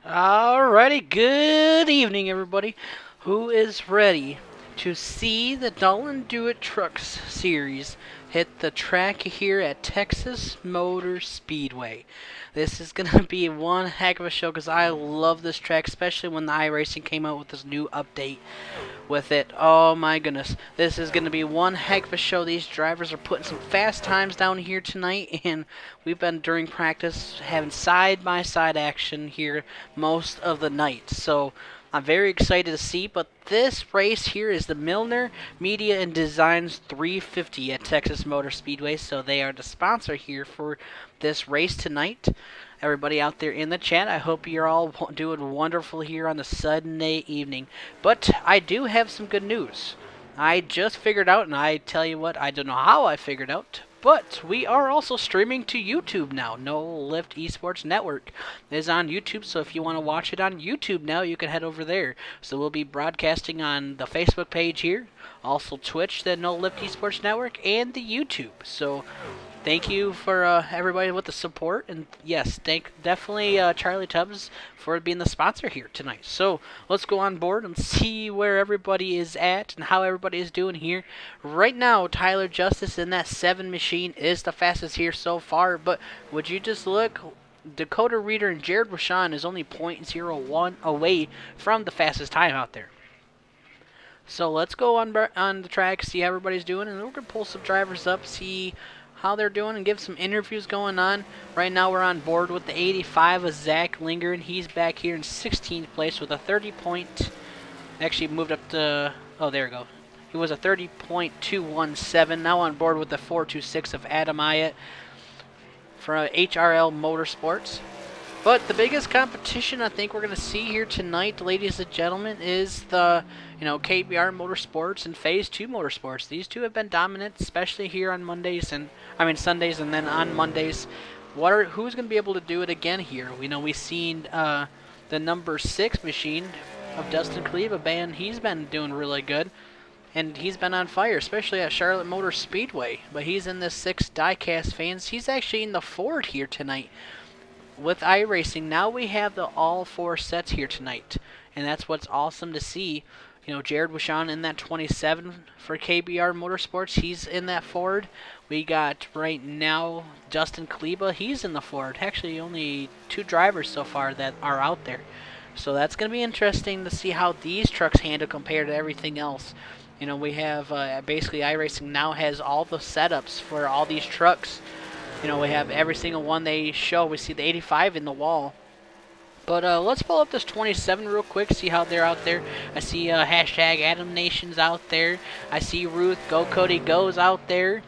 Alrighty, good evening, everybody. Who is ready to see the Dalton Do It Trucks series hit the track here at Texas Motor Speedway? This is going to be one heck of a show because I love this track, especially when the iRacing came out with this new update with it. Oh my goodness. This is going to be one heck of a show. These drivers are putting some fast times down here tonight, and we've been during practice having side-by-side action here most of the night. So I'm very excited to see, but this race here is the Milner Media and Designs 350 at Texas Motor Speedway, so they are the sponsor here for this race tonight. Everybody out there in the chat, I hope you're all doing wonderful here on the Sunday evening. But I do have some good news. I just figured out, and I tell you what, I don't know how I figured out, but we are also streaming to YouTube now. No Lift Esports Network is on YouTube, so if you want to watch it on YouTube now, you can head over there. So we'll be broadcasting on the Facebook page here, also Twitch, the No Lift Esports Network, and the YouTube. So thank you for everybody with the support, and yes, thank definitely Charlie Tubbs for being the sponsor here tonight. So let's go on board and see where everybody is at and how everybody is doing here. Right now, Tyler Justice in that 7 machine is the fastest here so far, but would you just look, Dakota Reeder and Jared Rashawn is only .01 away from the fastest time out there. So let's go on the track, see how everybody's doing, and we're going to pull some drivers up, see how they're doing, and give some interviews going on. Right now we're on board with the 85 of Zach Linger, and he's back here in 16th place with a 30 point, actually moved up to, oh there we go. He was a 30.217, now on board with the 426 of Adam Ayat for HRL Motorsports. But the biggest competition I think we're going to see here tonight, ladies and gentlemen, is the KBR Motorsports and Phase 2 Motorsports. These two have been dominant, especially here on Sundays, and then on Mondays. Who's going to be able to do it again here? We've seen the number 6 machine of Dustin Kleba, he's been doing really good. And he's been on fire, especially at Charlotte Motor Speedway. But he's in the 6 diecast fans. He's actually in the Ford here tonight. With iRacing, now we have the all 4 sets here tonight, and that's what's awesome to see. Jared Wishon in that 27 for KBR Motorsports, he's in that Ford. We got right now Justin Kleba, he's in the Ford. Actually, only 2 drivers so far that are out there. So that's going to be interesting to see how these trucks handle compared to everything else. We have basically iRacing now has all the setups for all these trucks. We have every single one they show. We see the 85 in the wall. But let's pull up this 27 real quick, see how they're out there. I see hashtag Adam Nation's out there. I see Ruth Go Cody Go's out there.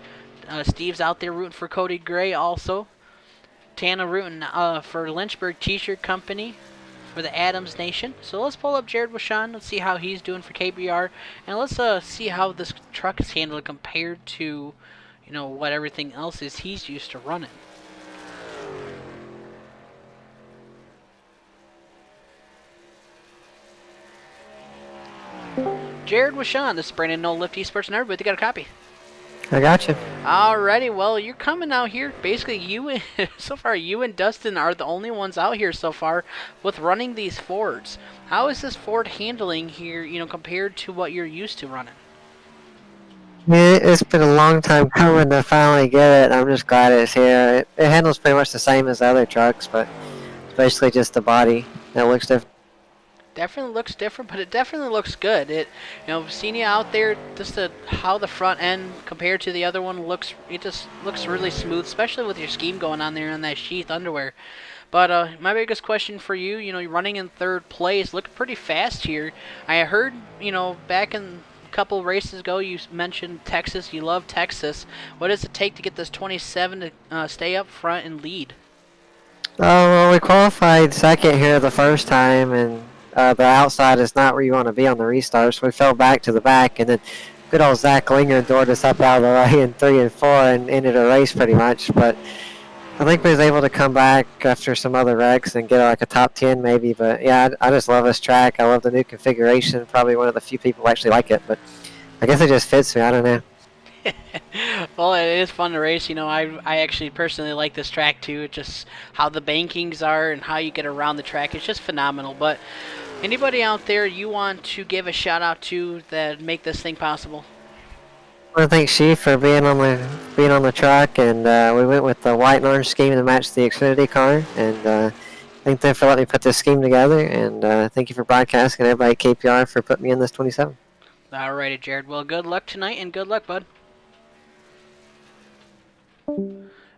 Steve's out there rooting for Cody Gray also. Tana rooting for Lynchburg T-shirt company for the Adams Nation. So let's pull up Jared Wishon. Let's see how he's doing for KBR. And let's see how this truck is handled compared to what everything else is he's used to running. Jared Wishon, this is Brandon No Lift Esports, and everybody got a copy. I got you. Alrighty, well, you're coming out here. Basically, so far, you and Dustin are the only ones out here so far with running these Fords. How is this Ford handling here, compared to what you're used to running? Yeah, it's been a long time coming to finally get it. I'm just glad it's here. It handles pretty much the same as the other trucks, but it's basically just the body that looks different. Definitely looks different, but it definitely looks good. Seeing you out there, just how the front end compared to the other one looks, it just looks really smooth, especially with your scheme going on there on that sheath underwear. But my biggest question for you, you're running in 3rd place, looking pretty fast here. I heard, back in a couple races ago, you mentioned Texas. You love Texas. What does it take to get this 27 to stay up front and lead? Well, we qualified 2nd here the first time, and the outside is not where you want to be on the restart, so we fell back to the back, and then good old Zach Linger endured us up out of the way in 3 and 4 and ended a race pretty much. But I think we was able to come back after some other wrecks and get like a top 10 maybe. But yeah, I just love this track. I love the new configuration. Probably one of the few people who actually like it, but I guess it just fits me. I don't know. Well, it is fun to race. I actually personally like this track too. It's just how the bankings are and how you get around the track. It's just phenomenal. But anybody out there you want to give a shout out to that make this thing possible? I want to thank Sheaf for being on the truck, and we went with the white and orange scheme to match the Xfinity car, and thank them for letting me put this scheme together, and thank you for broadcasting and everybody at KPR for putting me in this 27. Alrighty, Jared. Well, good luck tonight and good luck, bud.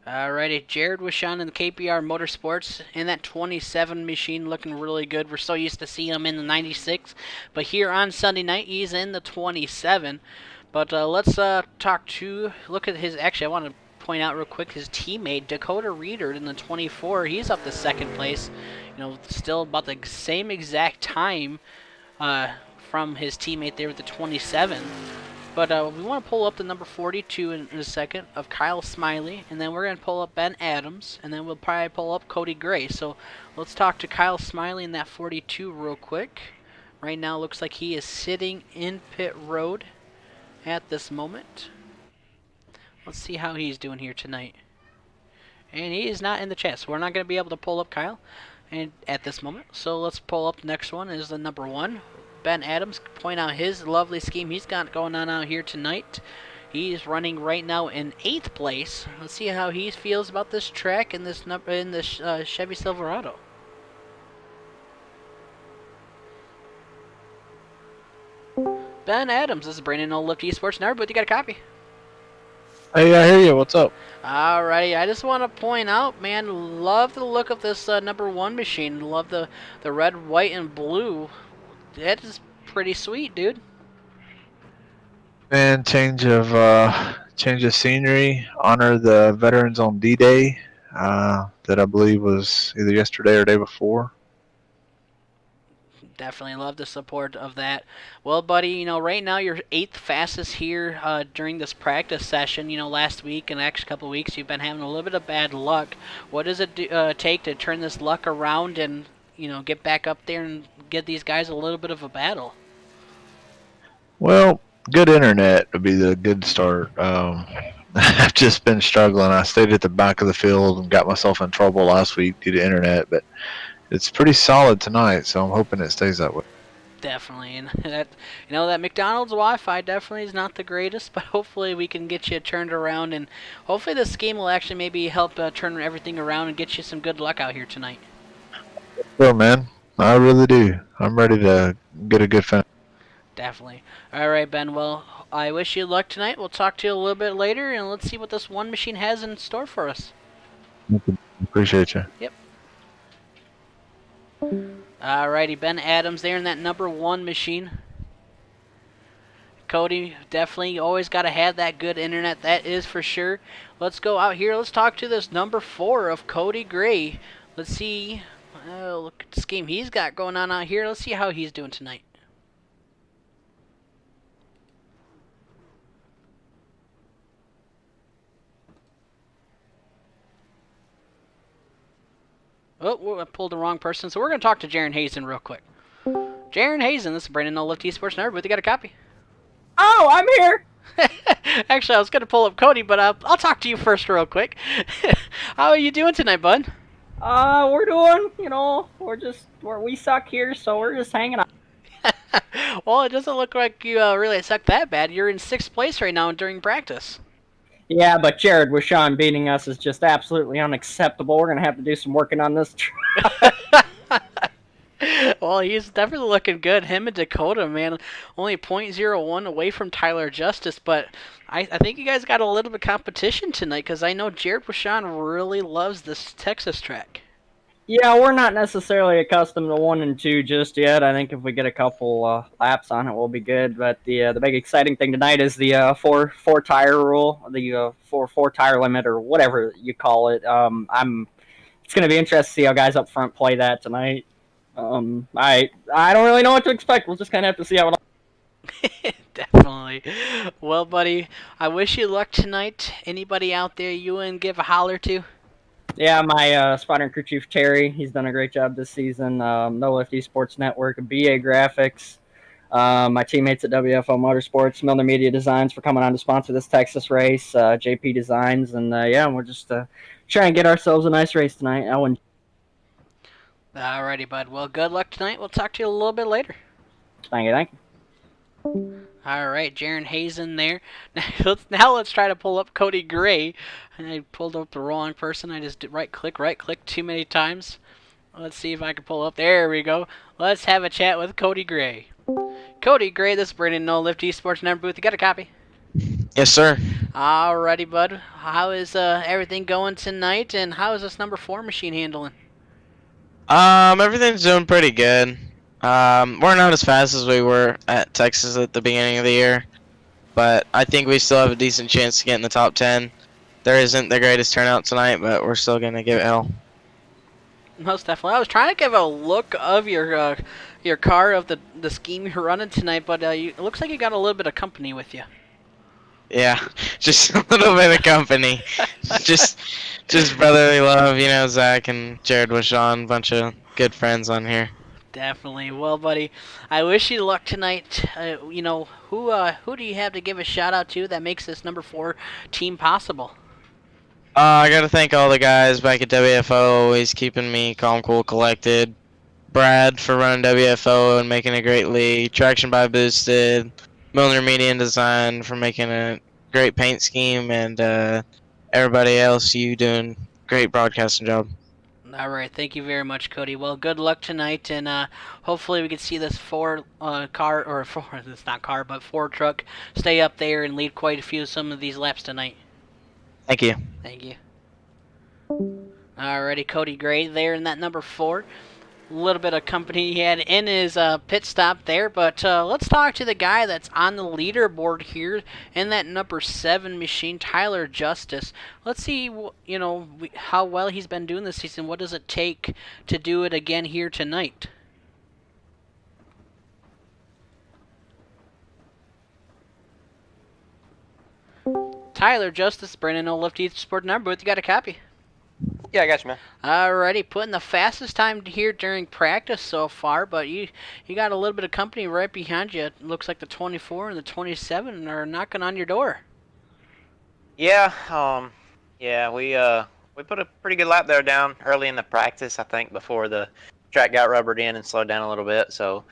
Alrighty, Jared Wishon in the KPR Motorsports in that 27 machine, looking really good. We're so used to seeing him in the 96, but here on Sunday night he's in the 27. But let's look at his. Actually, I want to point out real quick his teammate Dakota Reeder in the 24. He's up to second place. Still about the same exact time from his teammate there with the 27. But we want to pull up the number 42 in a second of Kyle Smiley, and then we're going to pull up Ben Adams, and then we'll probably pull up Cody Gray. So let's talk to Kyle Smiley in that 42 real quick. Right now it looks like he is sitting in pit road at this moment. Let's see how he's doing here tonight. And he is not in the chat, so we're not going to be able to pull up Kyle and at this moment. So let's pull up the next one is the number 1. Ben Adams, point out his lovely scheme he's got going on out here tonight. He's running right now in 8th place. Let's see how he feels about this track in this Chevy Silverado. Ben Adams, this is Brandon No Lift Esports Nerd, but you got a copy. Hey, I hear you. What's up? Alrighty, I just want to point out, man, love the look of this number 1 machine. Love the red, white, and blue. That is pretty sweet, dude. And change of scenery. Honor the veterans on D-Day that I believe was either yesterday or day before. Definitely love the support of that. Well, buddy, right now you're 8th fastest here during this practice session. Last week and the next couple of weeks you've been having a little bit of bad luck. What does it take to turn this luck around and get back up there and get these guys a little bit of a battle? Well, good internet would be the good start. I've just been struggling. I stayed at the back of the field and got myself in trouble last week due to internet, but it's pretty solid tonight, so I'm hoping it stays that way. Definitely, and that McDonald's Wi-Fi definitely is not the greatest, but hopefully we can get you turned around, and hopefully this game will actually maybe help turn everything around and get you some good luck out here tonight. Sure, man. I really do. I'm ready to get a good finish. Definitely. All right, Ben. Well, I wish you luck tonight. We'll talk to you a little bit later, and let's see what this one machine has in store for us. Appreciate you. Yep. Alrighty, Ben Adams there in that number 1 machine. Cody, definitely always got to have that good internet, that is for sure. Let's go out here. Let's talk to this number 4 of Cody Gray. Let's see. Look at the scheme he's got going on out here. Let's see how he's doing tonight. Oh, I pulled the wrong person. So we're going to talk to Jaron Hazen real quick. Jaron Hazen, this is Brandon No Lift Esports Nerd, but you got a copy? Oh, I'm here. Actually, I was going to pull up Cody, but I'll talk to you first real quick. How are you doing tonight, bud? We're doing, we suck here, so we're just hanging out. Well, it doesn't look like you really suck that bad. You're in 6th place right now during practice. Yeah, but Jared Wishon beating us is just absolutely unacceptable. We're going to have to do some working on this. Well, he's definitely looking good. Him and Dakota, man, only .01 away from Tyler Justice, but I think you guys got a little bit of competition tonight because I know Jared Wishon really loves this Texas track. Yeah, we're not necessarily accustomed to 1 and 2 just yet. I think if we get a couple laps on it, we'll be good. But the big exciting thing tonight is the four tire rule, the four tire limit, or whatever you call it. It's going to be interesting to see how guys up front play that tonight. I don't really know what to expect. We'll just kind of have to see how it. Definitely. Well, buddy, I wish you luck tonight. Anybody out there you want to give a holler to? Yeah, my spotter and crew chief, Terry, he's done a great job this season. No Lift Esports Network, BA Graphics. My teammates at WFO Motorsports, Milner Media Designs, for coming on to sponsor this Texas race. JP Designs, and yeah, we're just trying to get ourselves a nice race tonight. Alrighty, bud. Well, good luck tonight. We'll talk to you a little bit later. Thank you. All right, Jaron Hazen there. Now let's try to pull up Cody Gray. I pulled up the wrong person. I just did right click too many times. Let's see if I can pull up. There we go. Let's have a chat with Cody Gray. Cody Gray, this is Brandon No Lift Esports number booth. You got a copy? Yes, sir. Alrighty, bud. How is everything going tonight, and how is this number 4 machine handling? Everything's doing pretty good. We're not as fast as we were at Texas at the beginning of the year, but I think we still have a decent chance to get in the top 10. There isn't the greatest turnout tonight, but we're still gonna give it hell. Most definitely. I was trying to give a look of your car, of the scheme you're running tonight, but it looks like you got a little bit of company with you. Yeah, just a little bit of company. just brotherly love, you know, Zach and Jared Washon, bunch of good friends on here. Definitely. Well, buddy, I wish you luck tonight. You know, who do you have to give a shout out to that makes this number 4 team possible? I gotta thank all the guys back at WFO, always keeping me calm, cool, collected. Brad for running WFO and making a great league. Traction by Boosted. Milner Media and Design for making a great paint scheme, and everybody else, you doing great broadcasting job. All right, thank you very much, Cody. Well, good luck tonight, and hopefully we can see this 4 car, or 4, it's not car, but 4 truck stay up there and lead quite a few some of these laps tonight. Thank you. Thank you. Alrighty, Cody Gray there in that number 4. A little bit of company he had in his pit stop there, but let's talk to the guy that's on the leaderboard here in that number 7 machine, Tyler Justice. Let's see, you know, how well he's been doing this season. What does it take to do it again here tonight? Tyler Justice, Brandon No Lift Esports number booth. You got a copy? Yeah, I got you, man. Alrighty, putting the fastest time here during practice so far, but you got a little bit of company right behind you. It looks like the 24 and the 27 are knocking on your door. Yeah, we put a pretty good lap there down early in the practice, I think, before the track got rubbered in and slowed down a little bit. So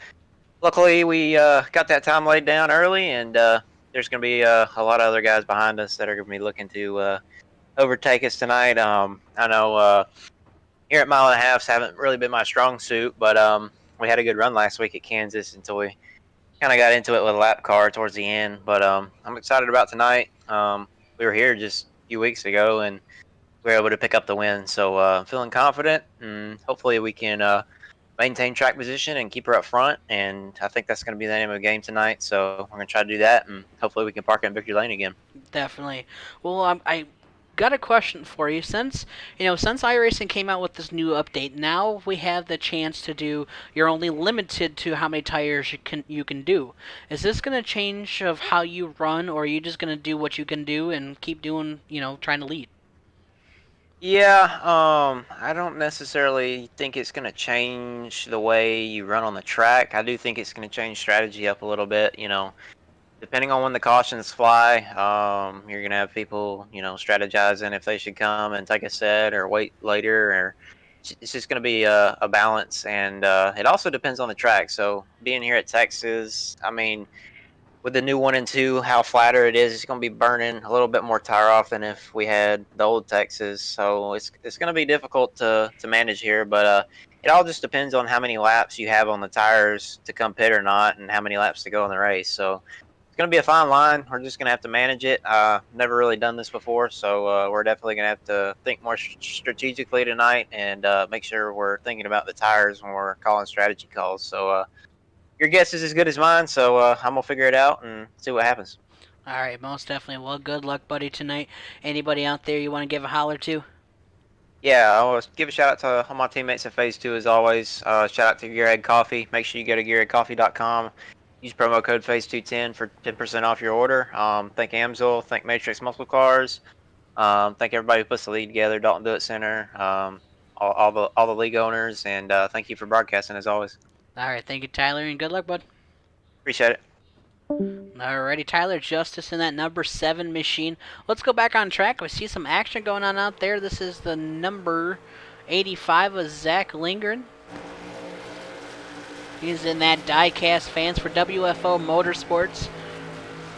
luckily we got that time laid down early, and there's going to be a lot of other guys behind us that are going to be looking to overtake us tonight. I know here at mile and a halves haven't really been my strong suit, but we had a good run last week at Kansas until we kind of got into it with a lap car towards the end. But I'm excited about tonight. We were here just a few weeks ago, and we were able to pick up the win. So I'm feeling confident, and hopefully we can maintain track position and keep her up front. And I think that's going to be the name of the game tonight. So we're going to try to do that, and hopefully we can park it in victory lane again. Definitely. Well, I got a question for you. Since iRacing came out with this new update, now we have the chance to do. You're only limited to how many tires you can do. Is this going to change of how you run, or are you just going to do what you can do and keep doing, trying to lead? Yeah, I don't necessarily think it's going to change the way you run on the track. I do think it's going to change strategy up a little bit, Depending on when the cautions fly, you're going to have people, strategizing if they should come and take a set or wait later. Or it's just going to be a balance. And it also depends on the track. So being here at Texas, I mean, with the new 1 and 2, how flatter it is, it's going to be burning a little bit more tire off than if we had the old Texas. So it's going to be difficult to manage here. But it all just depends on how many laps you have on the tires to come pit or not, and how many laps to go in the race. So going to be a fine line. We're just going to have to manage it. Never really done this before, so we're definitely going to have to think more strategically tonight and make sure we're thinking about the tires when we're calling strategy calls. So your guess is as good as mine, so I'm going to figure it out and see what happens. All right, most definitely. Well, good luck, buddy, tonight. Anybody out there you want to give a holler to? Yeah, I want to give a shout out to all my teammates at Phase 2 as always. Shout out to Gearhead Coffee. Make sure you go to gearheadcoffee.com. Use promo code FACE210 for 10% off your order. Thank Amsoil, thank Matrix Muscle Cars, thank everybody who puts the league together, Dalton Do It Center, all the league owners, and thank you for broadcasting as always. All right, thank you, Tyler, and good luck, bud. Appreciate it. Alrighty, Tyler Justice in that number 7 machine. Let's go back on track. We see some action going on out there. This is the number 85 of Zach Lindgren. He's in that diecast fans for WFO Motorsports.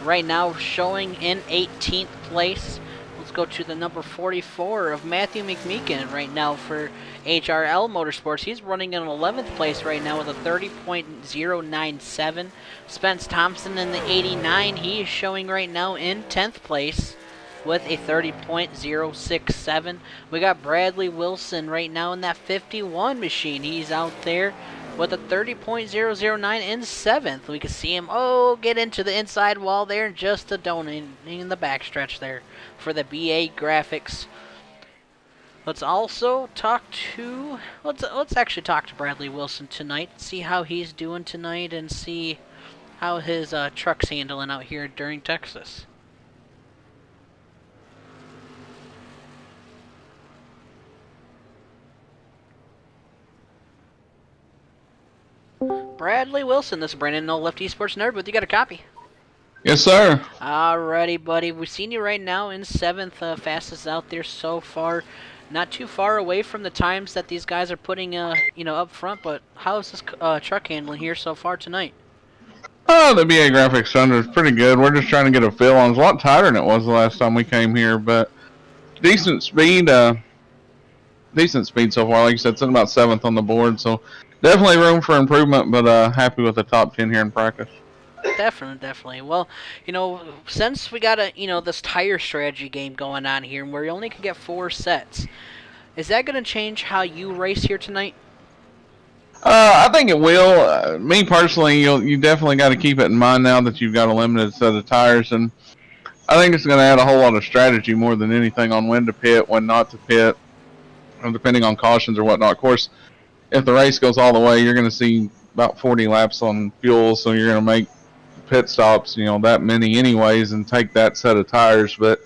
Right now showing in 18th place. Let's go to the number 44 of Matthew McMeekin right now for HRL Motorsports. He's running in 11th place right now with a 30.097. Spence Thompson in the 89. He is showing right now in 10th place with a 30.067. We got Bradley Wilson right now in that 51 machine. He's out there with a 30.009 in 7th. We can see him, get into the inside wall there and just a donut in the backstretch there for the BA Graphics. Let's also talk to, let's actually talk to Bradley Wilson tonight, see how he's doing tonight and see how his truck's handling out here during Texas. Bradley Wilson, this is Brandon, No Left Esports Nerd, but you got a copy. Yes, sir. Alrighty, buddy. We've seen you right now in 7th, fastest out there so far. Not too far away from the times that these guys are putting, up front. But how is this truck handling here so far tonight? Oh, the BA Graphics Thunder is pretty good. We're just trying to get a feel on. It's a lot tighter than it was the last time we came here, but decent speed. Decent speed so far. Like you said, it's in about 7th on the board, so definitely room for improvement. But happy with the top 10 here in practice. Definitely. Well, since we got this tire strategy game going on here, where you only can get 4 sets, is that going to change how you race here tonight? I think it will. Me personally, you definitely got to keep it in mind now that you've got a limited set of tires, and I think it's going to add a whole lot of strategy more than anything on when to pit, when not to pit, depending on cautions or whatnot. Of course, if the race goes all the way, you're going to see about 40 laps on fuel, so you're going to make pit stops, that many anyways, and take that set of tires. But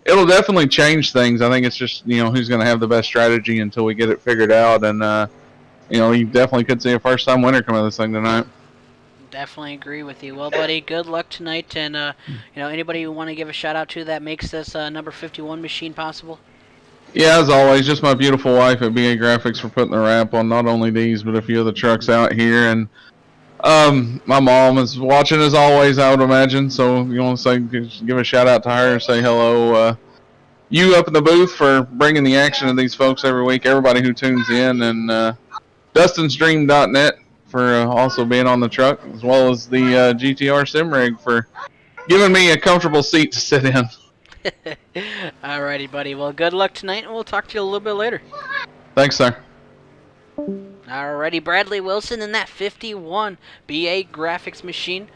it'll definitely change things. I think it's just, who's going to have the best strategy until we get it figured out. And, you definitely could see a first-time winner come out of this thing tonight. Definitely agree with you. Well, buddy, good luck tonight. And, anybody you want to give a shout-out to that makes this number 51 machine possible? Yeah, as always, just my beautiful wife at BA Graphics for putting the wrap on not only these, but a few of the trucks out here. And my mom is watching as always, I would imagine. So you want to say, give a shout out to her and say hello. You up in the booth for bringing the action to these folks every week. Everybody who tunes in, and DustinStream.net for also being on the truck, as well as the GTR Sim Rig for giving me a comfortable seat to sit in. Alrighty, buddy. Well, good luck tonight, and we'll talk to you a little bit later. Thanks, sir. Alrighty, Bradley Wilson in that 51 BA Graphics machine.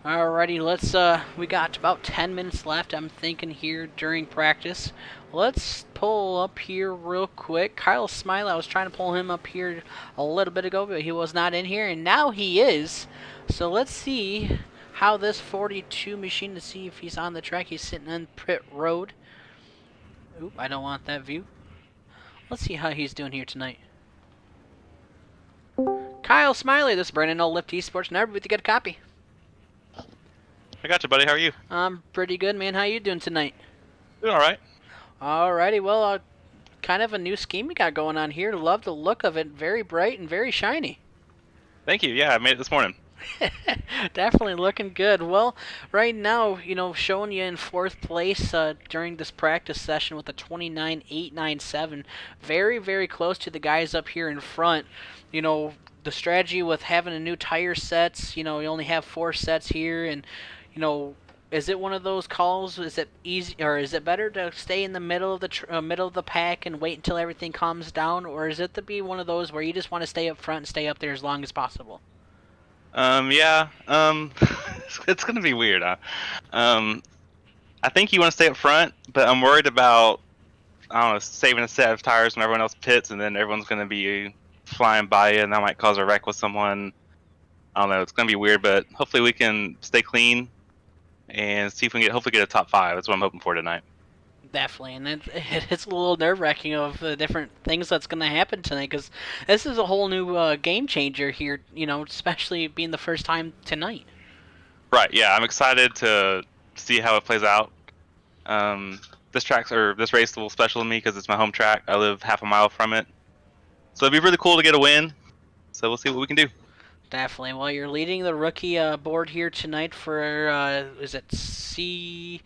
Alrighty, let's, we got about 10 minutes left, I'm thinking, here during practice. Let's pull up here real quick. Kyle Smiley, I was trying to pull him up here a little bit ago, but he was not in here, and now he is. So let's see how this 42 machine, to see if he's on the track. He's sitting on pit road. Oop, I don't want that view. Let's see how he's doing here tonight. Kyle Smiley, this is Brandon No Lift Esports Nerd with you. Get a copy. I got you, buddy. How are you? I'm pretty good, man. How you doing tonight? Doing all right. Alrighty, well, kind of a new scheme we got going on here. Love the look of it. Very bright and very shiny. Thank you. Yeah, I made it this morning. Definitely looking good. Well, right now, showing you in 4th place during this practice session with a 29.897. Very, very close to the guys up here in front. The strategy with having a new tire sets, you only have 4 sets here, and, is it one of those calls? Is it easy, or is it better to stay in the middle of the pack and wait until everything calms down, or is it to be one of those where you just want to stay up front and stay up there as long as possible? Yeah. It's gonna be weird. I think you want to stay up front, but I'm worried about, I don't know, saving a set of tires when everyone else pits, and then everyone's gonna be flying by you, and that might cause a wreck with someone. I don't know. It's gonna be weird, but hopefully we can stay clean and see if we can hopefully get a top 5. That's what I'm hoping for tonight. Definitely, and it's a little nerve-wracking of the different things that's going to happen tonight, because this is a whole new game changer here, especially being the first time tonight. Right. Yeah, I'm excited to see how it plays out. This race will special to me because it's my home track. I live half a mile from it, so it'd be really cool to get a win. So we'll see what we can do. Definitely. Well, you're leading the rookie board here tonight for is it CNC?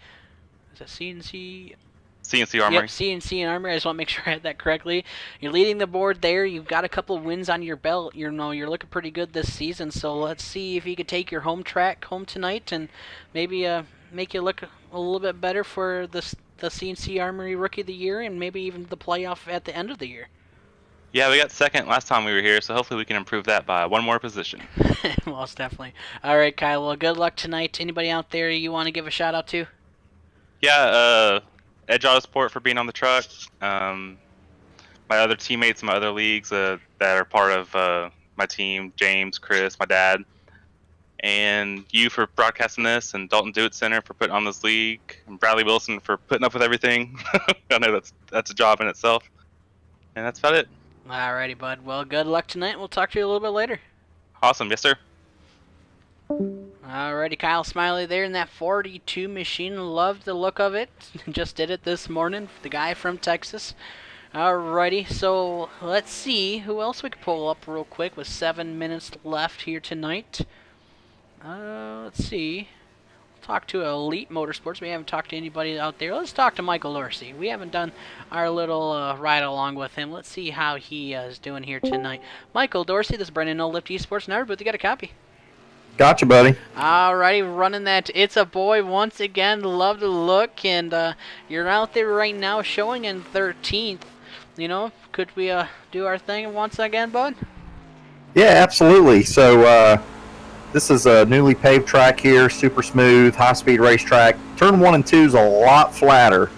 CNC Armory. Yep, CNC and Armory. I just want to make sure I had that correctly. You're leading the board there. You've got a couple of wins on your belt. You're looking pretty good this season. So let's see if you could take your home track home tonight and maybe make you look a little bit better for the CNC Armory Rookie of the Year and maybe even the playoff at the end of the year. Yeah, we got second last time we were here, so hopefully we can improve that by one more position. Most definitely. All right, Kyle. Well, good luck tonight. Anybody out there you want to give a shout out to? Yeah, Edge Auto Sport for being on the truck. My other teammates in my other leagues that are part of my team, James, Chris, my dad, and you for broadcasting this, and Dalton Do It Center for putting on this league, and Bradley Wilson for putting up with everything. I know that's a job in itself. And that's about it. Alrighty, bud. Well, good luck tonight. We'll talk to you a little bit later. Awesome. Yes, sir. Alrighty, Kyle Smiley there in that 42 machine. Loved the look of it. Just did it this morning. The guy from Texas. Alrighty, so let's see who else we can pull up real quick with 7 minutes left here tonight. Let's see. Talk to Elite Motorsports. We haven't talked to anybody out there. Let's talk to Michael Dorsey. We haven't done our little ride along with him. Let's see how he is doing here tonight. Michael Dorsey, this is Brendan No Lift Esports. Now, everybody got a copy. Gotcha, buddy. Alrighty, running that It's a Boy once again. Love the look, and you're out there right now showing in 13th. Could we do our thing once again, bud? Yeah, absolutely. So this is a newly paved track here, super smooth, high-speed racetrack. Turn 1 and 2 is a lot flatter.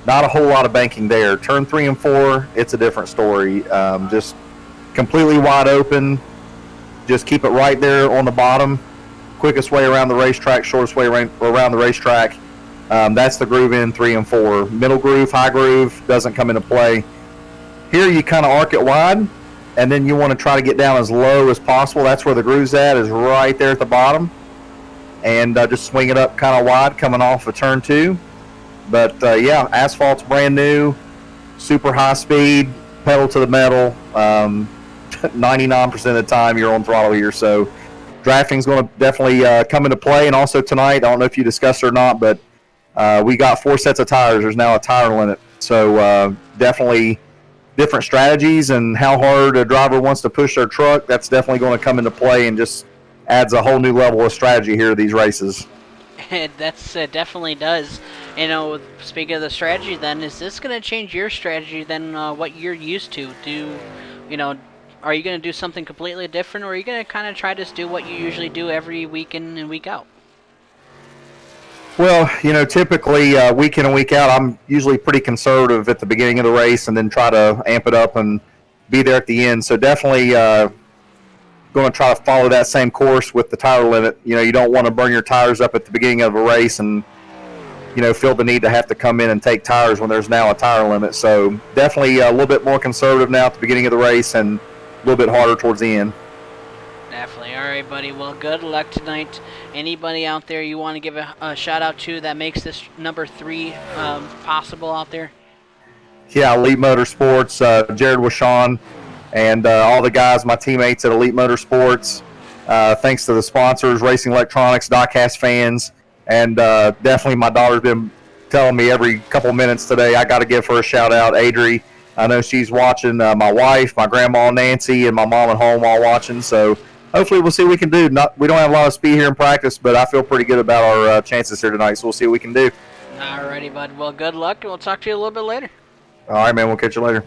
Not a whole lot of banking there. Turn 3 and 4, it's a different story. Just completely wide open. Just keep it right there on the bottom. Quickest way around the racetrack, shortest way around the racetrack. That's the groove in 3 and 4. Middle groove, high groove doesn't come into play. Here you kind of arc it wide, and then you want to try to get down as low as possible. That's where the groove's at, is right there at the bottom. And just swing it up kind of wide coming off of turn 2. But yeah, asphalt's brand new, super high speed, pedal to the metal. 99% of the time you're on throttle here, so drafting's going to definitely come into play. And also tonight, I don't know if you discussed it or not, but we got 4 sets of tires. There's now a tire limit, so definitely different strategies and how hard a driver wants to push their truck. That's definitely going to come into play and just adds a whole new level of strategy here to these races. That's definitely does. Speaking of the strategy, then is this going to change your strategy than what you're used to? Are you going to do something completely different, or are you going to kind of try to do what you usually do every week in and week out? Well, typically week in and week out, I'm usually pretty conservative at the beginning of the race and then try to amp it up and be there at the end. So definitely going to try to follow that same course with the tire limit. You don't want to burn your tires up at the beginning of a race and, feel the need to have to come in and take tires when there's now a tire limit. So definitely a little bit more conservative now at the beginning of the race and a little bit harder towards the end. Definitely. All right, buddy. Well, good luck tonight. Anybody out there you want to give a shout out to that makes this number 3 possible out there? Yeah, Elite Motorsports, Jared Washon, and all the guys, my teammates at Elite Motorsports. Thanks to the sponsors, Racing Electronics, Diecast fans, and definitely my daughter's been telling me every couple minutes today I got to give her a shout out, Adri. I know she's watching. My wife, my grandma Nancy, and my mom at home all watching. So hopefully we'll see what we can do. We don't have a lot of speed here in practice, but I feel pretty good about our chances here tonight. So we'll see what we can do. Alrighty, bud. Well, good luck, and we'll talk to you a little bit later. All right, man. We'll catch you later.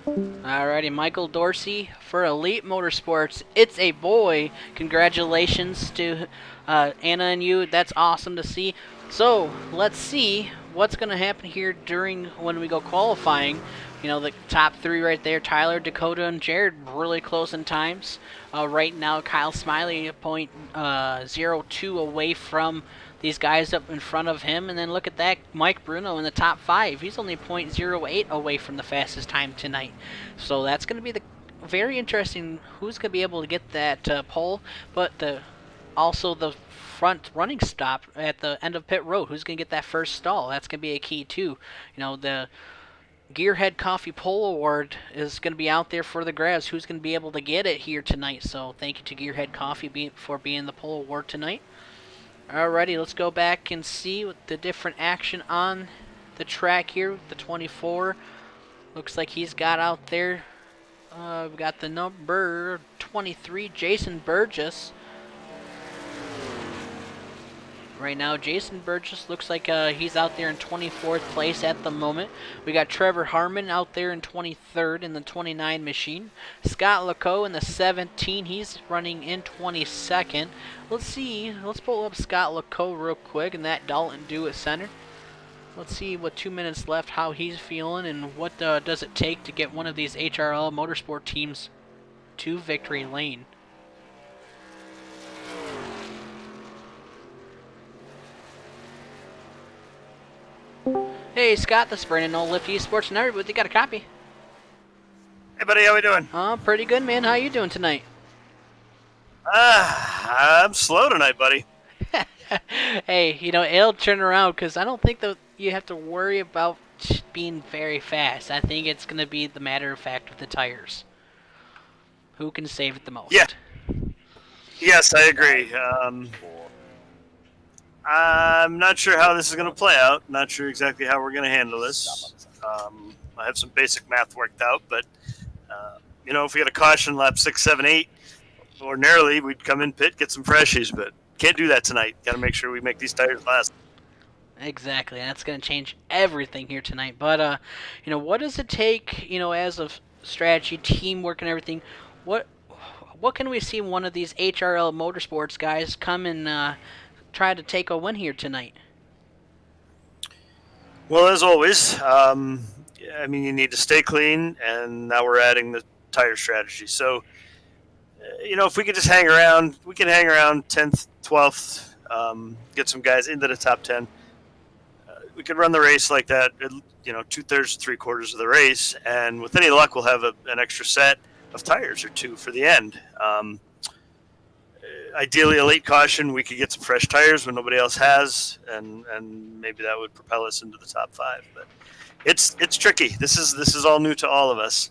Alrighty, Michael Dorsey for Elite Motorsports. It's a boy. Congratulations to Anna and you. That's awesome to see. So let's see what's going to happen here when we go qualifying. The top 3 right there, Tyler, Dakota, and Jared, really close in times. Right now, Kyle Smiley, .02 away from these guys up in front of him. And then look at that, Mike Bruno in the top 5. He's only .08 away from the fastest time tonight. So that's going to be very interesting who's going to be able to get that pole. But also the front running stop at the end of pit road. Who's going to get that first stall? That's going to be a key too. The Gearhead Coffee Pole Award is going to be out there for the grabs. Who's going to be able to get it here tonight? So thank you to Gearhead Coffee for being the pole award tonight. Alrighty, let's go back and see what the different action on the track here. The 24 looks like he's got out there. We've got the number 23, Jason Burgess. Right now, Jason Burgess looks like he's out there in 24th place at the moment. We got Trevor Harmon out there in 23rd in the 29 machine. Scott Laco in the 17. He's running in 22nd. Let's pull up Scott Laco real quick and that Dalton Dewitt Center. Let's see what 2 minutes left, how he's feeling, and what does it take to get one of these HRL Motorsport teams to victory lane. Hey Scott, this is Brandon No Lift Esports Nerd, but you got a copy. Hey buddy, how we doing? Pretty good, man. How you doing tonight? I'm slow tonight, buddy. Hey, it'll turn around because I don't think that you have to worry about being very fast. I think it's going to be the matter of fact of the tires. Who can save it the most? Yeah. Yes, I agree. I'm not sure how this is going to play out. Not sure exactly how we're going to handle this. I have some basic math worked out, but if we get a caution lap 6, 7, 8, ordinarily we'd come in pit, get some freshies, but can't do that tonight. Got to make sure we make these tires last. Exactly. That's going to change everything here tonight. But what does it take? As of strategy, teamwork, and everything. What can we see one of these HRL Motorsports guys come and try to take a win here tonight? Well, as always, you need to stay clean, and now we're adding the tire strategy. So, if we could just hang around, we can hang around 10th, 12th, get some guys into the top 10. We could run the race like that, 2/3, 3/4 of the race, and with any luck, we'll have an extra set of tires or two for the end. Ideally, a late caution, we could get some fresh tires when nobody else has, and maybe that would propel us into the top 5. But it's tricky. This is all new to all of us.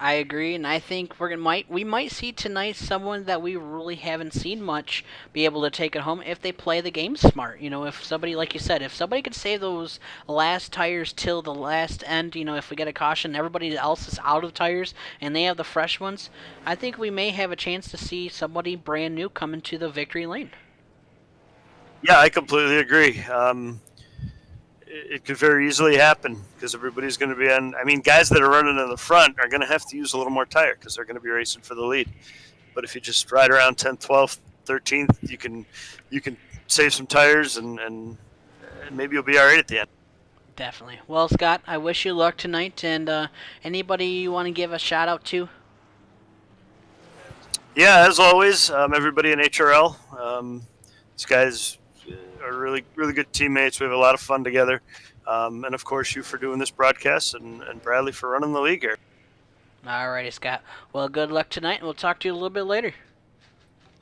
I agree, and I think we might see tonight someone that we really haven't seen much be able to take it home if they play the game smart. If somebody, like you said, if somebody could save those last tires till the last end, if we get a caution, everybody else is out of tires, and they have the fresh ones, I think we may have a chance to see somebody brand new come into the victory lane. Yeah, I completely agree. It could very easily happen because everybody's going to be on. Guys that are running in the front are going to have to use a little more tire because they're going to be racing for the lead. But if you just ride around 10th, 12th, 13th, you can save some tires and maybe you'll be all right at the end. Definitely. Well, Scott, I wish you luck tonight. And anybody you want to give a shout out to? Yeah, as always, everybody in HRL. These guys are really, really good teammates. We have a lot of fun together. And, of course, you for doing this broadcast and Bradley for running the league here. Alrighty, Scott. Well, good luck tonight, and we'll talk to you a little bit later.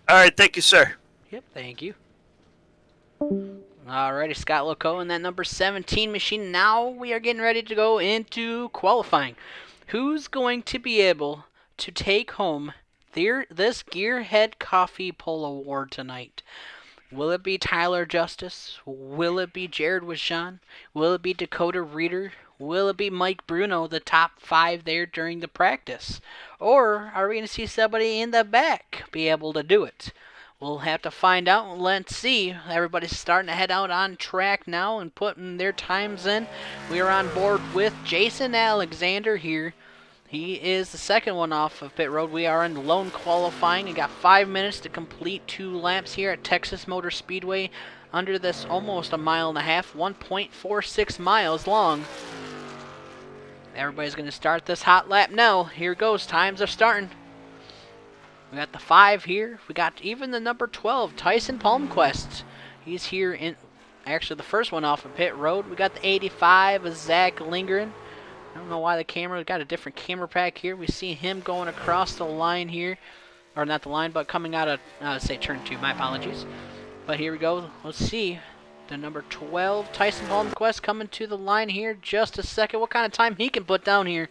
All right, thank you, sir. Yep, thank you. Alrighty, Scott Loco in that number 17 machine. Now we are getting ready to go into qualifying. Who's going to be able to take home this Gearhead Coffee Pole Award tonight? Will it be Tyler Justice? Will it be Jared Wishan? Will it be Dakota Reeder? Will it be Mike Bruno, the top 5 there during the practice? Or are we going to see somebody in the back be able to do it? We'll have to find out. Let's see. Everybody's starting to head out on track now and putting their times in. We are on board with Jason Alexander here. He is the second one off of pit road. We are in lone qualifying and got 5 minutes to complete 2 laps here at Texas Motor Speedway under this almost a mile and a half, 1.46 miles long. Everybody's going to start this hot lap now. Here goes. Times are starting. We got the 5 here. We got even the number 12, Tyson Palmquist. He's here in actually the first one off of pit road. We got the 85 of Zach Lindgren. I don't know why the camera got a different camera pack here. We see him going across the line here. Or not the line, but coming out of, say, turn 2. My apologies. But here we go. Let's see. The number 12, Tyson Palmquist, coming to the line here. Just a second. What kind of time he can put down here?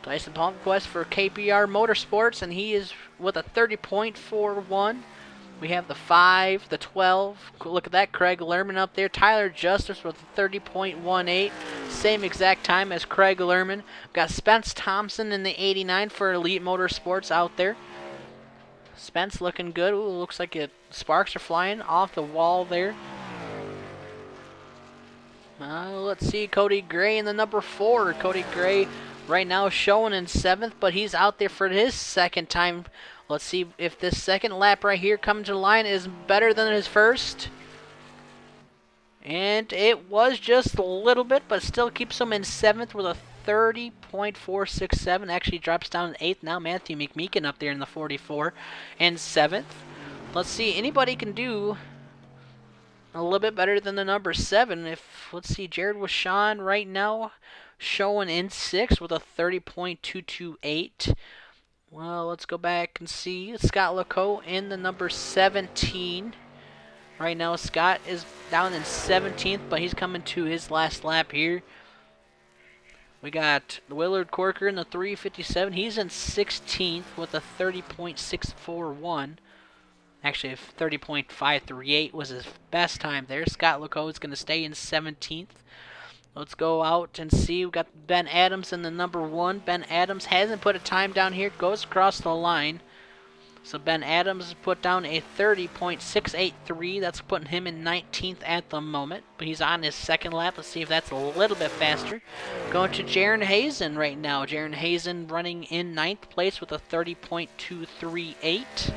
Tyson Palmquist for KPR Motorsports, and he is with a 30.41. We have the 5, the 12. Look at that, Craig Lerman up there. Tyler Justice with a 30.18. Same exact time as Craig Lerman. We've got Spence Thompson in the 89 for Elite Motorsports out there. Spence looking good. Ooh, looks like sparks are flying off the wall there. Let's see, Cody Gray in the number 4. Cody Gray right now showing in 7th, but he's out there for his second time. Let's see if this second lap right here coming to the line is better than his first. And it was just a little bit, but still keeps him in 7th with a 30.467. Actually drops down to 8th now. Matthew McMeekin up there in the 44 and 7th. Let's see, anybody can do a little bit better than the number 7. Let's see, Jared Washawn right now showing in 6th with a 30.228. Well, let's go back and see. Scott Lacoe in the number 17. Right now, Scott is down in 17th, but he's coming to his last lap here. We got Willard Corker in the 357. He's in 16th with a 30.641. Actually, 30.538 was his best time there. Scott Lacoe is going to stay in 17th. Let's go out and see. We've got Ben Adams in the number 1. Ben Adams hasn't put a time down here. Goes across the line. So Ben Adams put down a 30.683. That's putting him in 19th at the moment. But he's on his second lap. Let's see if that's a little bit faster. Going to Jaron Hazen right now. Jaron Hazen running in 9th place with a 30.238.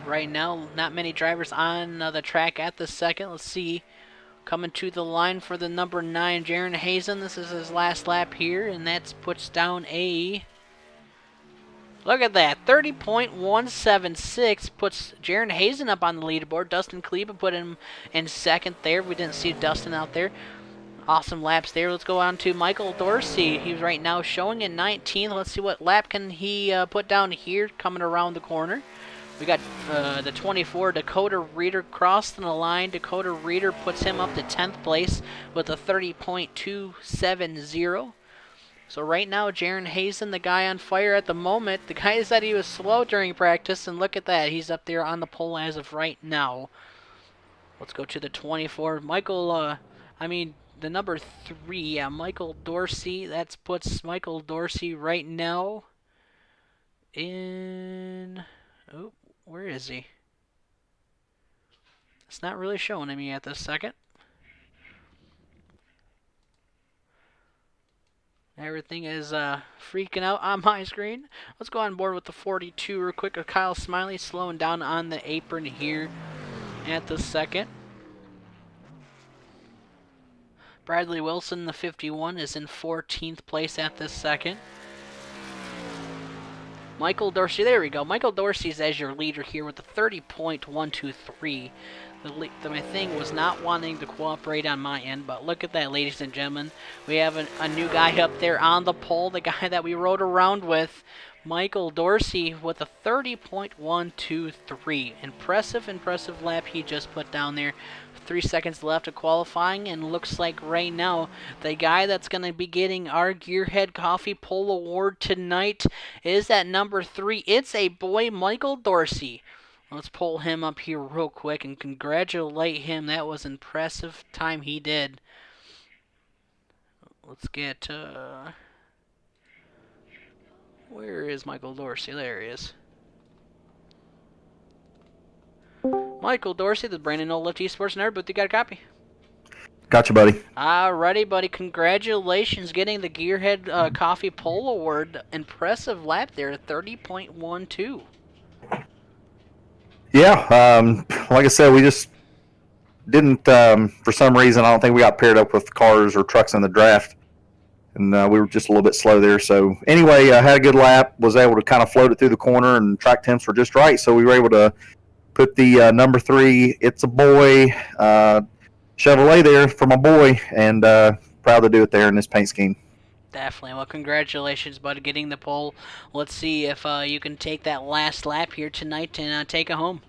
Right now, not many drivers on the track at the second. Let's see. Coming to the line for the number 9, Jaron Hazen. This is his last lap here, and that puts down a... Look at that. 30.176 puts Jaron Hazen up on the leaderboard. Dustin Kleba put him in second there. We didn't see Dustin out there. Awesome laps there. Let's go on to Michael Dorsey. He's right now showing in 19th. Let's see what lap can he put down here coming around the corner. We got the 24, Dakota Reeder crossing the line. Dakota Reeder puts him up to 10th place with a 30.270. So right now, Jaron Hazen, the guy on fire at the moment. The guy said he was slow during practice, and look at that. He's up there on the pole as of right now. Let's go to the 24. The number 3, yeah, Michael Dorsey. That puts Michael Dorsey right now in... Oh, where is he? It's not really showing me at this second. Everything is freaking out on my screen. Let's go on board with the 42 real quick. Kyle Smiley slowing down on the apron here at the second. Bradley Wilson, the 51, is in 14th place at this second. Michael Dorsey, there we go. Michael Dorsey's as your leader here with a 30.123. My thing was not wanting to cooperate on my end, but look at that, ladies and gentlemen. We have a new guy up there on the pole, the guy that we rode around with, Michael Dorsey, with a 30.123. Impressive lap he just put down there. 3 seconds left of qualifying, and looks like right now the guy that's going to be getting our Gearhead Coffee Pole Award tonight is at number 3. It's a boy, Michael Dorsey. Let's pull him up here real quick and congratulate him. That was an impressive time he did. Let's get... where is Michael Dorsey? There he is. Michael Dorsey, the Brandon Old Left Esports Nerd Booth. You got a copy? Gotcha, buddy. Alrighty, buddy. Congratulations getting the Gearhead Coffee Pole Award. Impressive lap there, 30.12. Yeah, like I said, we just didn't, for some reason, I don't think we got paired up with cars or trucks in the draft. And we were just a little bit slow there. So anyway, I had a good lap, was able to kind of float it through the corner, and track temps were just right. So we were able to put the number 3, It's a Boy, Chevrolet there for my boy, and proud to do it there in this paint scheme. Definitely. Well, congratulations, bud, getting the pole. Let's see if you can take that last lap here tonight and take it home.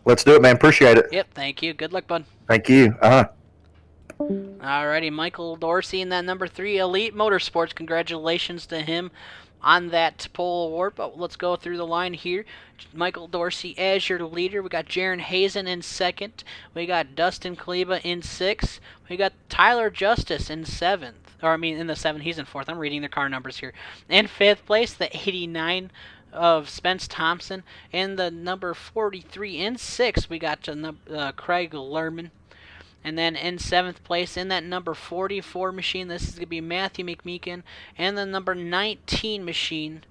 Let's do it, man. Appreciate it. Yep, thank you. Good luck, bud. Thank you. Alrighty, Michael Dorsey in that number 3 Elite Motorsports. Congratulations to him on that pole award. But let's go through the line here. Michael Dorsey as your leader. We got Jaron Hazen in second. We got Dustin Kleba in sixth. We got Tyler Justice in seventh. Or, I mean, in the seventh. He's in fourth. I'm reading their car numbers here. In fifth place, the 89 of Spence Thompson. In the number 43 in sixth, we got Craig Lerman. And then in seventh place, in that number 44 machine, this is going to be Matthew McMeekin. And the number 19 machine,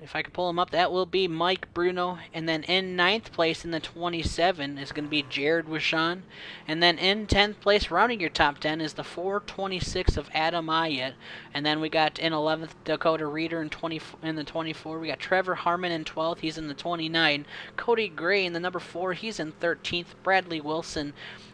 if I can pull him up, that will be Mike Bruno. And then in ninth place, in the 27, is going to be Jared Wishon. And then in 10th place, rounding your top 10, is the 426 of Adam Ayet. And then we got in 11th, Dakota Reeder in the 24. We got Trevor Harmon in 12th. He's in the 29. Cody Gray in the number 4. He's in 13th. Bradley Wilson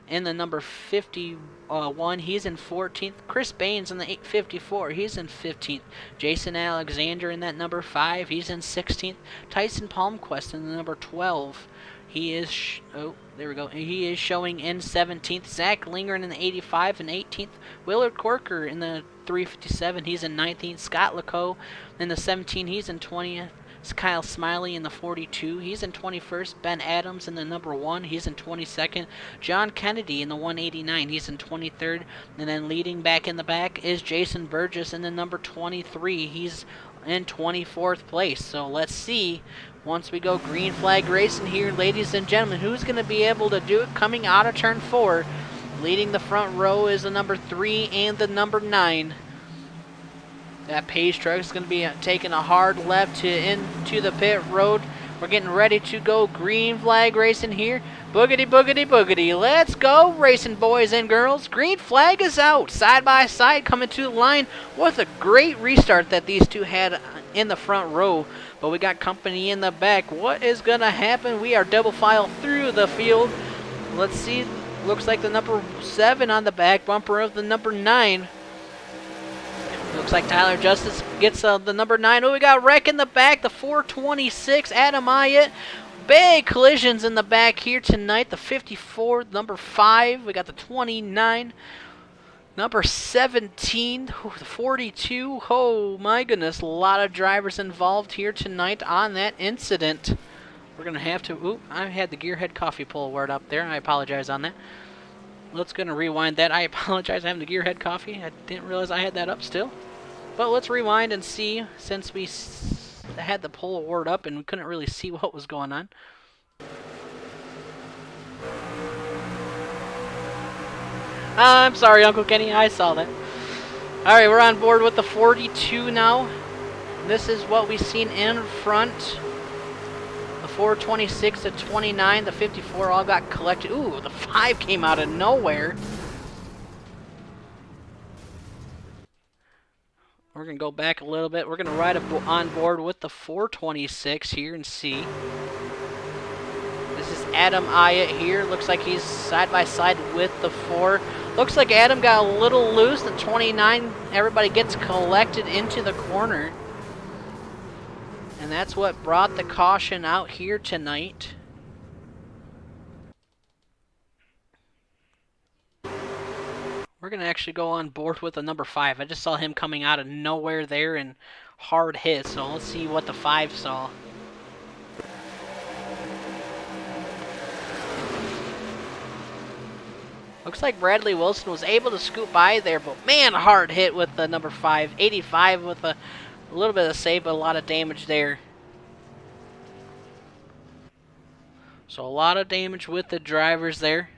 in the number 51, he's in 14th. Chris Baines in the 854, he's in 15th. Jason Alexander in that number 5, he's in 16th. Tyson Palmquist in the number 12, he is he is showing in 17th. Zach Lingren in the 85 and 18th. Willard Corker in the 357, he's in 19th. Scott Lacoe in the 17, he's in 20th. Kyle Smiley in the 42, he's in 21st. Ben Adams in the number 1, he's in 22nd. John Kennedy in the 189, he's in 23rd. And then leading back in the back is Jason Burgess in the number 23, he's in 24th place. So let's see, once we go green flag racing here, ladies and gentlemen, who's going to be able to do it coming out of turn 4. Leading the front row is the number 3 and the number 9. That Pace truck is going to be taking a hard left into the pit road. We're getting ready to go green flag racing here. Boogity, boogity, boogity. Let's go racing, boys and girls. Green flag is out. Side by side coming to the line. What a great restart that these two had in the front row. But we got company in the back. What is going to happen? We are double file through the field. Let's see. Looks like the number 7 on the back bumper of the number 9. Looks like Tyler Justice gets the number 9. Oh, we got wreck in the back. The 426, Adam Ayet. Big collisions in the back here tonight. The 54, number 5. We got the 29. Number 17, the 42. Oh, my goodness. A lot of drivers involved here tonight on that incident. We're going to have to... Ooh, I had the Gearhead Coffee Pull word up there. I apologize on that. Let's going to rewind that. I apologize having the Gearhead Coffee. I didn't realize I had that up still. But let's rewind and see, since we had the pull award up and we couldn't really see what was going on. I'm sorry, Uncle Kenny. I saw that. Alright, we're on board with the 42 now. This is what we've seen in front. The 426, the 29, the 54 all got collected. Ooh, the 5 came out of nowhere. We're going to go back a little bit. We're going to ride on board with the 426 here and see. This is Adam Ayet here. Looks like he's side by side with the 4. Looks like Adam got a little loose. The 29, everybody gets collected into the corner. And that's what brought the caution out here tonight. We're going to actually go on board with the number 5. I just saw him coming out of nowhere there and hard hit. So let's see what the 5 saw. Looks like Bradley Wilson was able to scoot by there, but man, hard hit with the number 5. 85 with a little bit of save, but a lot of damage there. So a lot of damage with the drivers there.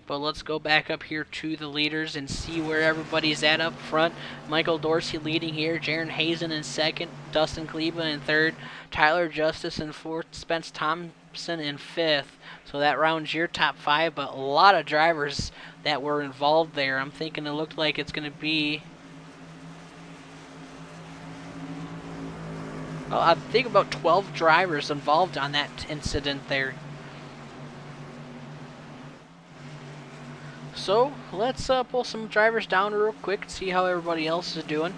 But let's go back up here to the leaders and see where everybody's at up front. Michael Dorsey leading here. Jaron Hazen in second. Dustin Kleba in third. Tyler Justice in fourth. Spence Thompson in fifth. So that rounds your top 5. But a lot of drivers that were involved there. I'm thinking it looked like it's going to be... Well, I think about 12 drivers involved on that incident there. So let's pull some drivers down real quick and see how everybody else is doing.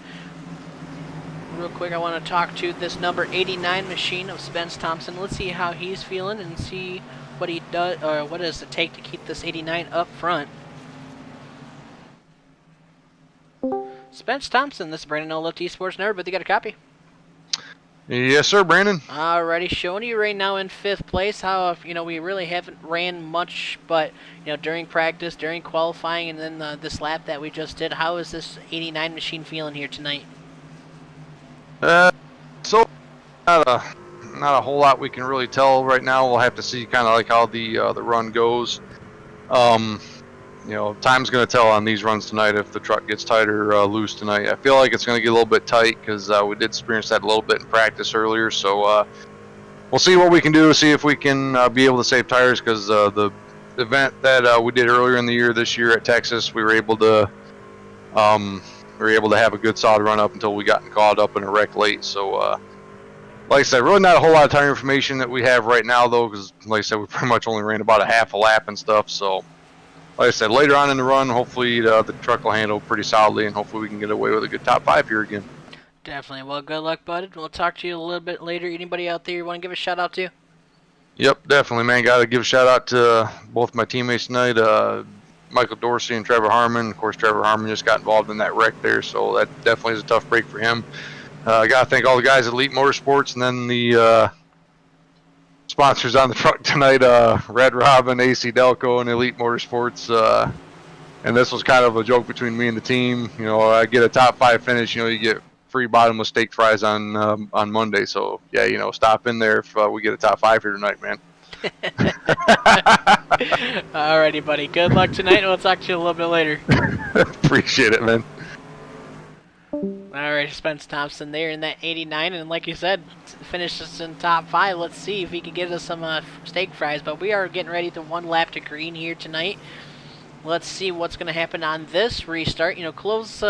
Real quick, I want to talk to this number 89 machine of Spence Thompson. Let's see how he's feeling and see what he does, or what does it take to keep this 89 up front. Spence Thompson, this is Brandon No Lift Esports Nerd, but you got a copy. Yes, sir, Brandon. Alrighty, showing you right now in 5th place how, we really haven't ran much, but, during practice, during qualifying, and then this lap that we just did, how is this 89 machine feeling here tonight? So not a whole lot we can really tell right now. We'll have to see kind of like how the run goes. Time's going to tell on these runs tonight if the truck gets tight or loose tonight. I feel like it's going to get a little bit tight because we did experience that a little bit in practice earlier. So we'll see what we can do, see if we can be able to save tires, because the event that we did earlier in the year this year at Texas, we were able to have a good solid run up until we got caught up in a wreck late. So like I said, really not a whole lot of tire information that we have right now, though, because like I said, we pretty much only ran about a half a lap and stuff. So like I said, later on in the run, hopefully the truck will handle pretty solidly, and hopefully we can get away with a good top 5 here again. Definitely. Well, good luck, bud. We'll talk to you a little bit later. Anybody out there you want to give a shout out to? Yep, definitely, man. Got to give a shout out to both my teammates tonight, Michael Dorsey and Trevor Harmon. Of course, Trevor Harmon just got involved in that wreck there, so that definitely is a tough break for him. I got to thank all the guys at Elite Motorsports, and then the sponsors on the truck tonight, Red Robin, AC Delco, and Elite Motorsports. And this was kind of a joke between me and the team. I get a top 5 finish, you get free bottomless steak fries on Monday. So yeah, stop in there if we get a top 5 here tonight, man. Alrighty, buddy. Good luck tonight, and we'll talk to you a little bit later. Appreciate it, man. Alright, Spence Thompson there in that 89, and like you said, finishes in top 5. Let's see if he can get us some steak fries, but we are getting ready to 1 lap to green here tonight. Let's see what's going to happen on this restart. Close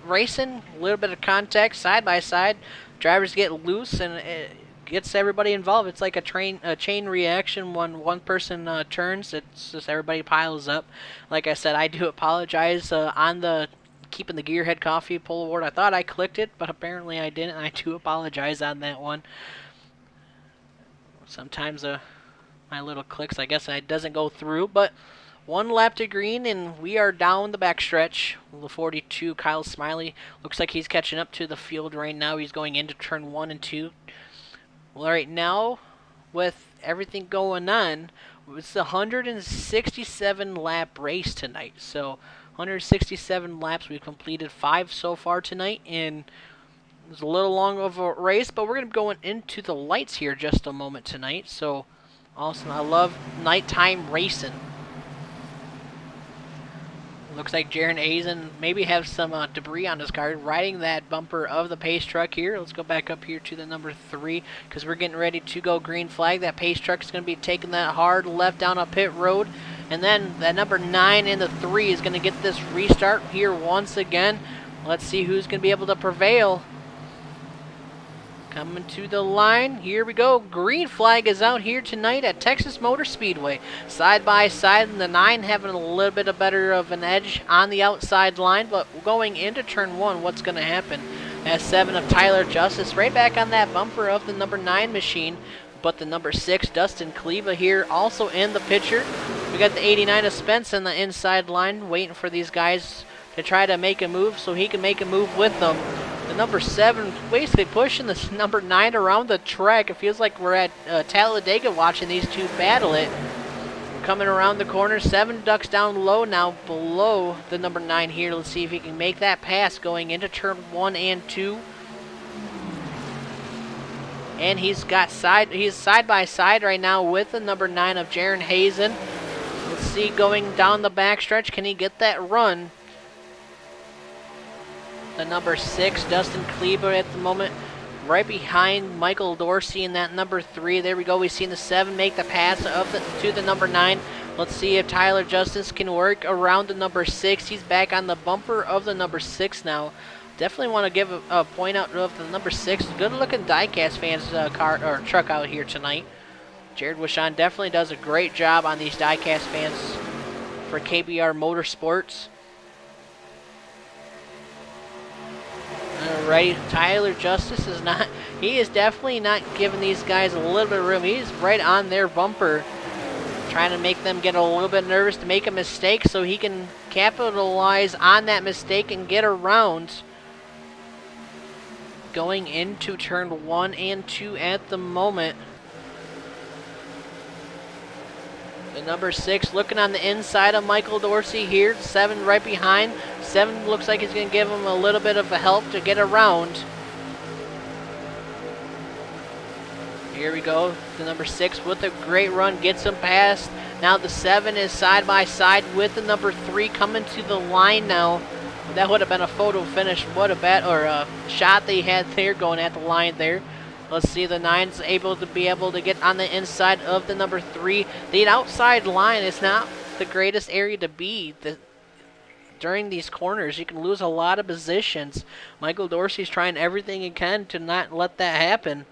racing, a little bit of contact, side by side. Drivers get loose, and it gets everybody involved. It's like a chain reaction. When one person turns, it's just everybody piles up. Like I said, I do apologize on the keeping the gearhead coffee pull award. I thought I clicked it, but apparently I didn't. I do apologize on that one. Sometimes my little clicks, I guess it doesn't go through, but 1 lap to green, and we are down the backstretch. The 42, Kyle Smiley, looks like he's catching up to the field right now. He's going into turn 1 and 2. Well, right now, with everything going on, it's a 167 lap race tonight. So 167 laps. We've completed 5 so far tonight, and it's a little long of a race, but we're going to be going into the lights here just a moment tonight. So awesome. I love nighttime racing. Looks like Jaron Hazen maybe have some debris on his car, riding that bumper of the pace truck here. Let's go back up here to the number 3, because we're getting ready to go green flag. That pace truck is going to be taking that hard left down a pit road. And then that number 9 and the 3 is going to get this restart here once again. Let's see who's going to be able to prevail. Coming to the line. Here we go. Green flag is out here tonight at Texas Motor Speedway. Side by side, and the 9 having a little bit of better of an edge on the outside line. But going into turn 1, what's going to happen? That 7 of Tyler Justice right back on that bumper of the number 9 machine. But the number 6, Dustin Kleba here, also in the picture. We got the 89 of Spence in the inside line, waiting for these guys to try to make a move so he can make a move with them. The number 7 basically pushing this number 9 around the track. It feels like we're at Talladega watching these two battle it. We're coming around the corner. 7 ducks down low now below the number 9 here. Let's see if he can make that pass going into turn 1 and 2. And he's side by side right now with the number 9 of Jaron Hazen. Let's see, going down the backstretch, can he get that run? The number 6, Dustin Kleber at the moment, right behind Michael Dorsey in that number 3. There we go. We've seen the 7 make the pass to the number 9. Let's see if Tyler Justice can work around the number 6. He's back on the bumper of the number 6 now. Definitely want to give a point out of the number 6. Good looking diecast fans car or truck out here tonight. Jared Wishon definitely does a great job on these diecast fans for KBR Motorsports. Alrighty, Tyler Justice he is definitely not giving these guys a little bit of room. He's right on their bumper, trying to make them get a little bit nervous to make a mistake so he can capitalize on that mistake and get around. Going into turn 1 and 2 at the moment. The number 6 looking on the inside of Michael Dorsey here. 7 right behind. 7 looks like he's going to give him a little bit of a help to get around. Here we go. The number 6 with a great run gets him past. Now the 7 is side by side with the number 3 coming to the line now. That would have been a photo finish. What a bat or a shot they had there going at the line there. Let's see, the 9's able to get on the inside of the number 3. The outside line is not the greatest area to be. During these corners, you can lose a lot of positions. Michael Dorsey's trying everything he can to not let that happen.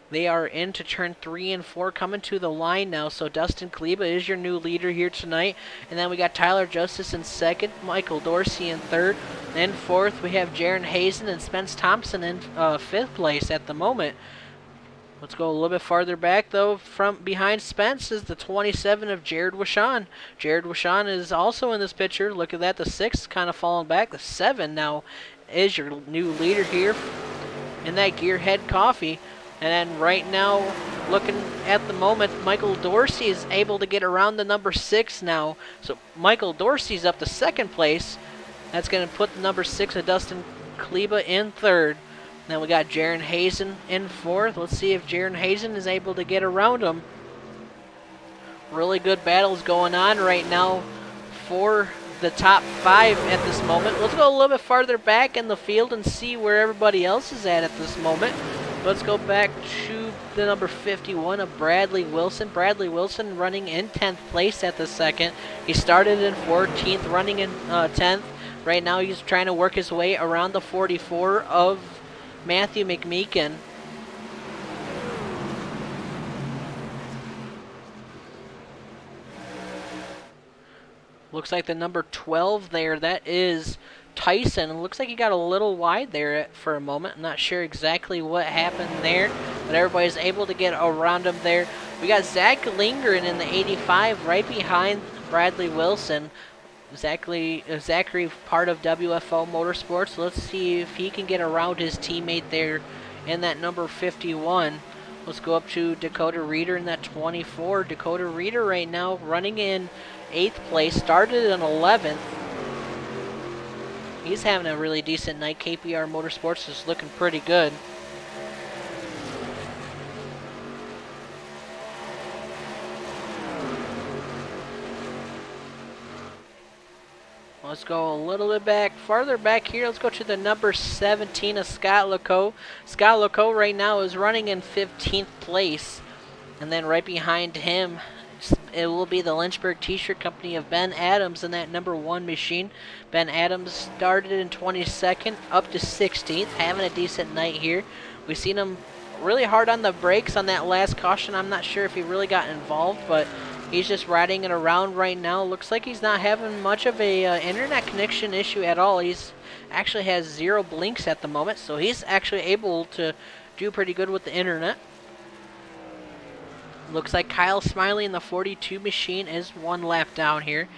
They are into turn 3 and 4 coming to the line now. So Dustin Kleba is your new leader here tonight. And then we got Tyler Justice in 2nd, Michael Dorsey in 3rd. And 4th, we have Jaron Hazen and Spence Thompson in 5th place at the moment. Let's go a little bit farther back, though. From behind Spence is the 27 of Jared Wishon. Jared Wishon is also in this picture. Look at that. The 6 kind of falling back. The 7 now is your new leader here in that Gearhead Coffee. And then right now, looking at the moment, Michael Dorsey is able to get around the number 6 now. So Michael Dorsey's up to 2nd place. That's going to put the number 6 of Dustin Kleba in 3rd. Then we got Jaron Hazen in 4th. Let's see if Jaron Hazen is able to get around him. Really good battles going on right now for the top 5 at this moment. Let's go a little bit farther back in the field and see where everybody else is at this moment. Let's go back to the number 51 of Bradley Wilson. Bradley Wilson running in 10th place at the second. He started in 14th, running in 10th. Right now he's trying to work his way around the 44 of Matthew McMeekin. Looks like the number 12 there, that is Tyson. It looks like he got a little wide there for a moment. I'm not sure exactly what happened there, but everybody's able to get around him there. We got Zach Lingren in the 85 right behind Bradley Wilson. Zachary part of WFO Motorsports. Let's see if he can get around his teammate there in that number 51. Let's go up to Dakota Reeder in that 24. Dakota Reeder right now running in 8th place. Started in 11th. He's having a really decent night. KPR Motorsports is looking pretty good. Let's go a little bit back, farther back here. Let's go to the number 17 of Scott Lecoe. Scott Lecoe right now is running in 15th place. And then right behind him, it will be the Lynchburg T-shirt company of Ben Adams in that number 1 machine. Ben Adams started in 22nd, up to 16th, having a decent night here. We've seen him really hard on the brakes on that last caution. I'm not sure if he really got involved, but he's just riding it around right now. Looks like he's not having much of a internet connection issue at all. He's actually has 0 blinks at the moment, so he's actually able to do pretty good with the internet. Looks like Kyle Smiley in the 42 machine is 1 lap down here.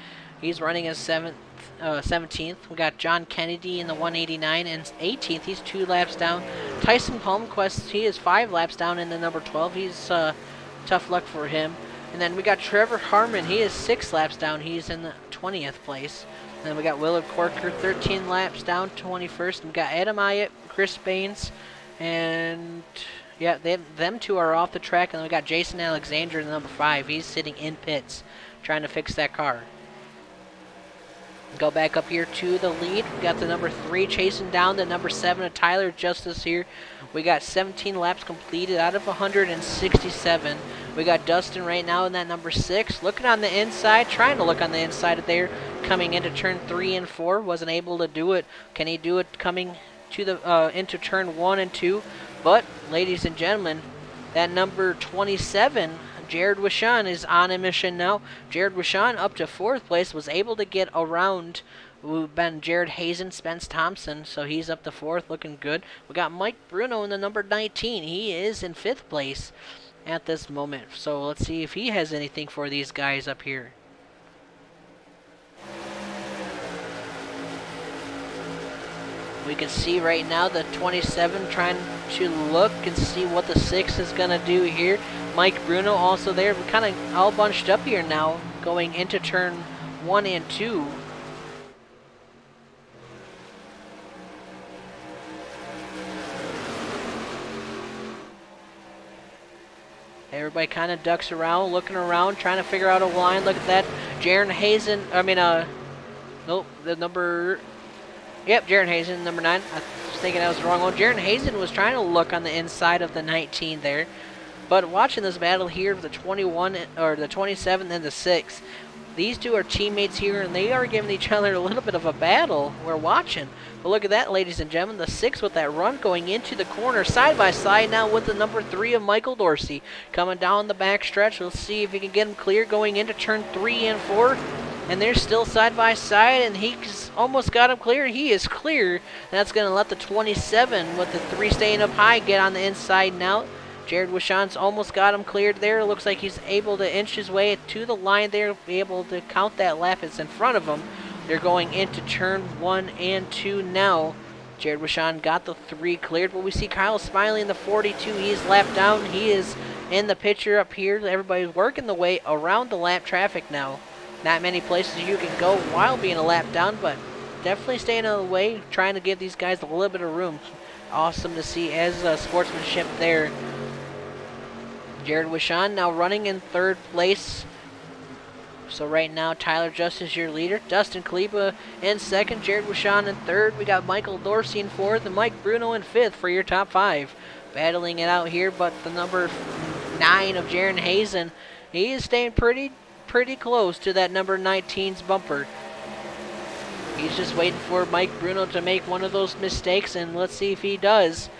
He's running as 17th. We got John Kennedy in the 189 and 18th. He's 2 laps down. Tyson Palmquist, he is 5 laps down in the number 12. He's tough luck for him. And then we got Trevor Harmon. He is 6 laps down. He's in the 20th place. And then we got Willard Corker, 13 laps down, 21st. And we got Adam Ayyett, Chris Baines, and yeah, them 2 are off the track. And then we got Jason Alexander in the number 5. He's sitting in pits, trying to fix that car. Go back up here to the lead. We got the number 3 chasing down the number 7 of Tyler Justice here. We got 17 laps completed out of 167. We got Dustin right now in that number 6, looking on the inside, trying to look on the inside of there, coming into turn 3 and 4, wasn't able to do it. Can he do it coming to the into turn 1 and 2? But, ladies and gentlemen, that number 27, Jared Wishon is on a mission now. Jared Wishon up to 4th place, was able to get around Jared Hazen, Spence Thompson, so he's up to 4th, looking good. We got Mike Bruno in the number 19. He is in 5th place at this moment. So let's see if he has anything for these guys up here. We can see right now the 27 trying to look and see what the 6 is going to do here. Mike Bruno also there. We're kind of all bunched up here now going into turn 1 and 2. Everybody kind of ducks around, looking around, trying to figure out a line. Look at that. Jaron Hazen, nope, the number... Yep, Jaron Hazen, number 9. I was thinking that was the wrong one. Jaron Hazen was trying to look on the inside of the 19 there. But watching this battle here, the 21, or the 27 and the 6, these two are teammates here, and they are giving each other a little bit of a battle. We're watching. But look at that, ladies and gentlemen. The 6 with that run going into the corner, side by side now with the number 3 of Michael Dorsey. Coming down the back stretch. We'll see if he can get him clear going into turn 3 and 4. And they're still side by side, and he's almost got him clear. He is clear. That's going to let the 27 with the 3 staying up high get on the inside now. Jared Wishon's almost got him cleared there. Looks like he's able to inch his way to the line there, be able to count that lap that's in front of him. They're going into turn 1 and 2 now. Jared Wishon got the 3 cleared, but we see Kyle Smiley in the 42. He's lapped down. He is in the picture up here. Everybody's working the way around the lap traffic now. Not many places you can go while being a lap down, but definitely staying out of the way, trying to give these guys a little bit of room. Awesome to see as sportsmanship there. Jared Wishon now running in 3rd place. So right now, Tyler Justice your leader. Dustin Kleba in 2nd. Jared Wishon in 3rd. We got Michael Dorsey in 4th and Mike Bruno in 5th for your top 5. Battling it out here, but the number 9 of Jaron Hazen, he is staying pretty close to that number 19's bumper. He's just waiting for Mike Bruno to make one of those mistakes, and let's see if he does.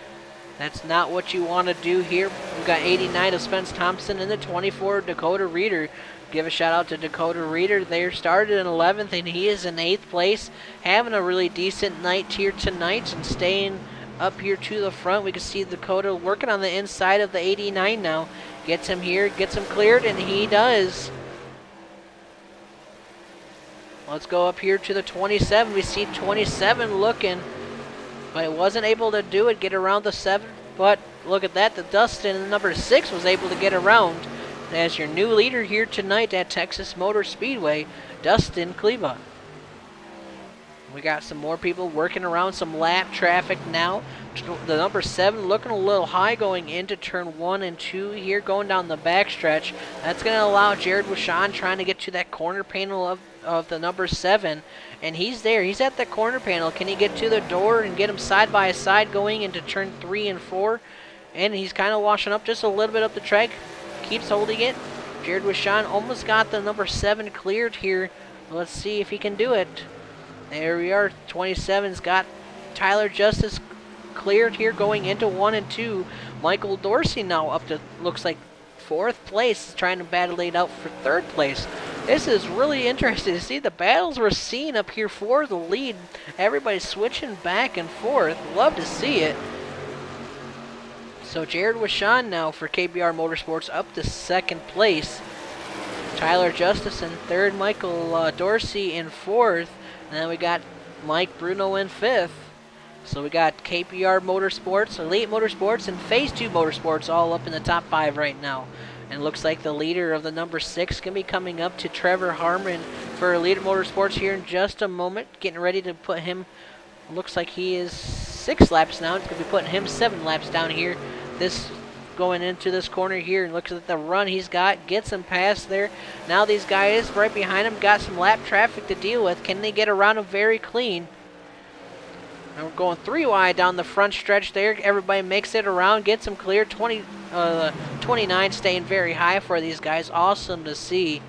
That's not what you want to do here. We've got 89 of Spence Thompson and the 24 Dakota Reeder. Give a shout out to Dakota Reeder. They started in 11th, and he is in 8th place. Having a really decent night here tonight and staying up here to the front. We can see Dakota working on the inside of the 89 now. Gets him here, gets him cleared, and he does. Let's go up here to the 27. We see 27 looking, but it wasn't able to do it, get around the 7. But look at that, the Dustin, the number 6, was able to get around. As your new leader here tonight at Texas Motor Speedway, Dustin Kleba. We got some more people working around some lap traffic now. The number 7 looking a little high going into turn 1 and 2 here, going down the back stretch. That's going to allow Jared Wishon trying to get to that corner panel of the number 7. And he's there. He's at the corner panel. Can he get to the door and get him side by side going into turn 3 and 4? And he's kind of washing up just a little bit up the track. Keeps holding it. Jared Wishon almost got the number 7 cleared here. Let's see if he can do it. There we are. 27's got Tyler Justice cleared here going into 1 and 2. Michael Dorsey now up to, looks like, 4th place, trying to battle it out for 3rd place. This is really interesting to see the battles we're seeing up here for the lead. Everybody's switching back and forth. Love to see it. So Jared Wishon now for KBR Motorsports up to 2nd place. Tyler Justice in 3rd. Michael Dorsey in 4th. And then we got Mike Bruno in 5th. So we got KPR Motorsports, Elite Motorsports, and Phase 2 Motorsports all up in the top 5 right now. And looks like the leader of the number 6 going to be coming up to Trevor Harmon for Elite Motorsports here in just a moment. Getting ready to put him, looks like he is 6 laps now. It's going to be putting him 7 laps down here. This going into this corner here, and looks at the run he's got, gets him past there. Now these guys right behind him got some lap traffic to deal with. Can they get around him very clean? And we're going 3 wide down the front stretch there. Everybody makes it around, gets him clear. 29 staying very high for these guys. Awesome to see.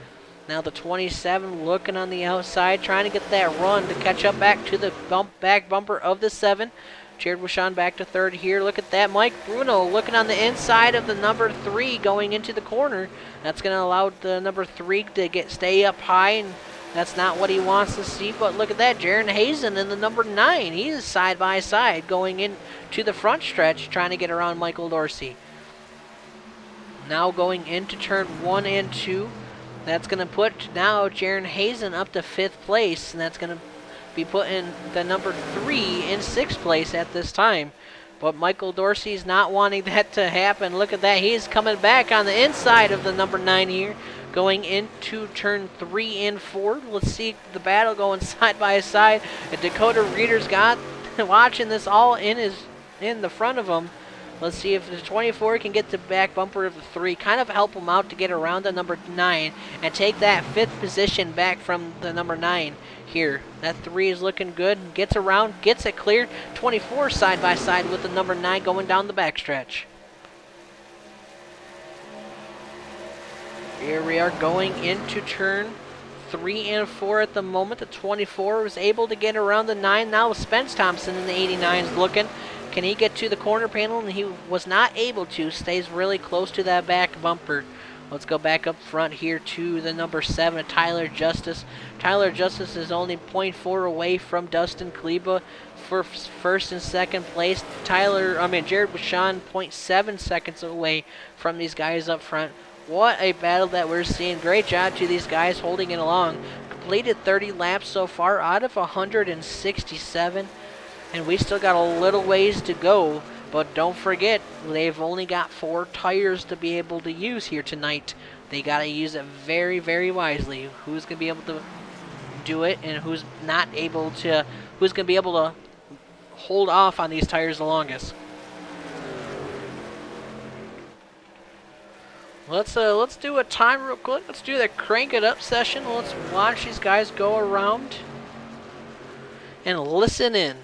Now the 27 looking on the outside, trying to get that run to catch up back to the back bumper of the 7. Jared Wishon back to third here. Look at that. Mike Bruno looking on the inside of the number 3 going into the corner. That's going to allow the number 3 to stay up high, and that's not what he wants to see. But look at that. Jaron Hazen in the number 9. He is side by side going into the front stretch trying to get around Michael Dorsey. Now going into turn 1 and 2. That's going to put now Jaron Hazen up to 5th place, and that's going to be putting the number 3 in 6th place at this time. But Michael Dorsey's not wanting that to happen. Look at that. He's coming back on the inside of the number 9 here, going into turn 3 and 4. Let's see the battle going side by side. And Dakota Reeder's got watching this all in the front of him. Let's see if the 24 can get the back bumper of the 3, kind of help him out to get around the number 9 and take that 5th position back from the number 9 here. That 3 is looking good. Gets around, gets it cleared. 24 side by side with the number 9 going down the backstretch. Here we are going into turn 3 and 4 at the moment. The 24 was able to get around the 9. Now Spence Thompson in the 89 is looking. Can he get to the corner panel? And he was not able to. Stays really close to that back bumper. Let's go back up front here to the number 7, Tyler Justice. Tyler Justice is only 0.4 away from Dustin Kleba for first and second place. Jared Wishon 0.7 seconds away from these guys up front. What a battle that we're seeing. Great job to these guys holding it along. Completed 30 laps so far out of 167. And we still got a little ways to go. But don't forget, they've only got 4 tires to be able to use here tonight. They got to use it very, very wisely. Who's going to be able to do it and who's not able to, who's going to be able to hold off on these tires the longest. Let's do a time real quick. Let's do the crank it up session. Let's watch these guys go around and listen in.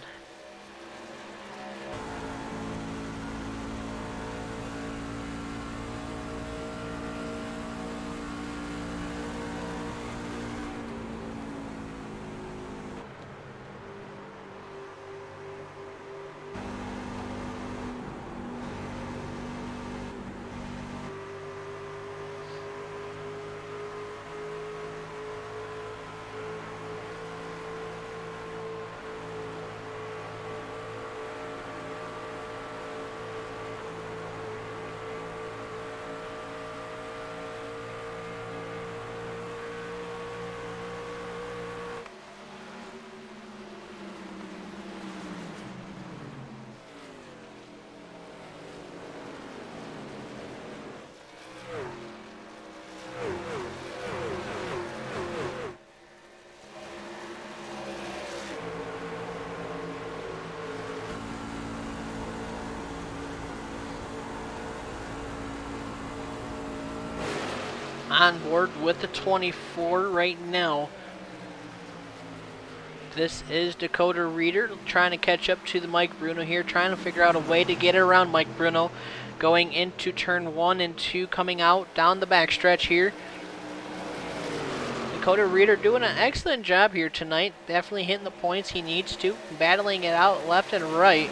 On board with the 24 right now. This is Dakota Reeder trying to catch up to the Mike Bruno here, trying to figure out a way to get around Mike Bruno, going into turn 1 and 2, coming out down the backstretch here. Dakota Reeder doing an excellent job here tonight, definitely hitting the points he needs to, battling it out left and right.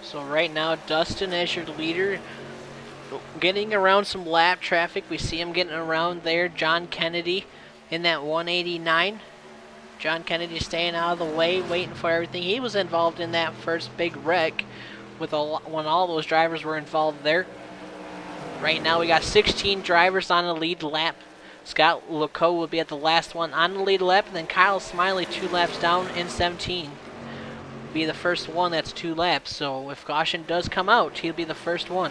So right now, Dustin as your leader, getting around some lap traffic. We see him getting around there. John Kennedy in that 189. John Kennedy staying out of the way, waiting for everything. He was involved in that first big wreck when all those drivers were involved there. Right now, we got 16 drivers on the lead lap. Scott Leco will be at the last one on the lead lap, and then Kyle Smiley 2 laps down in 17. Be the first one that's 2 laps, so if caution does come out, he'll be the first one.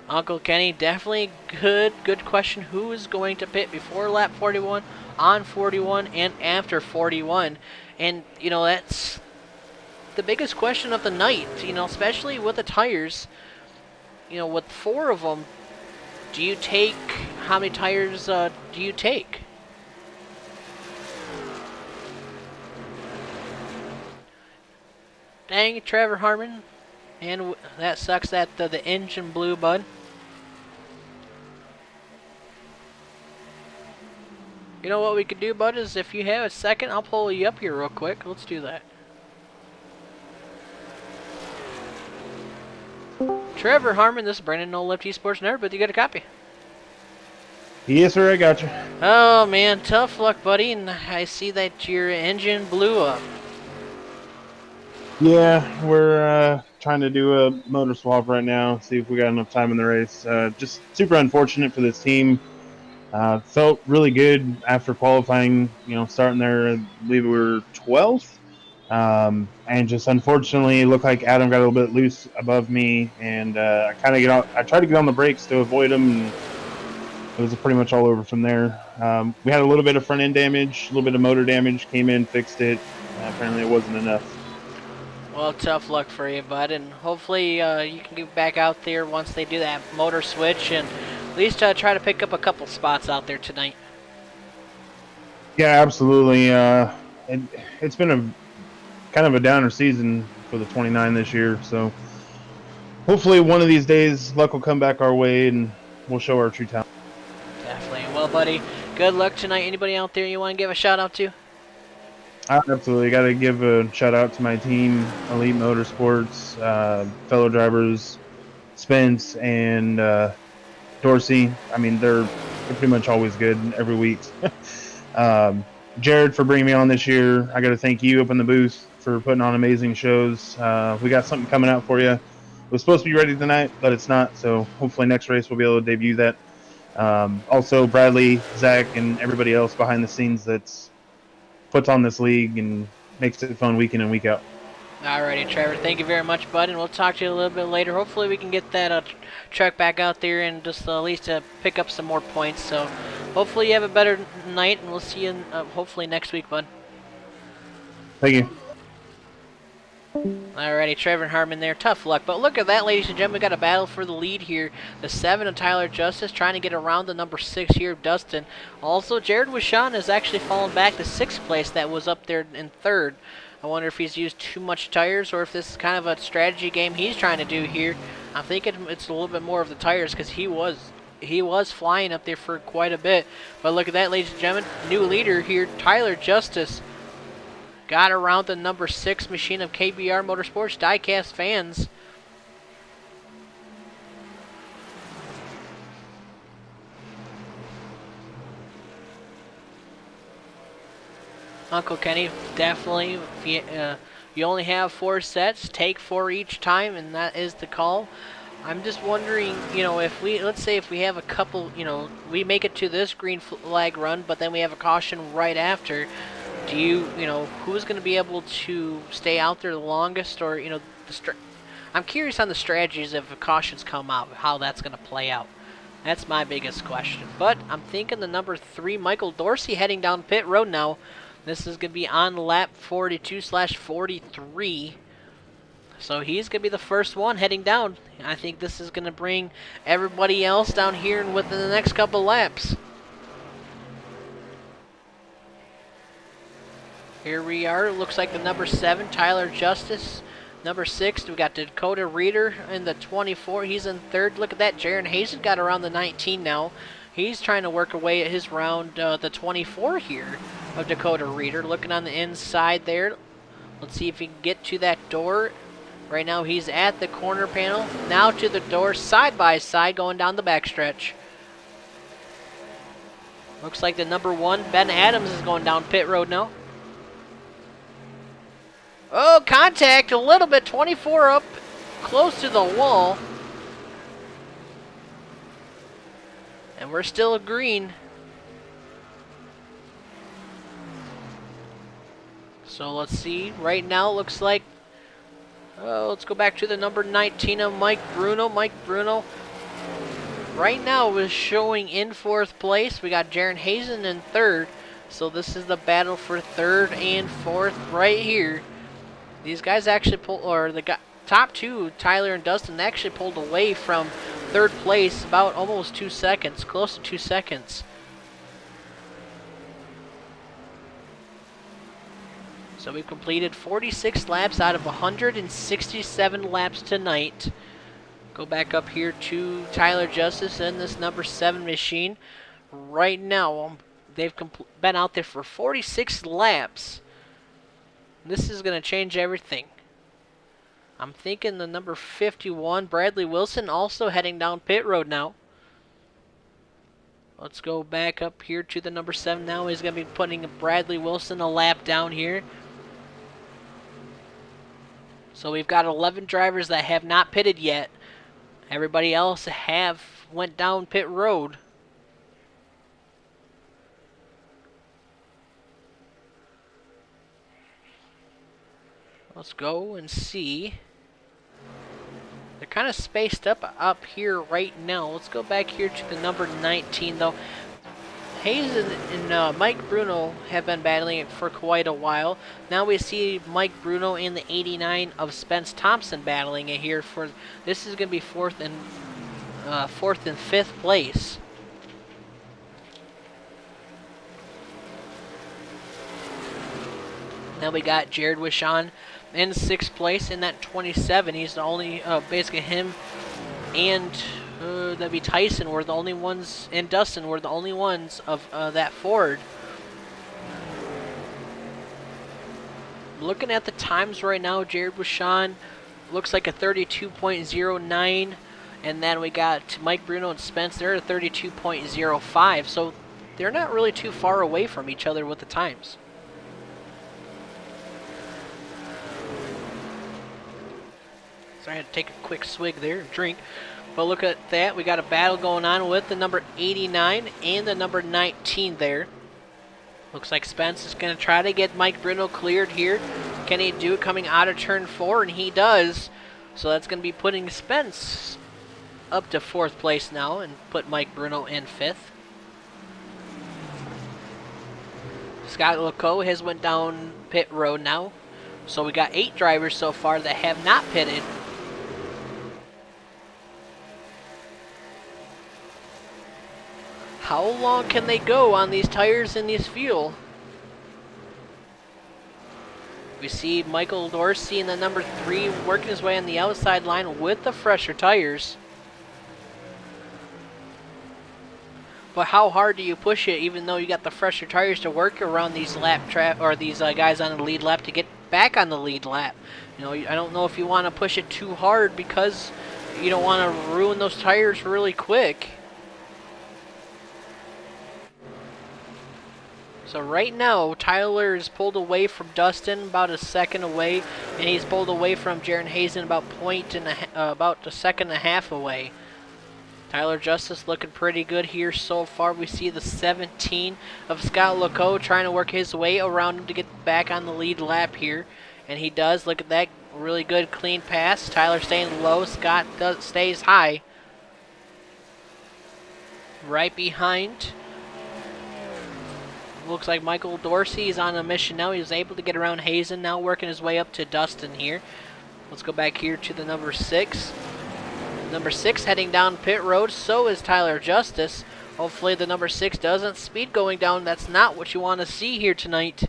Uncle Kenny, definitely good question. Who is going to pit before lap 41, on 41, and after 41? And, that's the biggest question of the night, especially with the tires. With 4 of them, do you take, how many tires do you take? Dang, Trevor Harmon. And that sucks that the engine blew, bud. You know what we could do, bud, is if you have a second, I'll pull you up here real quick. Let's do that. Trevor Harmon, this is Brandon No Lift Esports Nerd, but you got a copy. Yes, sir, I got you. Oh man, tough luck, buddy, and I see that your engine blew up. Yeah, we're trying to do a motor swap right now, see if we got enough time in the race. Just super unfortunate for this team. Felt really good after qualifying, starting there, I believe we were 12th. And just unfortunately, it looked like Adam got a little bit loose above me, and I tried to get on the brakes to avoid him, and it was pretty much all over from there. We had a little bit of front end damage, a little bit of motor damage, came in, fixed it. Apparently it wasn't enough. Well, tough luck for you, bud, and hopefully you can get back out there once they do that motor switch, and at least try to pick up a couple spots out there tonight. Yeah, absolutely. It's been a kind of a downer season for the 29 this year, so hopefully one of these days luck will come back our way and we'll show our true talent. Definitely. Well, buddy, good luck tonight. Anybody out there you want to give a shout out to? I absolutely got to give a shout out to my team, Elite Motorsports, fellow drivers, Spence and Dorsey. I mean, they're pretty much always good every week. Jared for bringing me on this year. I got to thank you up in the booth for putting on amazing shows. We got something coming out for you. It was supposed to be ready tonight, but it's not. So hopefully next race we'll be able to debut that. Also, Bradley, Zach, and everybody else behind the scenes that's puts on this league and makes it fun week in and week out. Alrighty, Trevor. Thank you very much, bud, and we'll talk to you a little bit later. Hopefully we can get that truck back out there and just at least pick up some more points. So hopefully you have a better night, and we'll see you hopefully next week, bud. Thank you. Alrighty, Trevor Harmon there. Tough luck. But look at that, ladies and gentlemen. We got a battle for the lead here. The 7 of Tyler Justice trying to get around the number 6 here of Dustin. Also, Jared Wishon has actually fallen back to 6th place. That was up there in 3rd. I wonder if he's used too much tires or if this is kind of a strategy game he's trying to do here. I'm thinking it's a little bit more of the tires because he was flying up there for quite a bit. But look at that, ladies and gentlemen. New leader here, Tyler Justice. Got around the number 6 machine of KBR Motorsports diecast fans. Uncle Kenny, definitely. If you only have 4 sets, take 4 each time, and that is the call. I'm just wondering, if let's say if we have a couple, we make it to this green flag run, but then we have a caution right after. Do who's going to be able to stay out there the longest, or I'm curious on the strategies if cautions come out, how that's going to play out. That's my biggest question. But I'm thinking the number 3, Michael Dorsey, heading down pit road now. This is going to be on lap 42/43. So he's going to be the first one heading down. I think this is going to bring everybody else down here within the next couple laps. Here we are. Looks like the number 7, Tyler Justice. Number 6, we got Dakota Reeder in the 24. He's in 3rd. Look at that. Jaron Hazen got around the 19 now. He's trying to work away at his round, the 24 here of Dakota Reeder. Looking on the inside there. Let's see if he can get to that door. Right now he's at the corner panel. Now to the door, side by side, going down the backstretch. Looks like the number 1, Ben Adams, is going down pit road now. Oh, contact a little bit. 24 up close to the wall. And we're still green. So let's see. Right now it looks like, let's go back to the number 19 of Mike Bruno. Mike Bruno right now is showing in 4th place. We got Jaron Hazen in 3rd. So this is the battle for 3rd and 4th right here. These guys actually top 2, Tyler and Dustin, actually pulled away from 3rd place about almost 2 seconds, close to 2 seconds. So we've completed 46 laps out of 167 laps tonight. Go back up here to Tyler Justice and this number 7 machine. Right now, they've been out there for 46 laps. This is going to change everything. I'm thinking the number 51, Bradley Wilson, also heading down pit road now. Let's go back up here to the number 7 now. He's going to be putting Bradley Wilson a lap down here. So we've got 11 drivers that have not pitted yet. Everybody else have went down pit road. Let's go and see. They're kind of spaced up here right now. Let's go back here to the number 19 though. Hayes and Mike Bruno have been battling it for quite a while. Now we see Mike Bruno in the 89 of Spence Thompson battling it here for. This is going to be fourth and fifth place. Now we got Jared Wishon in 6th place in that 27. He's the only, basically him and that'd be Tyson were the only ones, and Dustin were the only ones of that Ford. Looking at the times right now, Jared Wishon looks like a 32.09, and then we got Mike Bruno and Spence, they're at 32.05, so they're not really too far away from each other with the times. So I had to take a quick swig there, drink. But look at that, we got a battle going on with the number 89 and the number 19 there. Looks like Spence is going to try to get Mike Bruno cleared here. Can he do it coming out of turn 4? And he does. So that's going to be putting Spence up to 4th place now and put Mike Bruno in 5th. Scott Leco has went down pit road now. So we got 8 drivers so far that have not pitted. How long can they go on these tires and this fuel? We see Michael Dorsey in the number 3 working his way on the outside line with the fresher tires. But how hard do you push it even though you got the fresher tires to work around these these guys on the lead lap to get back on the lead lap? You know, I don't know if you want to push it too hard because you don't want to ruin those tires really quick. So right now, Tyler is pulled away from Dustin, about a second away, and he's pulled away from Jaron Hazen about about a second and a half away. Tyler Justice looking pretty good here so far. We see the 17 of Scott Leco trying to work his way around him to get back on the lead lap here, and he does. Look at that, really good clean pass. Tyler staying low, Scott stays high. Right behind. Looks like Michael Dorsey is on a mission now. He was able to get around Hazen, now working his way up to Dustin here. Let's go back here to the number 6. Number 6 heading down pit road, so is Tyler Justice. Hopefully the number 6 doesn't speed going down. That's not what you want to see here tonight.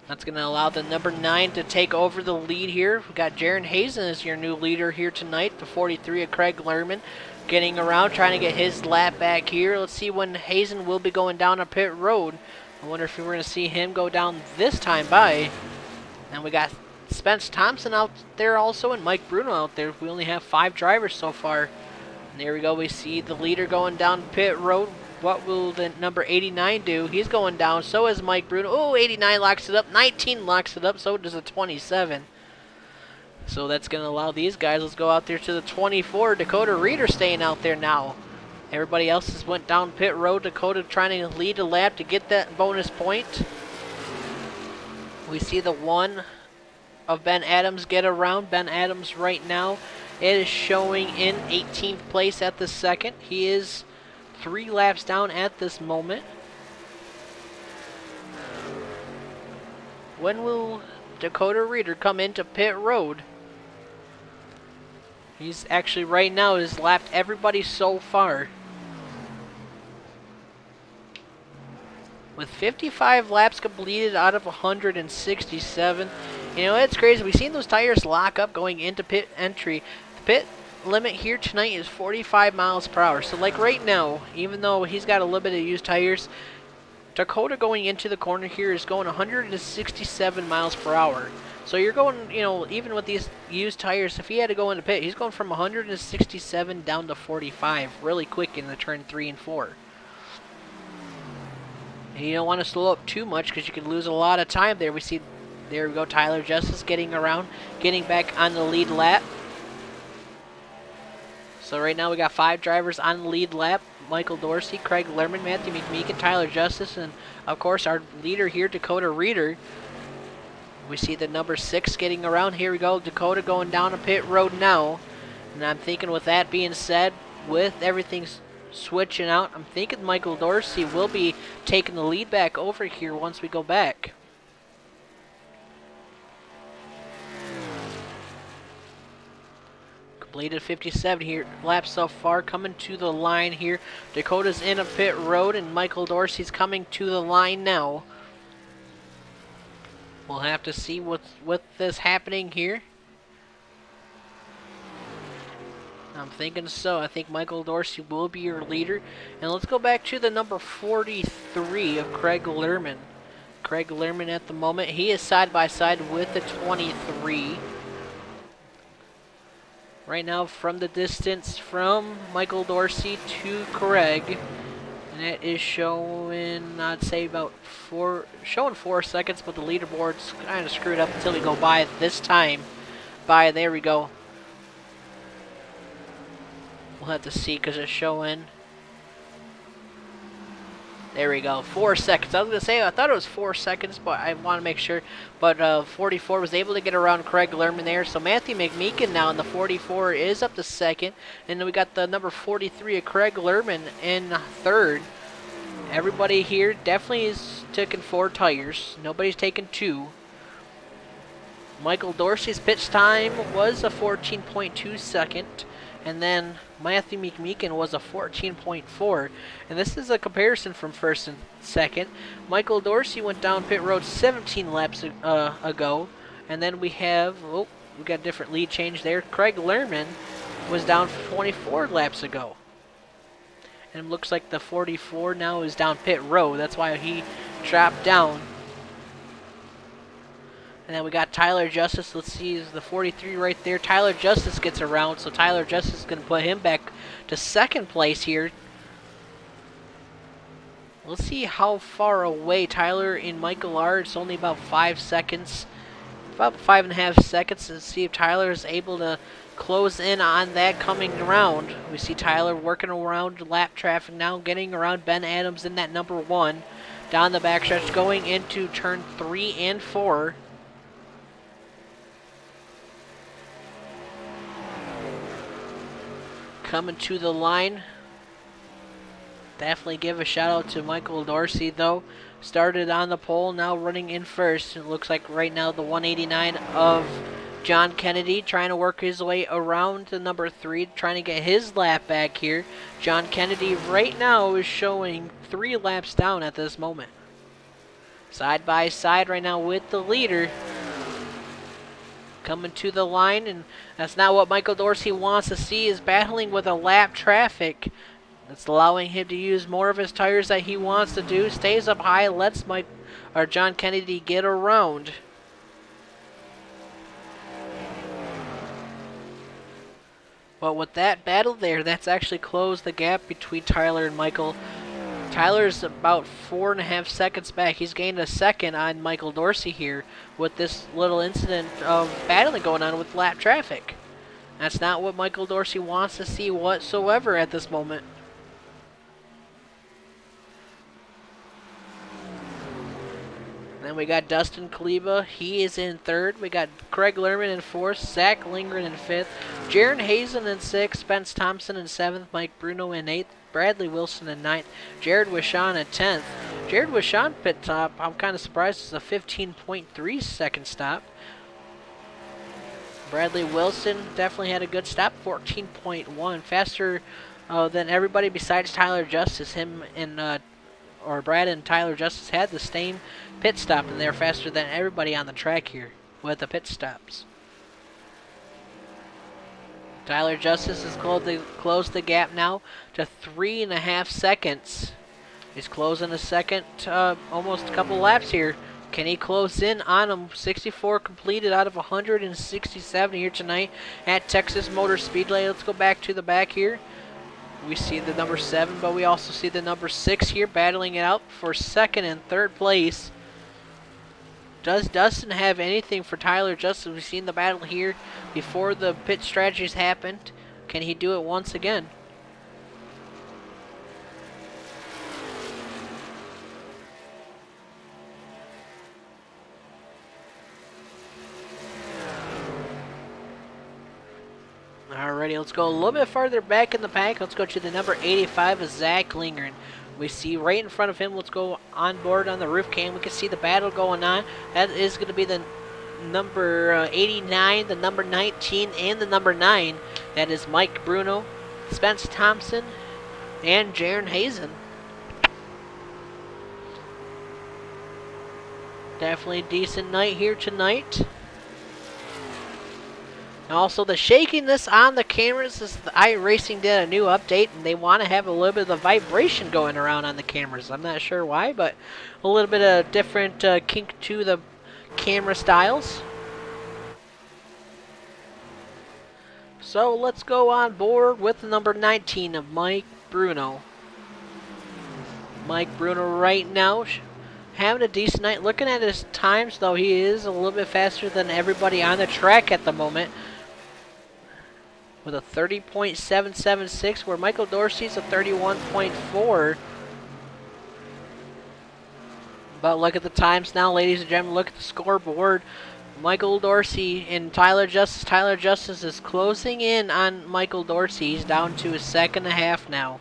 That's going to allow the number 9 to take over the lead here. We've got Jaron Hazen as your new leader here tonight, the 43 of Craig Lerman. Getting around, trying to get his lap back here. Let's see when Hazen will be going down a pit road. I wonder if we're going to see him go down this time by. And we got Spence Thompson out there also and Mike Bruno out there. We only have 5 drivers so far. And there we go. We see the leader going down pit road. What will the number 89 do? He's going down. So is Mike Bruno. Oh, 89 locks it up. 19 locks it up. So does the 27. So that's going to allow these guys. Let's go out there to the 24. Dakota Reeder staying out there now. Everybody else has went down pit road. Dakota trying to lead a lap to get that bonus point. We see the 1 of Ben Adams get around. Ben Adams right now is showing in 18th place at the second. He is 3 laps down at this moment. When will Dakota Reeder come into pit road? He's actually right now has lapped everybody so far. With 55 laps completed out of 167. You know, it's crazy. We've seen those tires lock up going into pit entry. The pit limit here tonight is 45 miles per hour. So like right now, even though he's got a little bit of used tires, Dakota going into the corner here is going 167 miles per hour. So you're going, even with these used tires, if he had to go into pit, he's going from 167 down to 45 really quick in the turn 3 and 4. And you don't want to slow up too much because you could lose a lot of time there. There we go, Tyler Justice getting around, getting back on the lead lap. So right now we got 5 drivers on the lead lap. Michael Dorsey, Craig Lerman, Matthew McMeekin, Tyler Justice, and of course our leader here, Dakota Reeder. We see the number 6 getting around. Here we go, Dakota going down a pit road now. And I'm thinking with that being said, with everything switching out, I'm thinking Michael Dorsey will be taking the lead back over here once we go back. Completed 57 here, laps so far, coming to the line here. Dakota's in a pit road and Michael Dorsey's coming to the line now. We'll have to see what's with this happening here. I'm thinking so. I think Michael Dorsey will be your leader. And let's go back to the number 43 of Craig Lerman. Craig Lerman at the moment, he is side by side with the 23. Right now from the distance from Michael Dorsey to Craig. And it is showing, I'd say about 4 seconds, but the leaderboard's kind of screwed up until we go by this time. There we go. We'll have to see because it's showing. There we go, 4 seconds. I was going to say, I thought it was 4 seconds, but I want to make sure. But 44 was able to get around Craig Lerman there. So Matthew McMeekin now in the 44 is up to second. And then we got the number 43 of Craig Lerman in third. Everybody here definitely is taking 4 tires. Nobody's taking 2. Michael Dorsey's pitch time was a 14.2 second. And then Matthew McMeekin was a 14.4. And this is a comparison from first and second. Michael Dorsey went down pit road 17 laps ago. And then we have, we got a different lead change there. Craig Lerman was down 24 laps ago. And it looks like the 44 now is down pit road. That's why he dropped down. And then we got Tyler Justice. Let's see, is the 43 right there. Tyler Justice gets around, so Tyler Justice is going to put him back to second place here. Let's see how far away Tyler and Michael are. It's only about 5 seconds. About 5.5 seconds to see if Tyler is able to close in on that coming around. We see Tyler working around lap traffic now, getting around Ben Adams in that number 1. Down the backstretch, going into turn 3 and 4. Coming to the line. Definitely give a shout out to Michael Dorsey though. Started on the pole, now running in first. It looks like right now the 189 of John Kennedy trying to work his way around to number 3, trying to get his lap back here. John Kennedy right now is showing 3 laps down at this moment. Side by side right now with the leader. Coming to the line, and that's not what Michael Dorsey wants to see, is battling with a lap traffic. That's allowing him to use more of his tires that he wants to do. Stays up high, lets John Kennedy get around. But with that battle there, that's actually closed the gap between Tyler and Michael. Tyler's about 4.5 seconds back. He's gained a second on Michael Dorsey here with this little incident of battling going on with lap traffic. That's not what Michael Dorsey wants to see whatsoever at this moment. Then we got Dustin Kaleba. He is in third. We got Craig Lerman in fourth. Zach Lindgren in fifth. Jaron Hazen in sixth. Spence Thompson in seventh. Mike Bruno in eighth. Bradley Wilson in ninth. Jared Wishon in 10th. Jared Wishon pit stop, I'm kind of surprised, it's a 15.3 second stop. Bradley Wilson definitely had a good stop, 14.1. Faster than everybody besides Tyler Justice. Him and Brad and Tyler Justice had the same pit stop, and they're faster than everybody on the track here with the pit stops. Tyler Justice has closed the gap now to 3.5 seconds He's closing a second, almost a couple laps here. Can he close in on him? 64 completed out of 167 here tonight at Texas Motor Speedway. Let's go back to the back here. We see the number 7, but we also see the number 6 here battling it out for second and third place. Does Dustin have anything for Tyler Justice? We've seen the battle here before the pit strategies happened. Can he do it once again? Alrighty, let's go a little bit farther back in the pack. Let's go to the number 85 of Zach Lingren. We see right in front of him. Let's go on board on the roof cam. We can see the battle going on. That is going to be the number 89, the number 19, and the number 9. That is Mike Bruno, Spence Thompson, and Jaron Hazen. Definitely a decent night here tonight. Also, the shakiness on the cameras is the iRacing did a new update, and they want to have a little bit of the vibration going around on the cameras. I'm not sure why, but a little bit of different kink to the camera styles. So let's go on board with the number 19 of Mike Bruno. Mike Bruno right now having a decent night. Looking at his times, though, he is a little bit faster than everybody on the track at the moment, with a 30.776, where Michael Dorsey's a 31.4. But look at the times now, ladies and gentlemen. Look at the scoreboard. Michael Dorsey and Tyler Justice. Tyler Justice is closing in on Michael Dorsey. He's down to a second and a half now.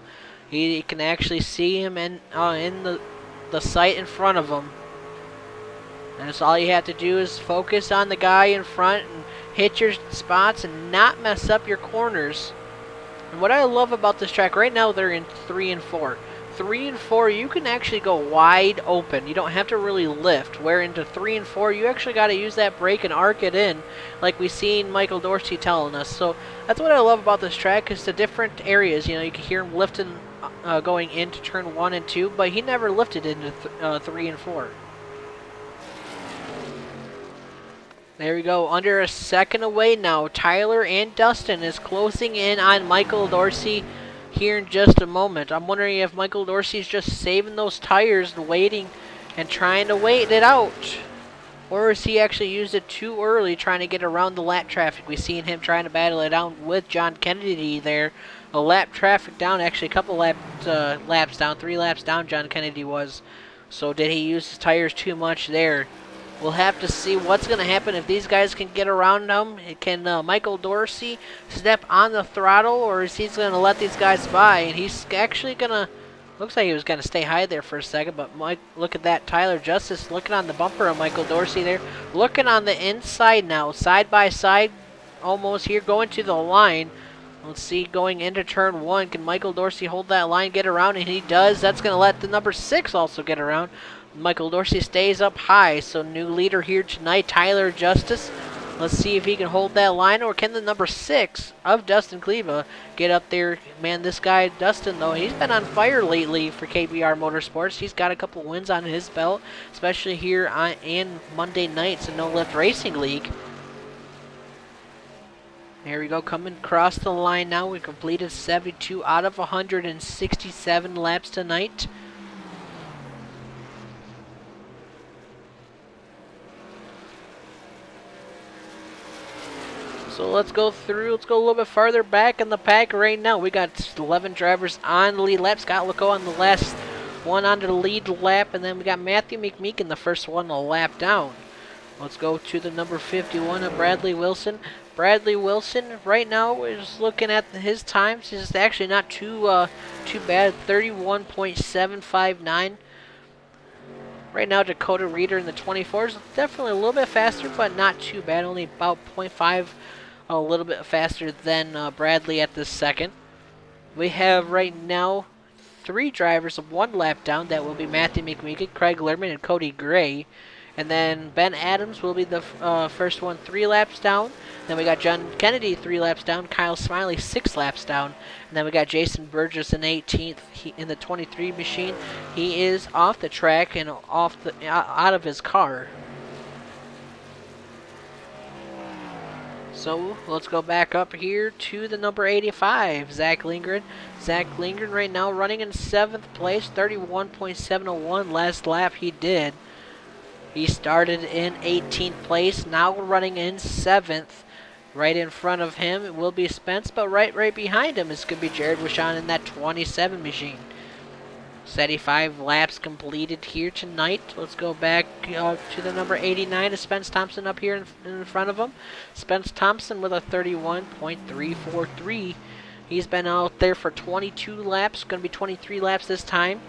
You can actually see him in the sight in front of him. And that's all you have to do is focus on the guy in front and hit your spots and not mess up your corners. And what I love about this track, right now they're in 3 and 4. 3 and 4, you can actually go wide open. You don't have to really lift. Where into 3 and 4, you actually got to use that brake and arc it in, like we seen Michael Dorsey telling us. So that's what I love about this track, is the different areas. You know, you can hear him lifting going into turn 1 and 2, but he never lifted into 3 and 4. There we go, under a second away now. Tyler and Dustin is closing in on Michael Dorsey here in just a moment. I'm wondering if Michael Dorsey's just saving those tires and waiting and trying to wait it out. Or is he actually used it too early, trying to get around the lap traffic? We've seen him trying to battle it out with John Kennedy there. A lap traffic down, actually a couple laps down, 3 laps down John Kennedy was. So did he use his tires too much there? We'll have to see what's going to happen if these guys can get around them. Can Michael Dorsey step on the throttle, or is he going to let these guys by? And he's actually going to, looks like he was going to stay high there for a second, but Mike, look at that. Tyler Justice looking on the bumper of Michael Dorsey there. Looking on the inside now, side by side, almost here, going to the line. Let's see, going into turn 1, can Michael Dorsey hold that line, get around? And he does. That's going to let the number 6 also get around. Michael Dorsey stays up high, so new leader here tonight, Tyler Justice. Let's see if he can hold that line, or can the number 6 of Dustin Kleba get up there. Man, this guy, Dustin, though, he's been on fire lately for KBR Motorsports. He's got a couple wins on his belt, especially here in Monday nights in No Lift Racing League. There we go, coming across the line now. We completed 72 out of 167 laps tonight. So let's go through, let's go a little bit farther back in the pack right now. We got 11 drivers on the lead lap. Scott Leco on the last one on the lead lap, and then we got Matthew McMeek in the first one a lap down. Let's go to the number 51 of Bradley Wilson. Bradley Wilson right now is looking at his times. He's actually not too bad, 31.759. Right now, Dakota Reeder in the 24 is definitely a little bit faster, but not too bad. Only about 0.5, a little bit faster than Bradley at this second. We have right now 3 drivers of 1 lap down. That will be Matthew McMeek, Craig Lerman, and Cody Gray. And then Ben Adams will be the first one 3 laps down. Then we got John Kennedy 3 laps down. Kyle Smiley 6 laps down. And then we got Jason Burgess in 18th in the 23 machine. He is off the track and out of his car. So let's go back up here to the number 85, Zach Lindgren. Zach Lindgren right now running in 7th place, 31.701 last lap he did. He started in 18th place, now running in 7th. Right in front of him it will be Spence, but right behind him is going to be Jared Wishon in that 27 machine. 75 laps completed here tonight. Let's go back to the number 89 is Spence Thompson up here in front of him. Spence Thompson with a 31.343. He's been out there for 22 laps, going to be 23 laps this time.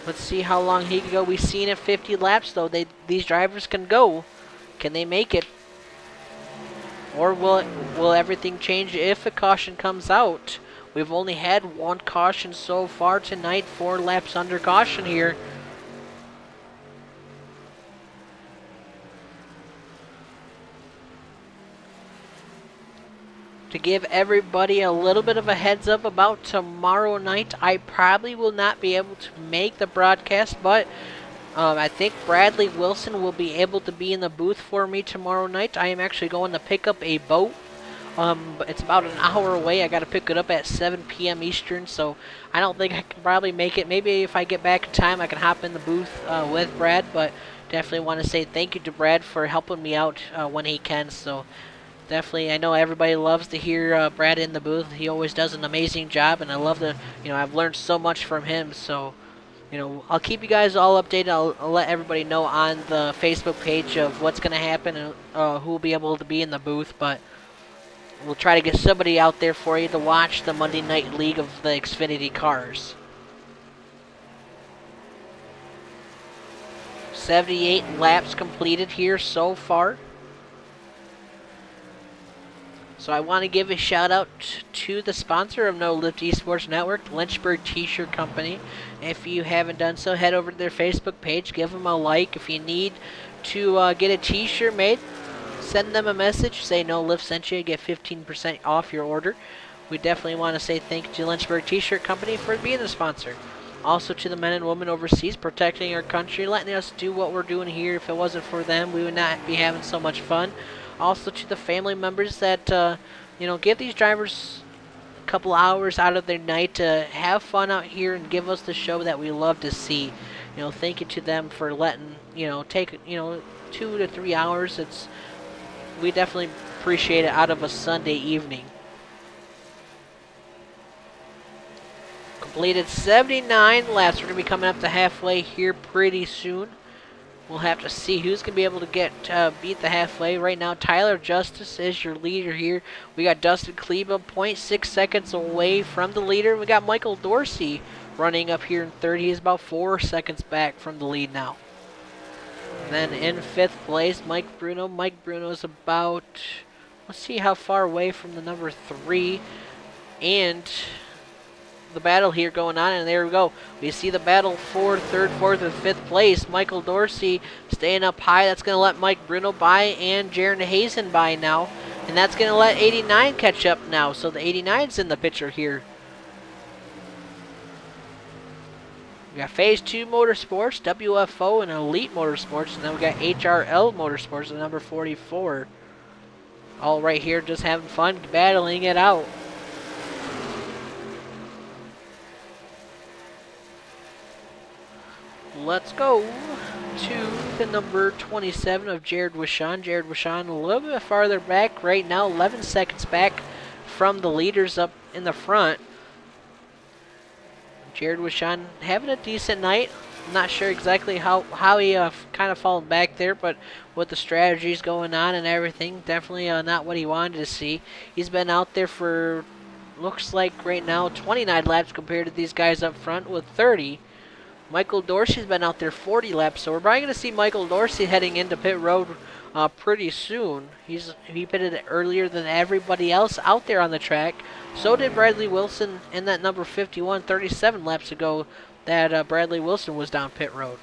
Let's see how long he can go. We've seen it 50 laps though. These drivers can go. Can they make it? Or will everything change if a caution comes out? We've only had 1 caution so far tonight, 4 laps under caution here. To give everybody a little bit of a heads up about tomorrow night, I probably will not be able to make the broadcast, but I think Bradley Wilson will be able to be in the booth for me tomorrow night. I am actually going to pick up a boat. But it's about an hour away. I got to pick it up at 7 p.m. Eastern, so I don't think I can probably make it. Maybe if I get back in time, I can hop in the booth with Brad, but definitely want to say thank you to Brad for helping me out when he can. So definitely, I know everybody loves to hear Brad in the booth. He always does an amazing job, and I love to, I've learned so much from him. So, I'll keep you guys all updated. I'll let everybody know on the Facebook page of what's going to happen and who will be able to be in the booth, but we'll try to get somebody out there for you to watch the Monday Night League of the Xfinity cars. 78 laps completed here so far. So I want to give a shout out to the sponsor of No Lift Esports Network, Lynchburg T-Shirt Company. If you haven't done so, head over to their Facebook page, give them a like. If you need to get a T-shirt made, send them a message, say No Lift sent you, get 15% off your order. We definitely want to say thank you to Lynchburg T-Shirt Company for being the sponsor. Also to the men and women overseas protecting our country, letting us do what we're doing here. If it wasn't for them, we would not be having so much fun. Also to the family members that, give these drivers a couple hours out of their night to have fun out here and give us the show that we love to see. Thank you to them for letting, take, 2 to 3 hours. We definitely appreciate it out of a Sunday evening. Completed 79 laps. We're going to be coming up to halfway here pretty soon. We'll have to see who's going to be able to beat the halfway. Right now, Tyler Justice is your leader here. We got Dustin Kleba 0.6 seconds away from the leader. We got Michael Dorsey running up here in third. He's about 4 seconds back from the lead now. And then in 5th place, Mike Bruno. Mike Bruno is about, let's see how far away from the number 3. And the battle here going on, and there we go. We see the battle for 3rd, 4th, and 5th place. Michael Dorsey staying up high. That's going to let Mike Bruno by and Jaron Hazen by now. And that's going to let 89 catch up now. So the 89's in the picture here. We got Phase 2 Motorsports, WFO, and Elite Motorsports. And then we got HRL Motorsports at number 44. All right here just having fun, battling it out. Let's go to the number 27 of Jared Wishon. Jared Wishon a little bit farther back right now, 11 seconds back from the leaders up in the front. Jared Wishon having a decent night. I'm not sure exactly how he kind of fallen back there, but with the strategies going on and everything, definitely not what he wanted to see. He's been out there for, looks like right now, 29 laps compared to these guys up front with 30. Michael Dorsey's been out there 40 laps, so we're probably going to see Michael Dorsey heading into pit road pretty soon. He pitted earlier than everybody else out there on the track. So did Bradley Wilson in that number 51, 37 laps ago that Bradley Wilson was down pit road.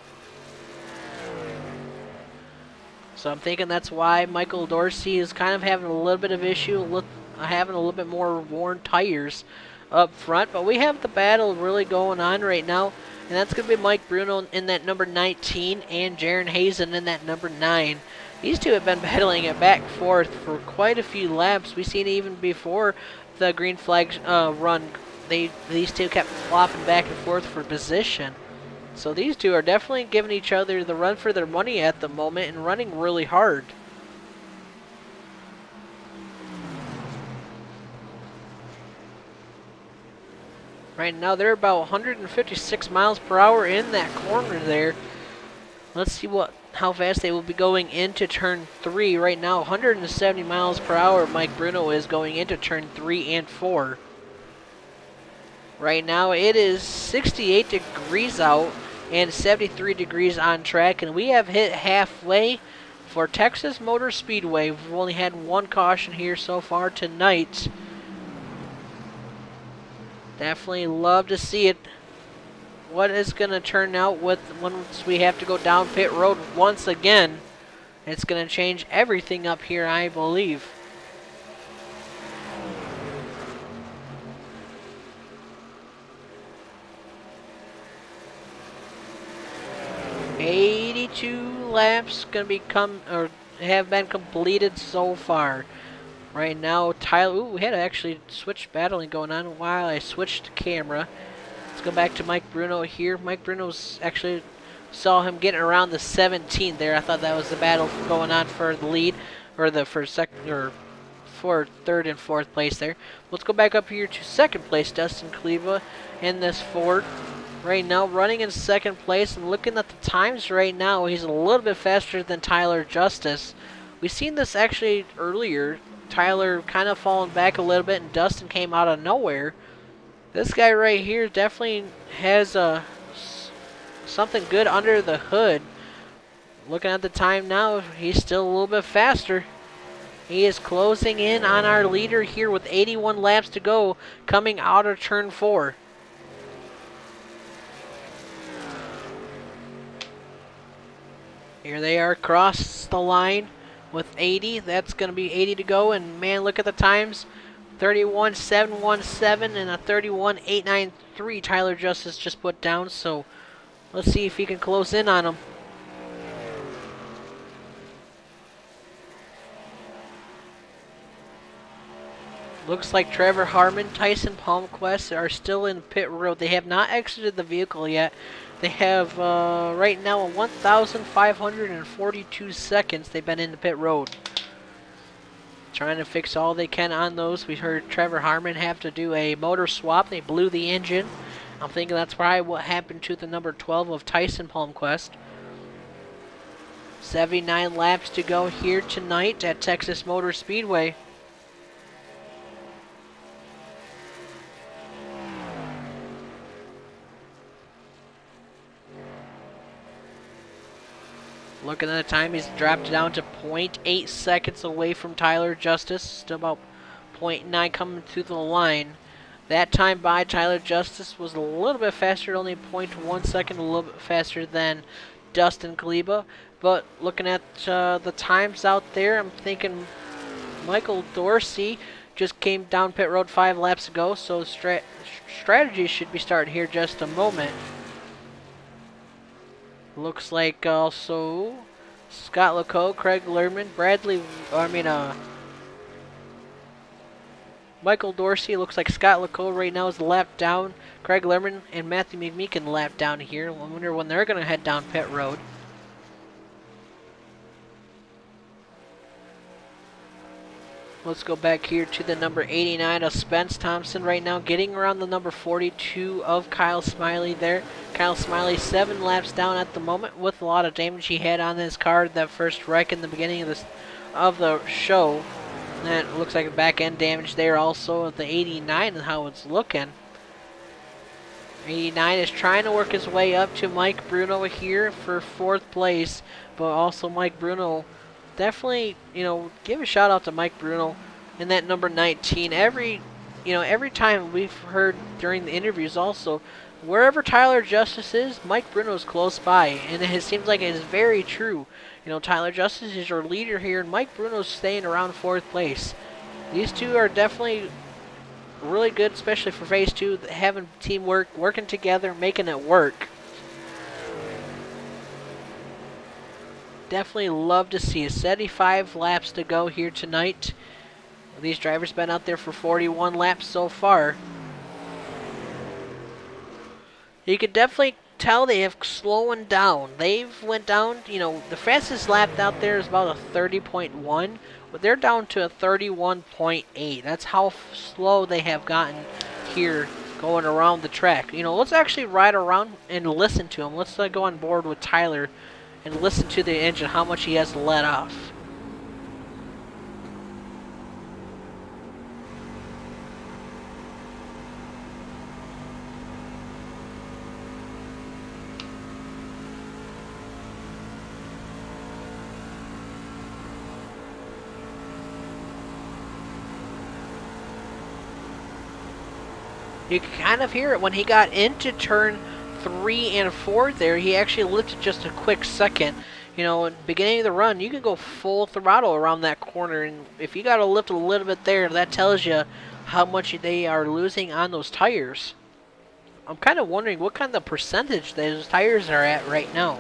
So I'm thinking that's why Michael Dorsey is kind of having a little bit of issue, having a little bit more worn tires up front. But we have the battle really going on right now, and that's going to be Mike Bruno in that number 19 and Jaron Hazen in that number 9. These two have been battling it back and forth for quite a few laps. We've seen even before the green flag run, these two kept flopping back and forth for position. So these two are definitely giving each other the run for their money at the moment and running really hard. Right now they're about 156 miles per hour in that corner there. Let's see how fast they will be going into turn 3. Right now 170 miles per hour Mike Bruno is going into turn 3 and 4. Right now it is 68 degrees out and 73 degrees on track, and we have hit halfway for Texas Motor Speedway. We've only had one caution here so far tonight. Definitely love to see it. What is going to turn out with once we have to go down pit road once again. It's going to change everything up here, I believe. $82 laps gonna have been completed so far. Right now, Tyler. Ooh, we had actually switched battling going on while I switched the camera. Let's go back to Mike Bruno here. Mike Bruno's actually saw him getting around the 17 there. I thought that was the battle going on for the lead, or for third and fourth place there. Let's go back up here to second place, Dustin Kleba in this Ford. Right now, running in second place, and looking at the times right now, he's a little bit faster than Tyler Justice. We've seen this actually earlier. Tyler kind of falling back a little bit, and Dustin came out of nowhere. This guy right here definitely has something good under the hood. Looking at the time now, he's still a little bit faster. He is closing in on our leader here with 81 laps to go, coming out of turn 4. Here they are across the line with 80. That's going to be 80 to go. And man, look at the times. 31.717 and a 31.893 Tyler Justice just put down. So let's see if he can close in on him. Looks like Trevor Harmon, Tyson Palmquist are still in pit road. They have not exited the vehicle yet. They have, right now, 1,542 seconds they've been in the pit road. Trying to fix all they can on those. We heard Trevor Harmon have to do a motor swap. They blew the engine. I'm thinking that's probably what happened to the number 12 of Tyson Palmquist. 79 laps to go here tonight at Texas Motor Speedway. Looking at the time, he's dropped down to 0.8 seconds away from Tyler Justice. Still about 0.9 coming to the line. That time by Tyler Justice was a little bit faster, only 0.1 second, a little bit faster than Dustin Kleba. But looking at the times out there, I'm thinking Michael Dorsey just came down pit road 5 laps ago, so strategy should be starting here just a moment. Looks like also Scott LeCaux, Craig Lerman, Michael Dorsey. Looks like Scott LeCaux right now is lap down. Craig Lerman and Matthew McMeekin lap down here. I wonder when they're going to head down pit road. Let's go back here to the number 89 of Spence Thompson right now, getting around the number 42 of Kyle Smiley there. Kyle Smiley 7 laps down at the moment with a lot of damage he had on his car. That first wreck in the beginning of the show. And that looks like a back end damage there also at the 89 and how it's looking. 89 is trying to work his way up to Mike Bruno here for 4th place, but also Mike Bruno. Definitely, give a shout out to Mike Bruno in that number 19. Every time we've heard during the interviews also, wherever Tyler Justice is, Mike Bruno's close by, and it seems like it is very true. You know, Tyler Justice is your leader here, and Mike Bruno's staying around 4th place. These two are definitely really good, especially for phase 2, having teamwork, working together, making it work. Definitely love to see 75 laps to go here tonight. These drivers been out there for 41 laps so far. You can definitely tell they have slowing down. They've went down, you know, the fastest lap out there is about a 30.1, but they're down to a 31.8. That's how slow they have gotten here going around the track. You know, let's actually ride around and listen to them. Let's go on board with Tyler and listen to the engine, how much he has let off. You can kind of hear it when he got into turn 3 and 4 there. He actually lifted just a quick second. You know, at the beginning of the run, you can go full throttle around that corner, and if you got to lift a little bit there, that tells you how much they are losing on those tires. I'm kind of wondering what kind of percentage those tires are at right now.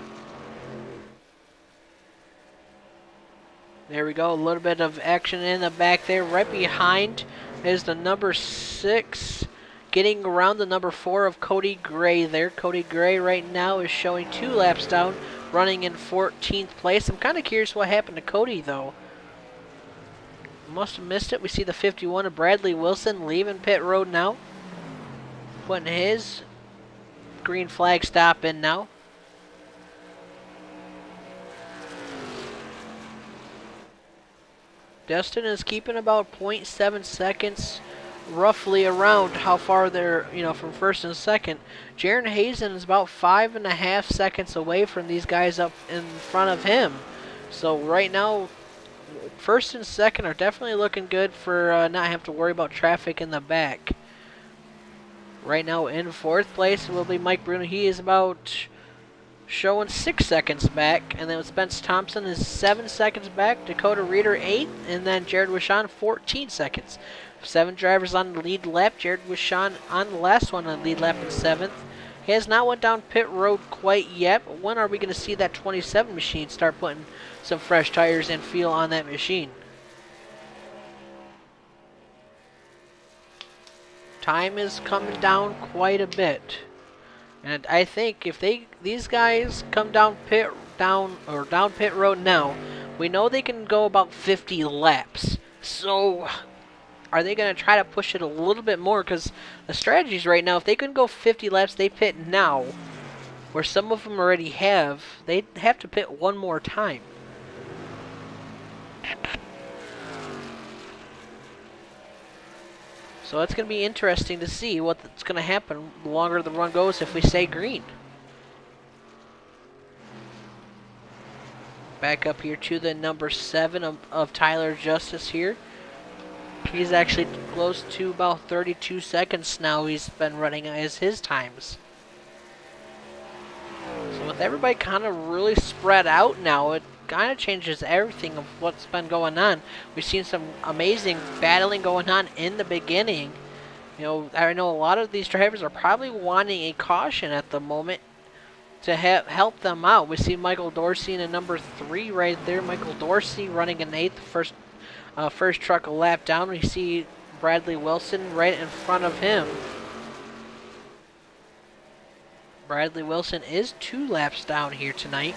There we go, a little bit of action in the back there. Right behind is the number 6. Getting around the number 4 of Cody Gray there. Cody Gray right now is showing 2 laps down, running in 14th place. I'm kind of curious what happened to Cody, though. Must have missed it. We see the 51 of Bradley Wilson leaving pit road now. Putting his green flag stop in now. Dustin is keeping about 0.7 seconds roughly around how far they're, you know, from first and second. Jaron Hazen is about 5.5 seconds away from these guys up in front of him. So right now, first and second are definitely looking good for not have to worry about traffic in the back. Right now in 4th place will be Mike Bruno. He is about showing 6 seconds back, and then Spence Thompson is 7 seconds back. Dakota Reeder 8, and then Jared Wishon 14 seconds. 7 drivers on the lead lap. Jared Wishon on the last one on the lead lap in 7th. He has not went down pit road quite yet, but when are we going to see that 27 machine start putting some fresh tires and feel on that machine? Time is coming down quite a bit. And I think if these guys come down pit road now, we know they can go about 50 laps. So are they going to try to push it a little bit more? Because the strategies right now, if they can go 50 laps, they pit now. Where some of them already have, they have to pit one more time. So it's going to be interesting to see what's going to happen the longer the run goes if we stay green. Back up here to the number 7 of Tyler Justice here. He's actually close to about 32 seconds now he's been running as his times. So with everybody kind of really spread out now, it kind of changes everything of what's been going on. We've seen some amazing battling going on in the beginning. You know, I know a lot of these drivers are probably wanting a caution at the moment to help them out. We see Michael Dorsey in a number 3 right there. Michael Dorsey running an 8th, first truck a lap down. We see Bradley Wilson right in front of him. Bradley Wilson is 2 laps down here tonight.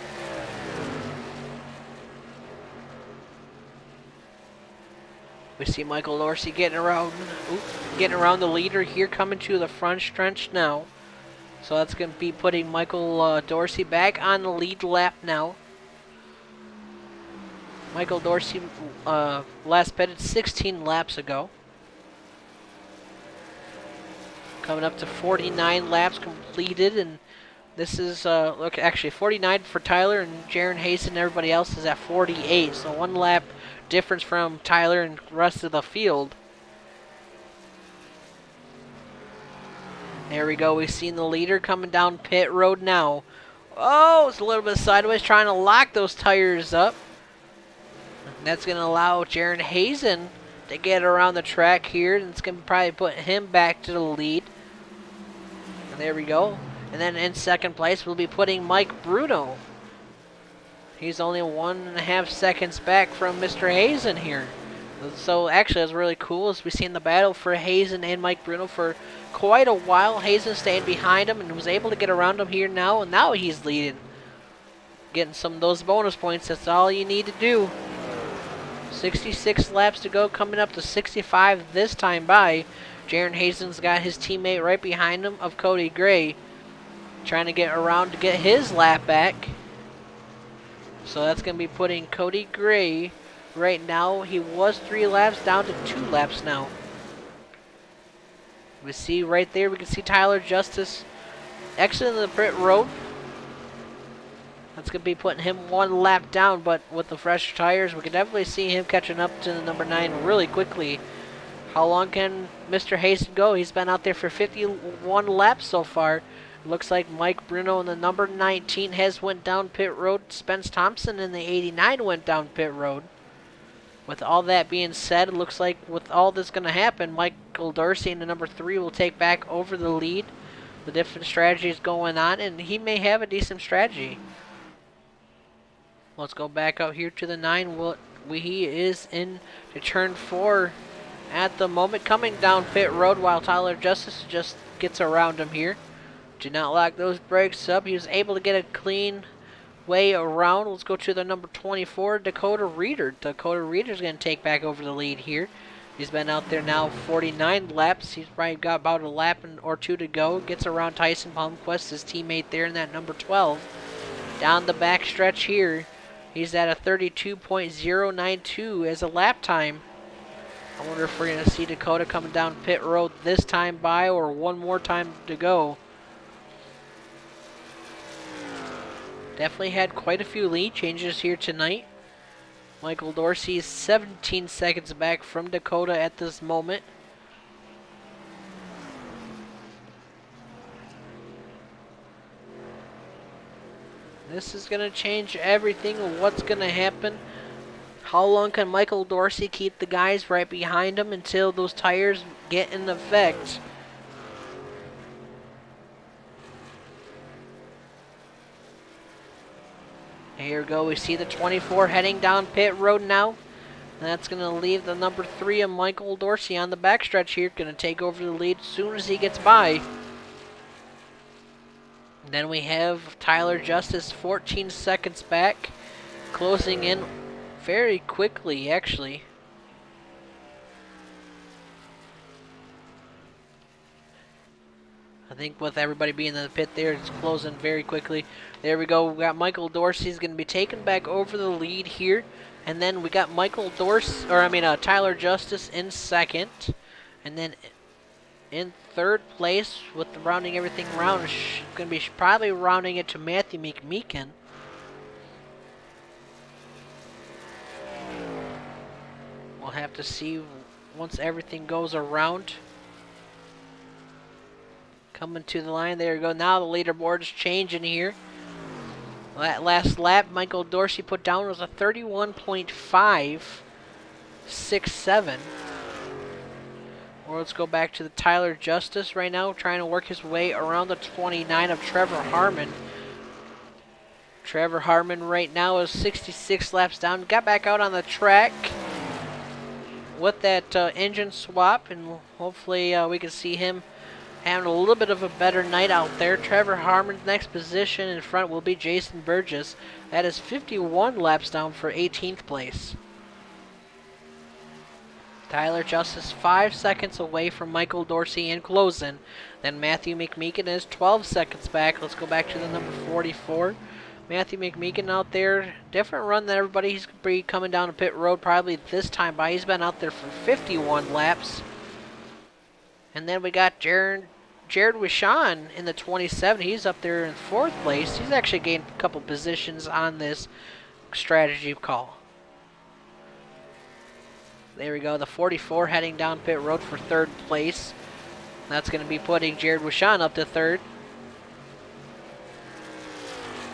We see Michael Dorsey getting around the leader here, coming to the front stretch now. So that's going to be putting Michael Dorsey back on the lead lap now. Michael Dorsey last pitted 16 laps ago. Coming up to 49 laps completed, and this is, actually 49 for Tyler, and Jaron Hazen and everybody else is at 48. So 1 lap difference from Tyler and the rest of the field. There we go. We've seen the leader coming down pit road now. Oh, it's a little bit sideways, trying to lock those tires up. That's going to allow Jaron Hazen to get around the track here, and it's going to probably put him back to the lead. And there we go. And then in second place, we'll be putting Mike Bruno. He's only 1.5 seconds back from Mr. Hazen here. So actually, it's really cool as we've seen the battle for Hazen and Mike Bruno for quite a while. Hazen stayed behind him and was able to get around him here now, and now he's leading. Getting some of those bonus points, that's all you need to do. 66 laps to go, coming up to 65 this time by. Jaron Hazen's got his teammate right behind him of Cody Gray, trying to get around to get his lap back. So that's going to be putting Cody Gray right now. He was 3 laps down to 2 laps now. We see right there, we can see Tyler Justice exiting the pit road. That's going to be putting him 1 lap down, but with the fresh tires, we can definitely see him catching up to the number 9 really quickly. How long can Mr. Hazen go? He's been out there for 51 laps so far. Looks like Mike Bruno in the number 19 has went down pit road. Spence Thompson in the 89 went down pit road. With all that being said, it looks like with all this going to happen, Michael Dorsey in the number 3 will take back over the lead. The different strategies going on, and he may have a decent strategy. Let's go back out here to the 9. He is in to turn 4 at the moment, coming down pit road while Tyler Justice just gets around him here. Did not lock those brakes up. He was able to get a clean way around. Let's go to the number 24, Dakota Reeder. Dakota Reeder's going to take back over the lead here. He's been out there now 49 laps. He's probably got about a lap or 2 to go. Gets around Tyson Palmquist, his teammate there in that number 12. Down the back stretch here, he's at a 32.092 as a lap time. I wonder if we're going to see Dakota coming down pit road this time by, or one more time to go. Definitely had quite a few lead changes here tonight. Michael Dorsey is 17 seconds back from Dakota at this moment. This is going to change everything. What's going to happen? How long can Michael Dorsey keep the guys right behind him until those tires get in effect? Here we go. We see the 24 heading down pit road now. And that's going to leave the number 3 of Michael Dorsey on the backstretch here. Going to take over the lead as soon as he gets by. And then we have Tyler Justice 14 seconds back. Closing in very quickly, actually. I think with everybody being in the pit there, it's closing very quickly. There we go. We got Michael Dorsey's going to be taken back over the lead here. And then we got Tyler Justice in second. And then in third place with the rounding everything around, going to be probably rounding it to Matthew McMeekin. We'll have to see once everything goes around. Coming to the line. There we go. Now the leaderboard is changing here. That last lap Michael Dorsey put down was a 31.567. Or let's go back to the Tyler Justice right now, trying to work his way around the 29 of Trevor Harmon. Trevor Harmon right now is 66 laps down. Got back out on the track with that engine swap, and hopefully we can see him having a little bit of a better night out there. Trevor Harmon's next position in front will be Jason Burgess. That is 51 laps down for 18th place. Tyler Justice 5 seconds away from Michael Dorsey in closing. Then Matthew McMeekin is 12 seconds back. Let's go back to the number 44. Matthew McMeekin out there. Different run than everybody. He's going to be coming down a pit road probably this time by. He's been out there for 51 laps. And then we got Jared Wishan in the 27. He's up there in 4th place. He's actually gained a couple positions on this strategy call. There we go. The 44 heading down pit road for 3rd place. That's going to be putting Jared Wishon up to third.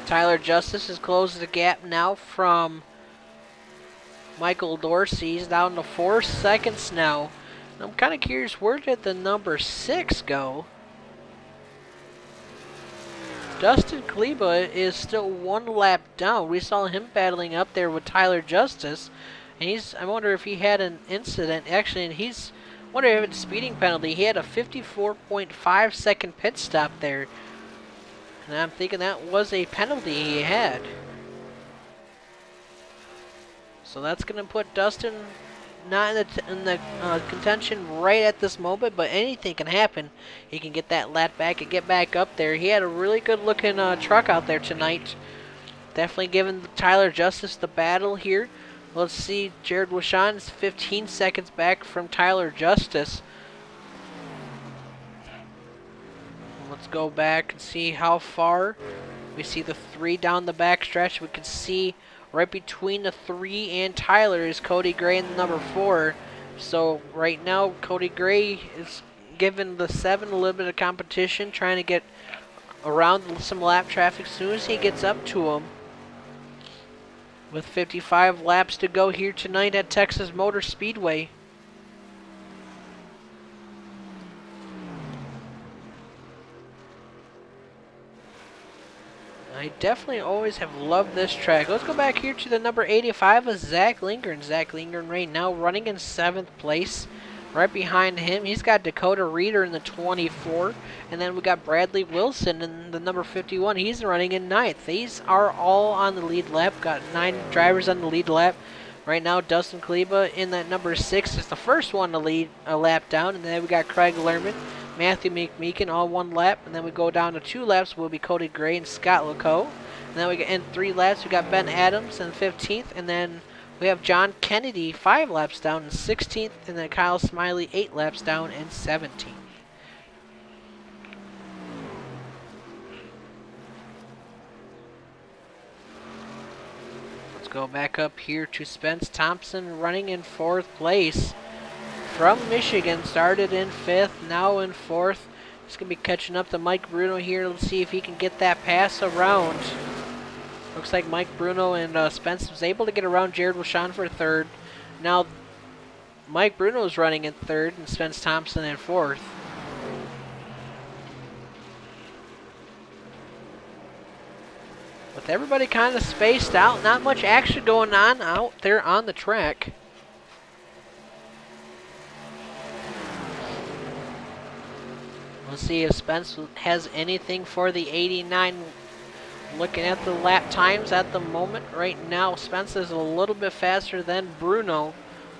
Tyler Justice has closed the gap now from Michael Dorsey. He's down to 4 seconds now. I'm kind of curious, where did the number 6 go? Dustin Kleba is still 1 lap down. We saw him battling up there with Tyler Justice. And I wonder if he had an incident. Actually, and I wonder if it's a speeding penalty. He had a 54.5 second pit stop there. And I'm thinking that was a penalty he had. So that's going to put Dustin not in the contention right at this moment, but anything can happen. He can get that lap back and get back up there. He had a really good looking truck out there tonight. Definitely giving Tyler Justice the battle here. Let's see, Jared Wishon is 15 seconds back from Tyler Justice. Let's go back and see how far. We see the 3 down the back stretch. We can see right between the 3 and Tyler is Cody Gray in the number 4. So right now, Cody Gray is giving the 7 a little bit of competition, trying to get around some lap traffic as soon as he gets up to him. With 55 laps to go here tonight at Texas Motor Speedway. I definitely always have loved this track. Let's go back here to the number 85 of Zach Lingren. Zach Lingren right now running in 7th place. Right behind him, he's got Dakota Reeder in the 24. And then we got Bradley Wilson in the number 51. He's running in 9th. These are all on the lead lap. Got 9 drivers on the lead lap. Right now, Dustin Kleba in that number 6 is the first one to lead a lap down. And then we got Craig Lerman, Matthew McMeekin, all 1 lap. And then we go down to 2 laps, will be Cody Gray and Scott Lecoe. And then we get in 3 laps, we got Ben Adams in 15th. And then we have John Kennedy 5 laps down in 16th. And then Kyle Smiley 8 laps down in 17th. Let's go back up here to Spence Thompson running in 4th place. From Michigan, started in 5th, now in 4th. He's going to be catching up to Mike Bruno here. Let's see if he can get that pass around. Looks like Mike Bruno and Spence was able to get around Jared Wishon for 3rd. Now, Mike Bruno is running in 3rd and Spence Thompson in 4th. With everybody kind of spaced out, not much action going on out there on the track. Let's see if Spence has anything for the 89. Looking at the lap times at the moment right now, Spence is a little bit faster than Bruno.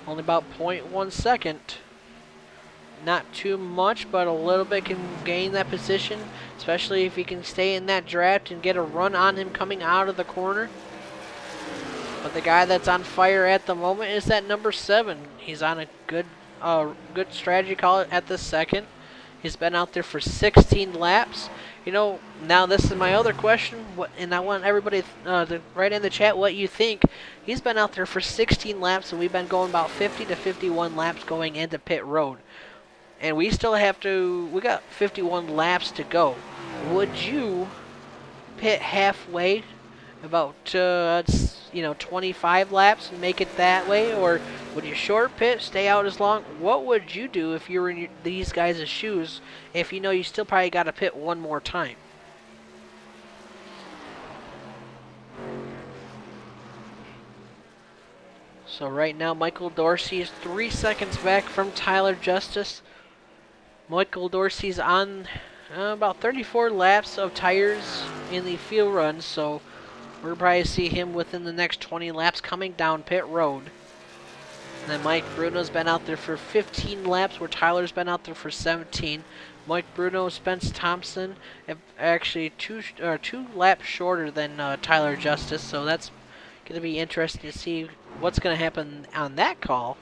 Only about 0.1 second. Not too much, but a little bit can gain that position, especially if he can stay in that draft and get a run on him coming out of the corner. But the guy that's on fire at the moment is that number 7. He's on a good strategy call at the second. He's been out there for 16 laps. You know, now this is my other question, and I want everybody to write in the chat what you think. He's been out there for 16 laps, and we've been going about 50 to 51 laps going into pit road. And we still have we got 51 laps to go. Would you pit halfway, about 25 laps and make it that way, or would you short pit, stay out as long? What would you do if you were in these guys' shoes, if you know you still probably got to pit one more time? So right now, Michael Dorsey is 3 seconds back from Tyler Justice. Michael Dorsey's on about 34 laps of tires in the field run, so we'll probably see him within the next 20 laps coming down pit road. And then Mike Bruno's been out there for 15 laps, where Tyler's been out there for 17. Mike Bruno, Spence Thompson, have actually two laps shorter than Tyler Justice, so that's going to be interesting to see what's going to happen on that call.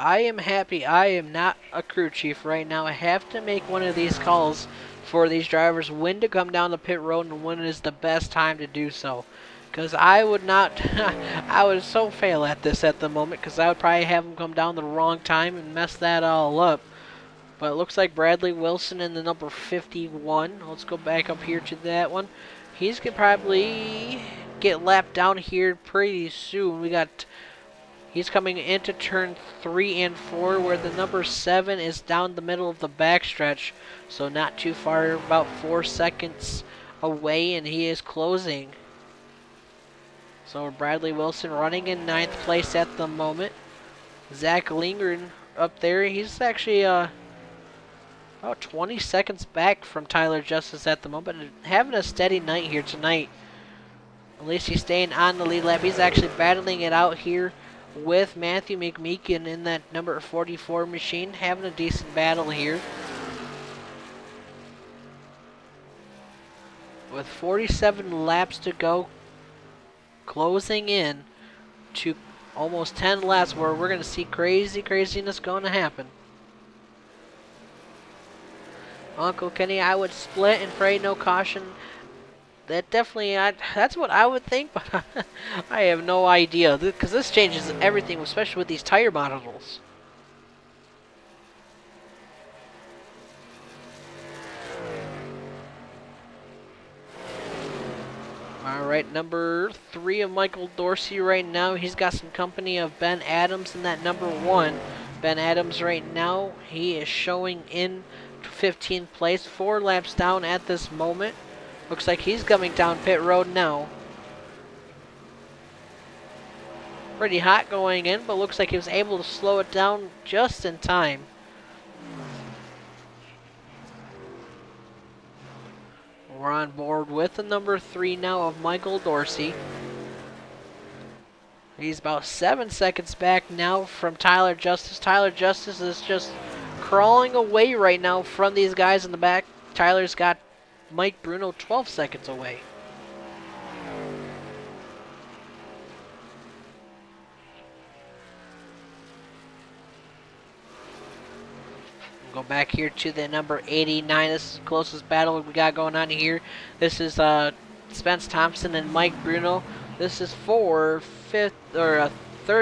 I am happy I am not a crew chief right now. I have to make one of these calls for these drivers, when to come down the pit road and when is the best time to do so. Because I would not, I would so fail at this at the moment, because I would probably have him come down the wrong time and mess that all up. But it looks like Bradley Wilson in the number 51. Let's go back up here to that one. He's going to probably get lapped down here pretty soon. He's coming into turn 3 and 4, where the number 7 is down the middle of the backstretch. So not too far, about 4 seconds away, and he is closing. So Bradley Wilson running in 9th place at the moment. Zach Lindgren up there. He's actually about 20 seconds back from Tyler Justice at the moment. Having a steady night here tonight. At least he's staying on the lead lap. He's actually battling it out here with Matthew McMeekin in that number 44 machine. Having a decent battle here. With 47 laps to go. Closing in to almost 10 laps where we're going to see craziness going to happen. Uncle Kenny, I would split and pray no caution. That definitely, that's what I would think, but I have no idea. Because this changes everything, especially with these tire models. Alright, number 3 of Michael Dorsey right now. He's got some company of Ben Adams in that number 1. Ben Adams right now, he is showing in 15th place, 4 laps down at this moment. Looks like he's coming down pit road now. Pretty hot going in, but looks like he was able to slow it down just in time. We're on board with the number 3 now of Michael Dorsey. He's about 7 seconds back now from Tyler Justice. Tyler Justice is just crawling away right now from these guys in the back. Tyler's got Mike Bruno 12 seconds away. Go back here to the number 89. This is the closest battle we got going on here. This is Spence Thompson and Mike Bruno. This is for 3rd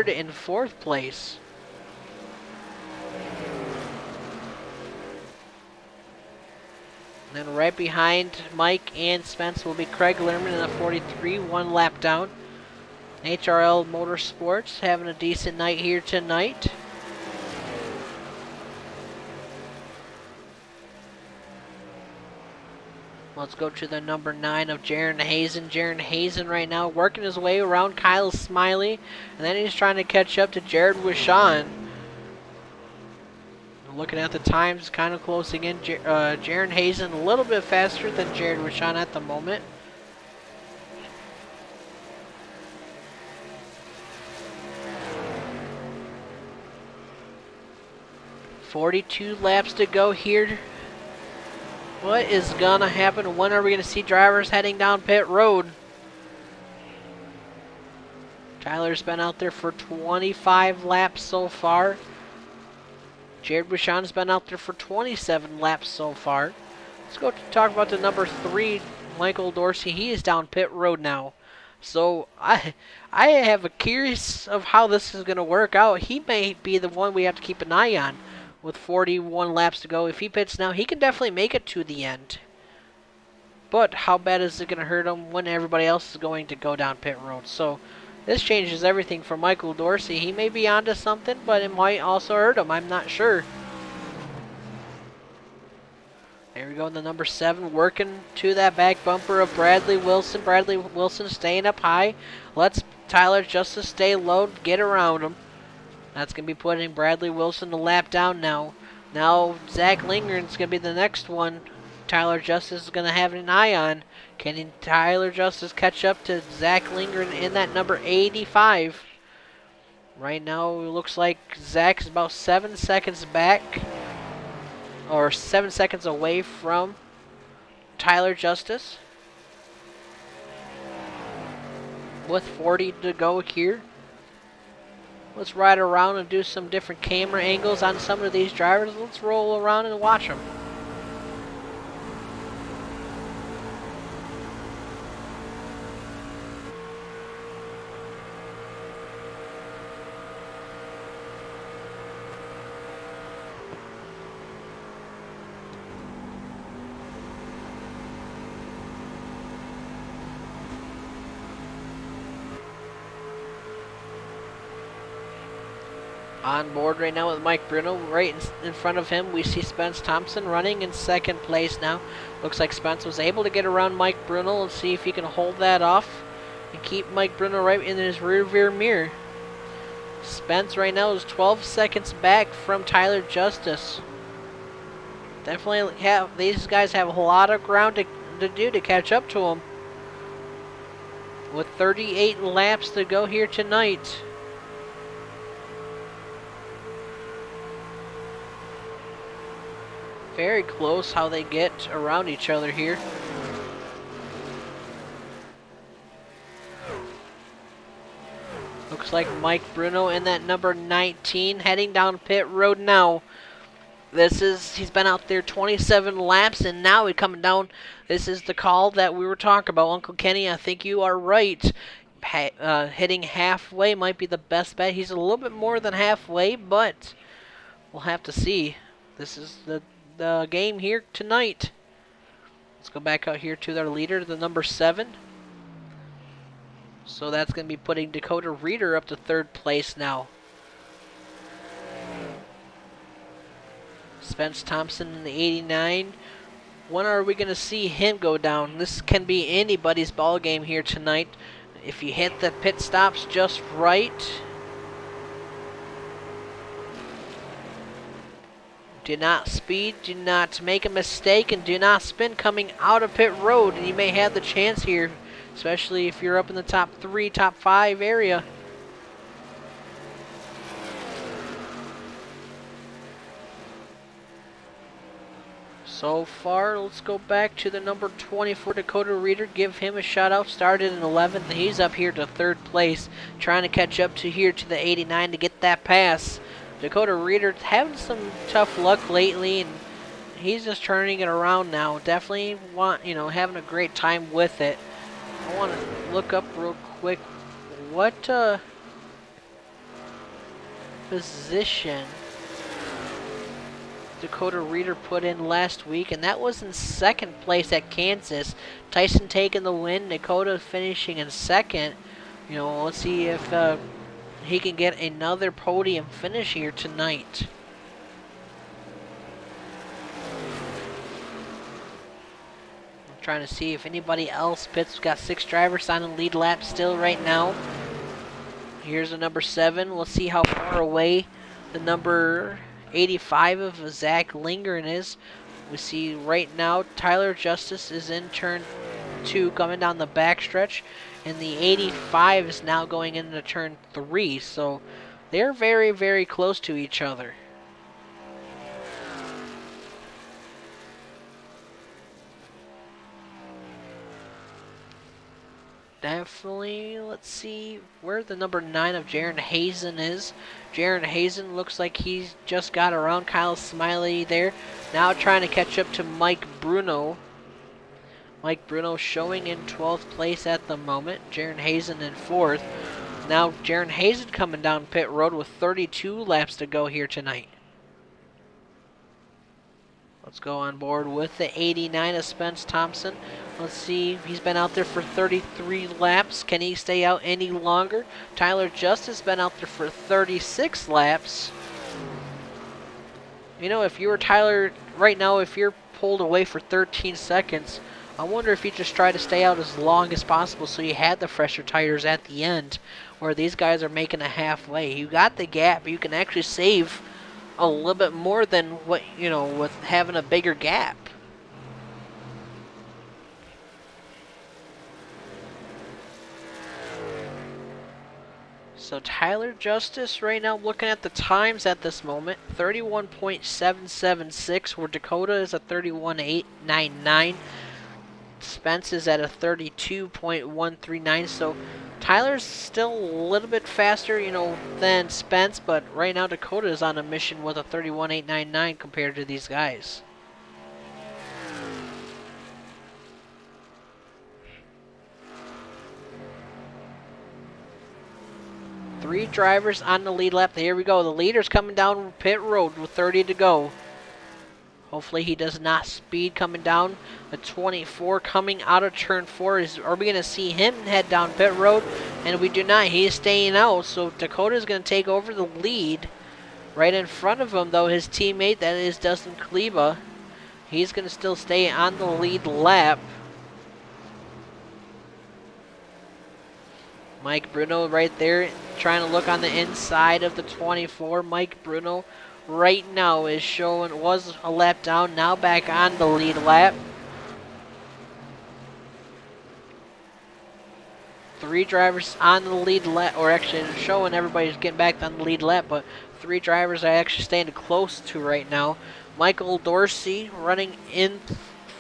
and 4th place. And then right behind Mike and Spence will be Craig Lerman in the 43, 1 lap down. HRL Motorsports having a decent night here tonight. Let's go to the number 9 of Jaron Hazen. Jaron Hazen right now working his way around Kyle Smiley. And then he's trying to catch up to Jared Wishon. Looking at the times, kind of closing in. Jaron Hazen a little bit faster than Jared Wishon at the moment. "42 laps to go here. What is gonna happen? When are we gonna see drivers heading down pit road?" Tyler's been out there for 25 laps so far. Jared Wishon's been out there for 27 laps so far. Let's go talk about the number 3, Michael Dorsey. He is down pit road now. So I have a curious of how this is gonna work out. He may be the one we have to keep an eye on. With 41 laps to go, if he pits now, he can definitely make it to the end. But how bad is it going to hurt him when everybody else is going to go down pit road? So this changes everything for Michael Dorsey. He may be onto something, but it might also hurt him. I'm not sure. There we go, the number 7 working to that back bumper of Bradley Wilson. Bradley Wilson staying up high. Let's Tyler Justice stay low, get around him. That's going to be putting Bradley Wilson a lap down now. Now Zach Lindgren's going to be the next one Tyler Justice is going to have an eye on. Can Tyler Justice catch up to Zach Lindgren in that number 85? Right now it looks like Zach's about 7 seconds back. Or 7 seconds away from Tyler Justice. With 40 to go here. Let's ride around and do some different camera angles on some of these drivers. Let's roll around and watch them. On board right now with Mike Bruno. Right in front of him, we see Spence Thompson running in second place now. Looks like Spence was able to get around Mike Bruno. Let's see if he can hold that off and keep Mike Bruno right in his rear mirror. Spence right now is 12 seconds back from Tyler Justice. Definitely these guys have a lot of ground to do to catch up to him. With 38 laps to go here tonight. Very close how they get around each other here. Looks like Mike Bruno in that number 19 heading down pit road now. He's been out there 27 laps and now he's coming down. This is the call that we were talking about. Uncle Kenny, I think you are right. Hitting halfway might be the best bet. He's a little bit more than halfway, but we'll have to see. This is the game here tonight. Let's go back out here to their leader, the number 7. So that's going to be putting Dakota Reeder up to 3rd place now. Spence Thompson in the 89. When are we going to see him go down? This can be anybody's ball game here tonight. If you hit the pit stops just right. Do not speed, do not make a mistake, and do not spin coming out of pit road. And you may have the chance here, especially if you're up in the top 3, top 5 area. So far, let's go back to the number 24 Dakota Reeder. Give him a shout out. Started in 11th. He's up here to 3rd place, trying to catch up to here to the 89 to get that pass. Dakota Reeder having some tough luck lately, and he's just turning it around now. Definitely having a great time with it. I want to look up real quick what position Dakota Reeder put in last week, and that was in 2nd place at Kansas. Tyson taking the win, Dakota finishing in 2nd. Let's see if he can get another podium finish here tonight. I'm trying to see if anybody else pits. We've got 6 drivers on the lead lap still right now. Here's the number 7. Let's see how far away the number 85 of Zach Lingren is. We see right now Tyler Justice is in turn 2 coming down the backstretch, and the 85 is now going into turn 3, so they're very, very close to each other. Definitely, let's see where the number 9 of Jaron Hazen is. Jaron Hazen looks like he's just got around Kyle Smiley there. Now trying to catch up to Mike Bruno. Mike Bruno showing in 12th place at the moment. Jaron Hazen in 4th. Now Jaron Hazen coming down pit road with 32 laps to go here tonight. Let's go on board with the 89 of Spence Thompson. Let's see, he's been out there for 33 laps. Can he stay out any longer? Tyler Justice been out there for 36 laps. If you were Tyler right now, if you're pulled away for 13 seconds, I wonder if you just try to stay out as long as possible so you had the fresher tires at the end, where these guys are making a halfway. You got the gap. You can actually save a little bit more than what, with having a bigger gap. So Tyler Justice right now, looking at the times at this moment, 31.776, where Dakota is at 31.899. Spence is at a 32.139, so Tyler's still a little bit faster, than Spence, but right now Dakota is on a mission with a 31.899 compared to these guys. Three drivers on the lead lap. Here we go. The leader's coming down pit road with 30 to go. Hopefully he does not speed coming down. The 24 coming out of turn 4. Are we going to see him head down pit road? And we do not. He is staying out. So Dakota is going to take over the lead. Right in front of him, though, his teammate, that is Dustin Kleba. He's going to still stay on the lead lap. Mike Bruno right there trying to look on the inside of the 24. Mike Bruno right now is showing, was a lap down, now back on the lead lap. 3 drivers on the lead lap, or actually showing everybody's getting back on the lead lap, but 3 drivers are actually staying close to right now. Michael Dorsey running in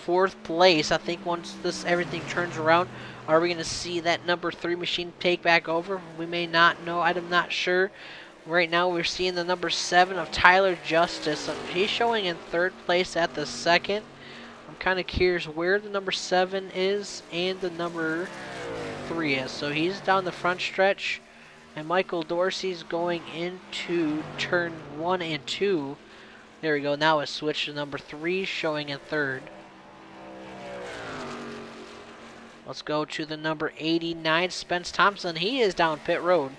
4th place. I think once everything turns around, are we going to see that number 3 machine take back over? We may not know. I'm not sure. Right now we're seeing the number 7 of Tyler Justice. He's showing in 3rd place at the second. I'm kind of curious where the number 7 is and the number 3 is. So he's down the front stretch, and Michael Dorsey's going into turn 1 and 2. There we go. Now it's switched to number 3, showing in 3rd. Let's go to the number 89, Spence Thompson. He is down pit road.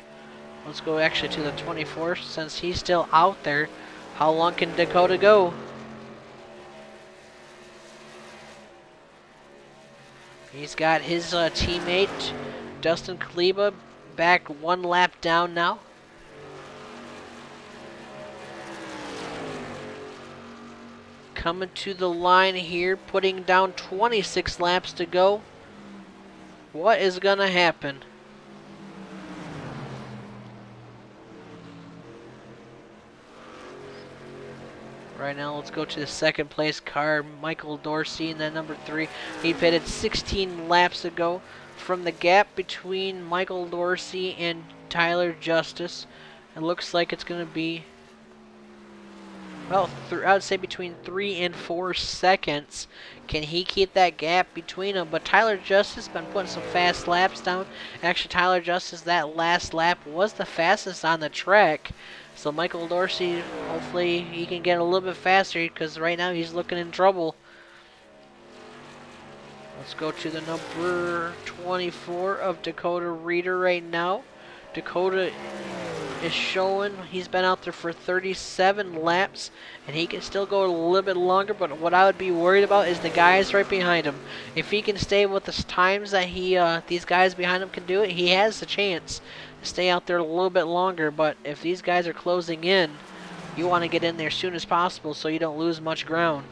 Let's go actually to the 24 since he's still out there. How long can Dakota go? He's got his teammate, Dustin Kleba, back 1 lap down now. Coming to the line here, putting down 26 laps to go. What is going to happen? Right now, let's go to the 2nd place car, Michael Dorsey, and then number 3. He pitted 16 laps ago. From the gap between Michael Dorsey and Tyler Justice, it looks like it's going to be, well, I would say between 3 and 4 seconds. Can he keep that gap between them? But Tyler Justice been putting some fast laps down. Actually, Tyler Justice, that last lap was the fastest on the track. So Michael Dorsey, hopefully he can get a little bit faster because right now he's looking in trouble. Let's go to the number 24 of Dakota Reeder right now. Dakota is showing he's been out there for 37 laps and he can still go a little bit longer, but what I would be worried about is the guys right behind him. If he can stay with the times that these guys behind him can do it, he has a chance to stay out there a little bit longer. But if these guys are closing in, you want to get in there as soon as possible so you don't lose much ground.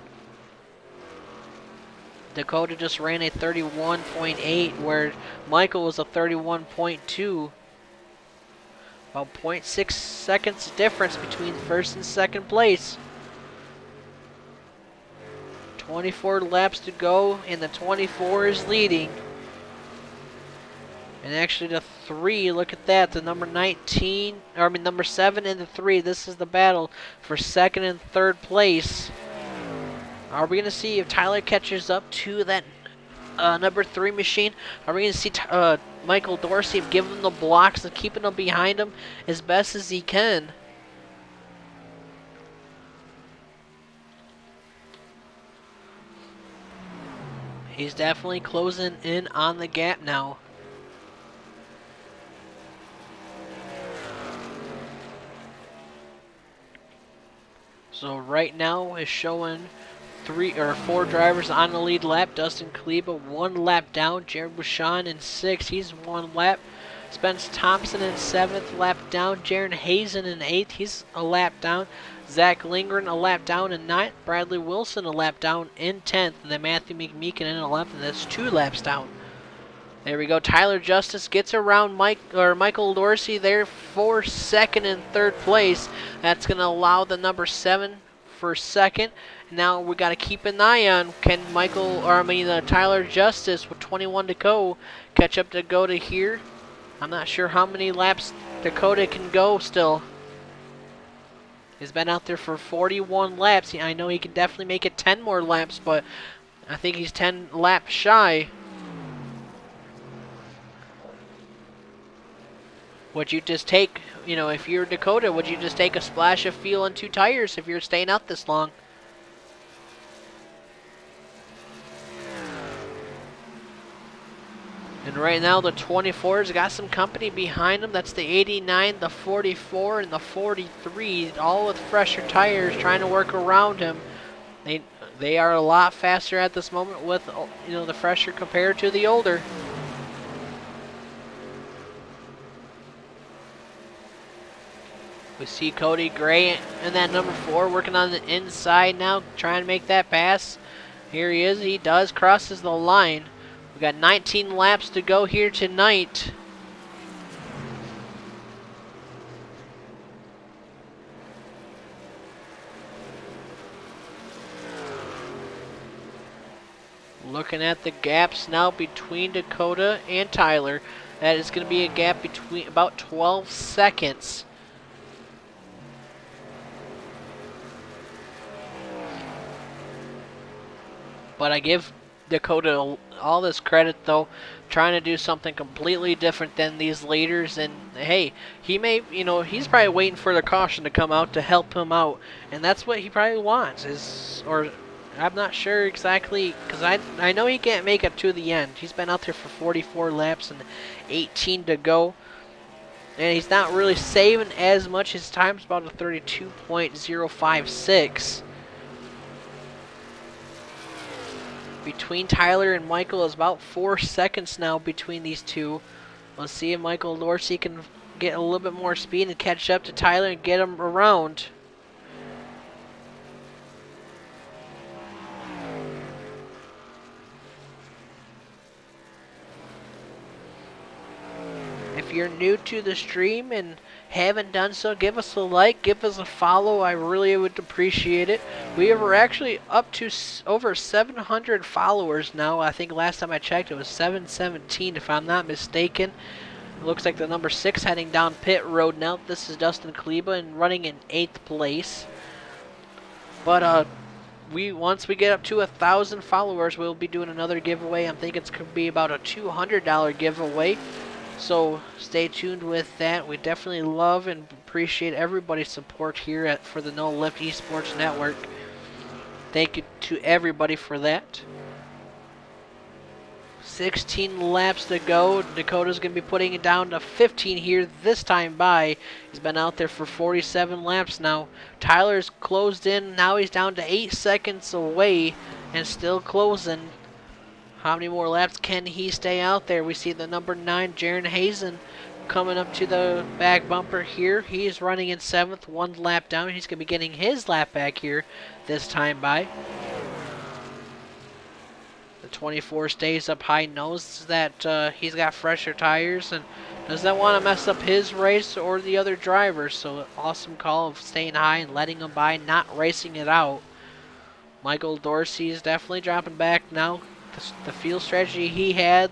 Dakota just ran a 31.8 where Michael was a 31.2. About 0.6 seconds difference between 1st and 2nd place. 24 laps to go, and the 24 is leading. And actually the 3, look at that, the number 19, or I mean number 7 and the 3, this is the battle for 2nd and 3rd place. Are we going to see if Tyler catches up to that number 3 machine? Are we going to see Michael Dorsey giving him the blocks and keeping them behind him as best as he can? He's definitely closing in on the gap now. So right now is showing 3 or 4 drivers on the lead lap. Dustin Kleba 1 lap down. Jared Bouchon in 6th. He's 1 lap. Spence Thompson in 7th, lap down. Jaron Hazen in 8th. He's a lap down. Zach Lindgren a lap down in 9th. Bradley Wilson a lap down in 10th. And then Matthew McMeekin in 11th. That's 2 laps down. There we go. Tyler Justice gets around Michael Dorsey there for 2nd and 3rd place. That's going to allow the number 7 for 2nd. Now we got to keep an eye on can Tyler Justice with 21 to go catch up to Dakota here. I'm not sure how many laps Dakota can go still. He's been out there for 41 laps. I know he can definitely make it 10 more laps, but I think he's 10 laps shy. Would you just take, if you're Dakota, would you just take a splash of fuel and 2 tires if you're staying out this long? And right now the 24's got some company behind him. That's the 89, the 44, and the 43, all with fresher tires trying to work around him. They are a lot faster at this moment with the fresher compared to the older. We see Cody Gray in that number 4 working on the inside now, trying to make that pass. Here he is. He does crosses the line. We got 19 laps to go here tonight. Looking at the gaps now between Dakota and Tyler. That is going to be a gap between about 12 seconds. But I give Dakota all this credit, though, trying to do something completely different than these leaders. And hey, he may, he's probably waiting for the caution to come out to help him out, and that's what he probably wants. Or I'm not sure exactly, because I know he can't make it to the end. He's been out there for 44 laps and 18 to go, and he's not really saving as much. His time's about a 32.056. Between Tyler and Michael is about 4 seconds now between these two. Let's see if Michael Dorsey can get a little bit more speed and catch up to Tyler and get him around. If you're new to the stream and haven't done so, give us a like, give us a follow. I really would appreciate it. We are actually up to over 700 followers now. I think last time I checked it was 717 if I'm not mistaken. It looks like the number 6 heading down pit road now. This is Dustin Kleba and running in 8th place. But once we get up to 1,000 followers, we'll be doing another giveaway. I'm thinking it's going to be about a $200 giveaway. So stay tuned with that. We definitely love and appreciate everybody's support here for the No Lift Esports Network. Thank you to everybody for that. 16 laps to go. Dakota's going to be putting it down to 15 here this time by. He's been out there for 47 laps now. Tyler's closed in. Now he's down to 8 seconds away and still closing. How many more laps can he stay out there? We see the number 9, Jaron Hazen, coming up to the back bumper here. He's running in 7th, 1 lap down. He's going to be getting his lap back here this time by. The 24 stays up high, knows that he's got fresher tires and doesn't want to mess up his race or the other driver. So awesome call of staying high and letting him by, not racing it out. Michael Dorsey is definitely dropping back now. The field strategy he had,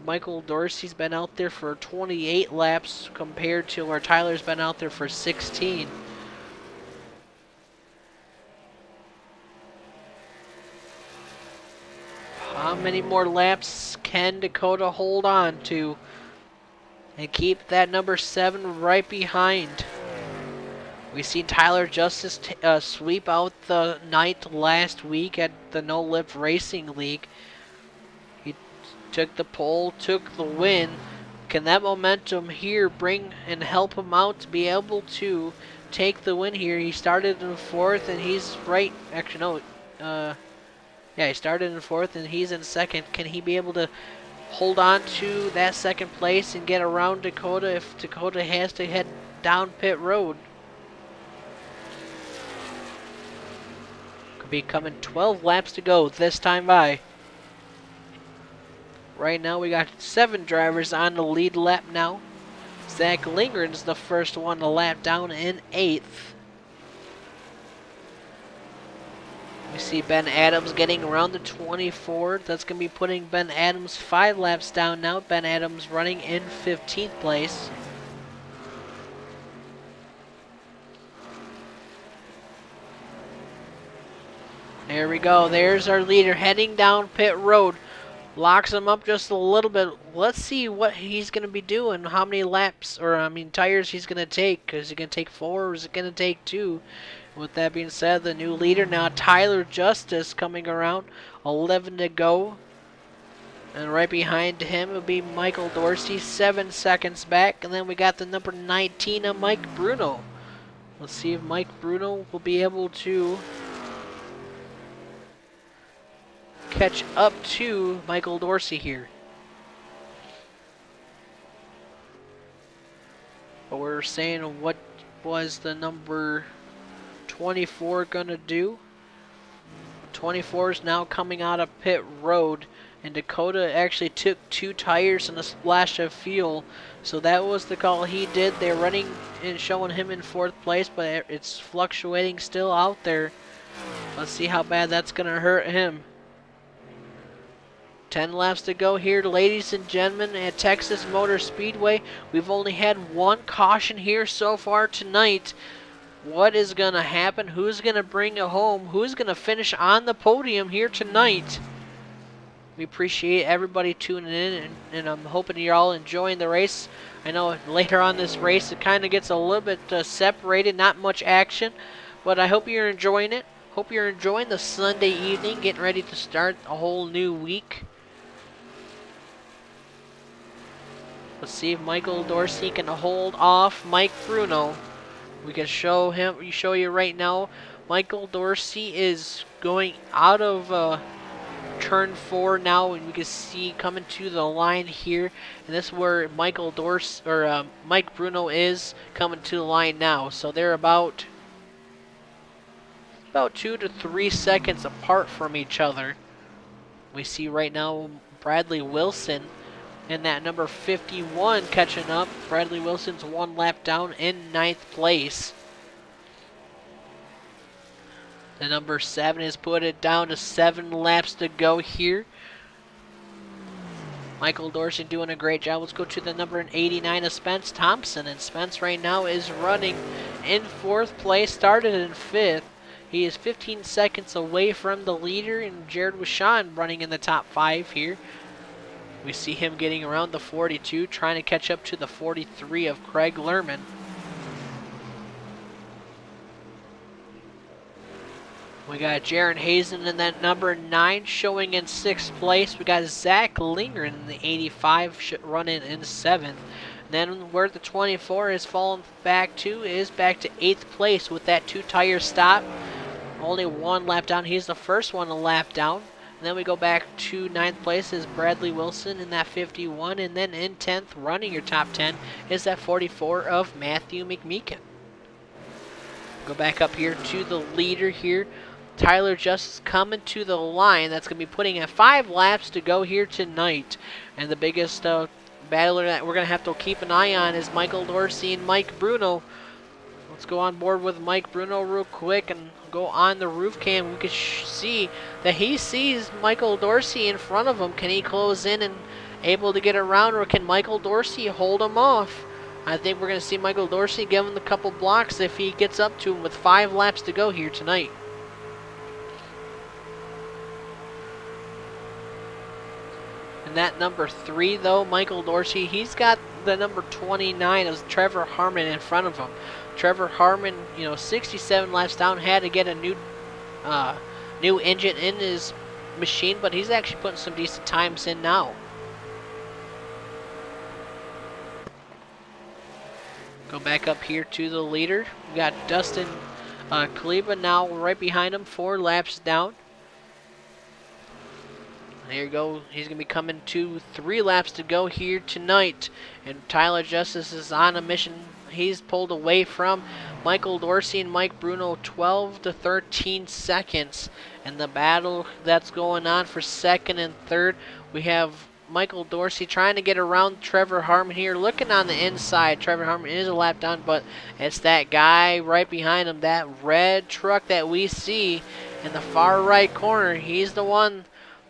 Michael Dorsey's been out there for 28 laps compared to where Tyler's been out there for 16. How many more laps can Dakota hold on to and keep that number 7 right behind? We've seen Tyler Justice sweep out the night last week at the No Lift Racing League. He took the pole, took the win. Can that momentum here bring and help him out to be able to take the win here? He started in 4th and he's right. Actually, no. He started in 4th and he's in 2nd. Can he be able to hold on to that 2nd place and get around Dakota if Dakota has to head down pit road? Be coming 12 laps to go this time by. Right now we got 7 drivers on the lead lap now. Zach Lingren's the first one to lap down in 8th. We see Ben Adams getting around the 24. That's going to be putting Ben Adams 5 laps down now. Ben Adams running in 15th place. There we go. There's our leader heading down pit road. Locks him up just a little bit. Let's see what he's going to be doing. How many laps, tires he's going to take. Is he going to take 4 or is it going to take 2? With that being said, the new leader now, Tyler Justice, coming around. 11 to go. And right behind him will be Michael Dorsey, 7 seconds back. And then we got the number 19 of Mike Bruno. Let's see if Mike Bruno will be able to catch up to Michael Dorsey here. But we're saying, what was the number 24 gonna do? 24 is now coming out of pit road, and Dakota actually took 2 tires and a splash of fuel, so that was the call he did. They're running and showing him in 4th place, but it's fluctuating still out there. Let's see how bad that's gonna hurt him. 10 laps to go here, ladies and gentlemen, at Texas Motor Speedway. We've only had 1 caution here so far tonight. What is going to happen? Who's going to bring it home? Who's going to finish on the podium here tonight? We appreciate everybody tuning in, and I'm hoping you're all enjoying the race. I know later on this race it kind of gets a little bit separated, not much action, but I hope you're enjoying it. Hope you're enjoying the Sunday evening, getting ready to start a whole new week. Let's see if Michael Dorsey can hold off Mike Bruno. We can show you right now. Michael Dorsey is going out of turn 4 now, and we can see coming to the line here. And this is where Mike Bruno is coming to the line now. So they're about 2 to 3 seconds apart from each other. We see right now Bradley Wilson and that number 51 catching up. Bradley Wilson's 1 lap down in 9th place. The number 7 has put it down to 7 laps to go here. Michael Dorsey doing a great job. Let's go to the number 89 of Spence Thompson. And Spence right now is running in 4th place, started in 5th. He is 15 seconds away from the leader, and Jared Wishon running in the top 5 here. We see him getting around the 42, trying to catch up to the 43 of Craig Lerman. We got Jaron Hazen in that number 9 showing in 6th place. We got Zach Lingren in the 85 running in 7th. Then where the 24 is fallen back to is back to 8th place with that 2-tire stop. Only 1 lap down. He's the first one to lap down. And then we go back to 9th place is Bradley Wilson in that 51. And then in 10th, running your top 10, is that 44 of Matthew McMeekin. Go back up here to the leader here. Tyler Justice coming to the line. That's going to be putting at 5 laps to go here tonight. And the biggest battler that we're going to have to keep an eye on is Michael Dorsey and Mike Bruno. Let's go on board with Mike Bruno real quick and go on the roof cam. We can see that he sees Michael Dorsey in front of him. Can he close in and able to get around, or can Michael Dorsey hold him off? I think we're going to see Michael Dorsey give him a couple blocks if he gets up to him with 5 laps to go here tonight. And that number 3, though, Michael Dorsey, he's got the number 29 of Trevor Harmon in front of him. Trevor Harmon, 67 laps down, had to get a new engine in his machine, but he's actually putting some decent times in now. Go back up here to the leader. We got Dustin Kaleba now right behind him, 4 laps down. There you go. He's going to be coming to 3 laps to go here tonight. And Tyler Justice is on a mission. He's pulled away from Michael Dorsey and Mike Bruno 12 to 13 seconds. And the battle that's going on for 2nd and 3rd, we have Michael Dorsey trying to get around Trevor Harmon here. Looking on the inside, Trevor Harmon is a lap down, but it's that guy right behind him, that red truck that we see in the far right corner. He's the one.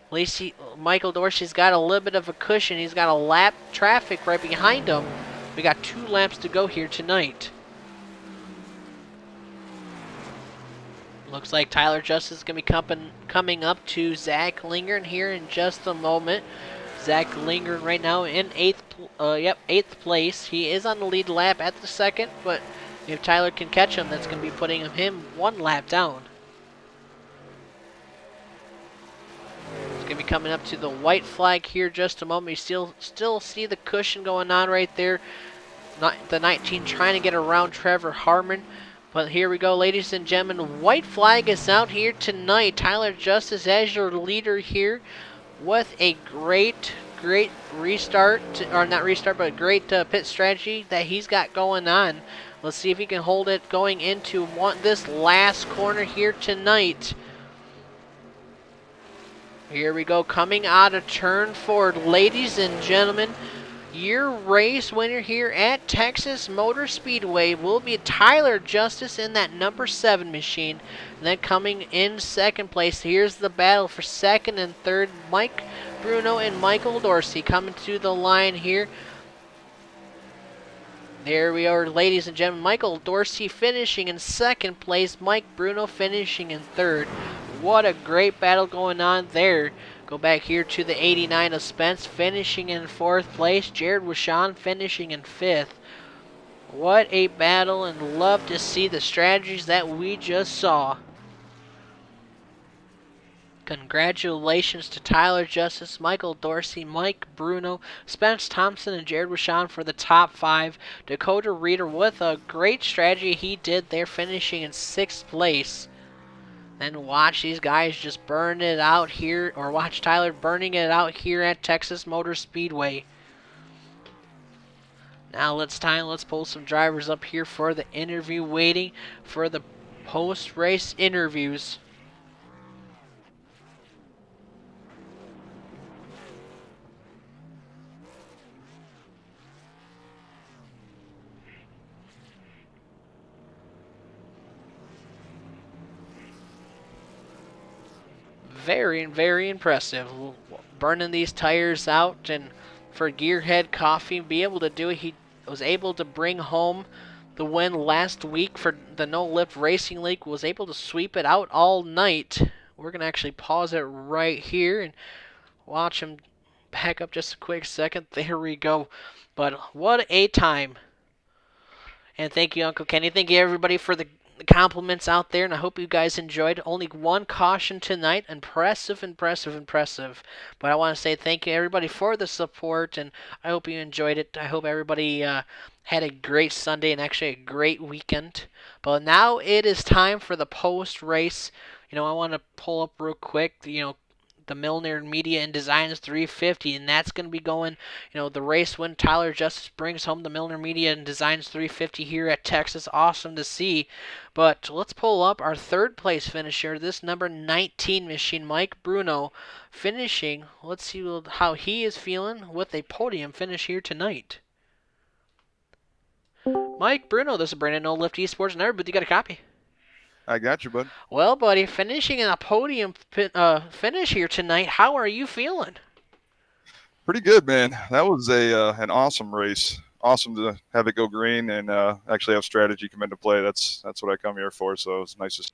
At least Michael Dorsey's got a little bit of a cushion. He's got a lap traffic right behind him. We got 2 laps to go here tonight. Looks like Tyler Justice is going to be coming up to Zach Lingren here in just a moment. Zach Lingren right now in 8th place. He is on the lead lap at the 2nd, but if Tyler can catch him, that's going to be putting him 1 lap down. Going to be coming up to the white flag here just a moment. You still see the cushion going on right there. The 19 trying to get around Trevor Harmon. But here we go, ladies and gentlemen. White flag is out here tonight. Tyler Justice as your leader here with a great restart, or not restart, but great pit strategy that he's got going on. Let's see if he can hold it going into this last corner here tonight. Here we go, coming out of turn 4, ladies and gentlemen. Your race winner here at Texas Motor Speedway will be Tyler Justice in that number 7 machine. And then coming in second place, here's the battle for second and third. Mike Bruno and Michael Dorsey coming to the line here. There we are, ladies and gentlemen. Michael Dorsey finishing in second place. Mike Bruno finishing in third. What a great battle going on there. Go back here to the 89 of Spence finishing in 4th place. Jared Wishon finishing in 5th. What a battle, and love to see the strategies that we just saw. Congratulations to Tyler Justice, Michael Dorsey, Mike Bruno, Spence Thompson, and Jared Wishon for the top 5. Dakota Reeder with a great strategy he did there, finishing in 6th place. Then watch these guys just burn it out here, or watch Tyler burning it out here at Texas Motor Speedway. Now let's pull some drivers up here for the interview, waiting for the post-race interviews. Very, very impressive. Burning these tires out, and for Gearhead Coffee be able to do it, he was able to bring home the win last week for the No Lift Racing League, was able to sweep it out all night. We're going to actually pause it right here and watch him back up just a quick second. There we go. But what a time. And thank you, Uncle Kenny. Thank you, everybody, for the compliments out there, and I hope you guys enjoyed. Only one caution tonight. Impressive. But I want to say thank you, everybody, for the support, and I hope you enjoyed it. I hope everybody had a great Sunday and actually a great weekend. But now it is time for the post-race. I want to pull up real quick, the Milner Media and Designs 350, and that's going to be going, the race when Tyler Justice brings home the Milner Media and Designs 350 here at Texas. Awesome to see. But let's pull up our 3rd place finisher, this number 19 machine, Mike Bruno, finishing. Let's see how he is feeling with a podium finish here tonight. Mike Bruno, this is Brandon, No Lift Esports, and everybody, you got a copy? I got you, bud. Well, buddy, finishing in a podium finish here tonight, how are you feeling? Pretty good, man. That was an awesome race. Awesome to have it go green and actually have strategy come into play. That's what I come here for, so it's nice to see.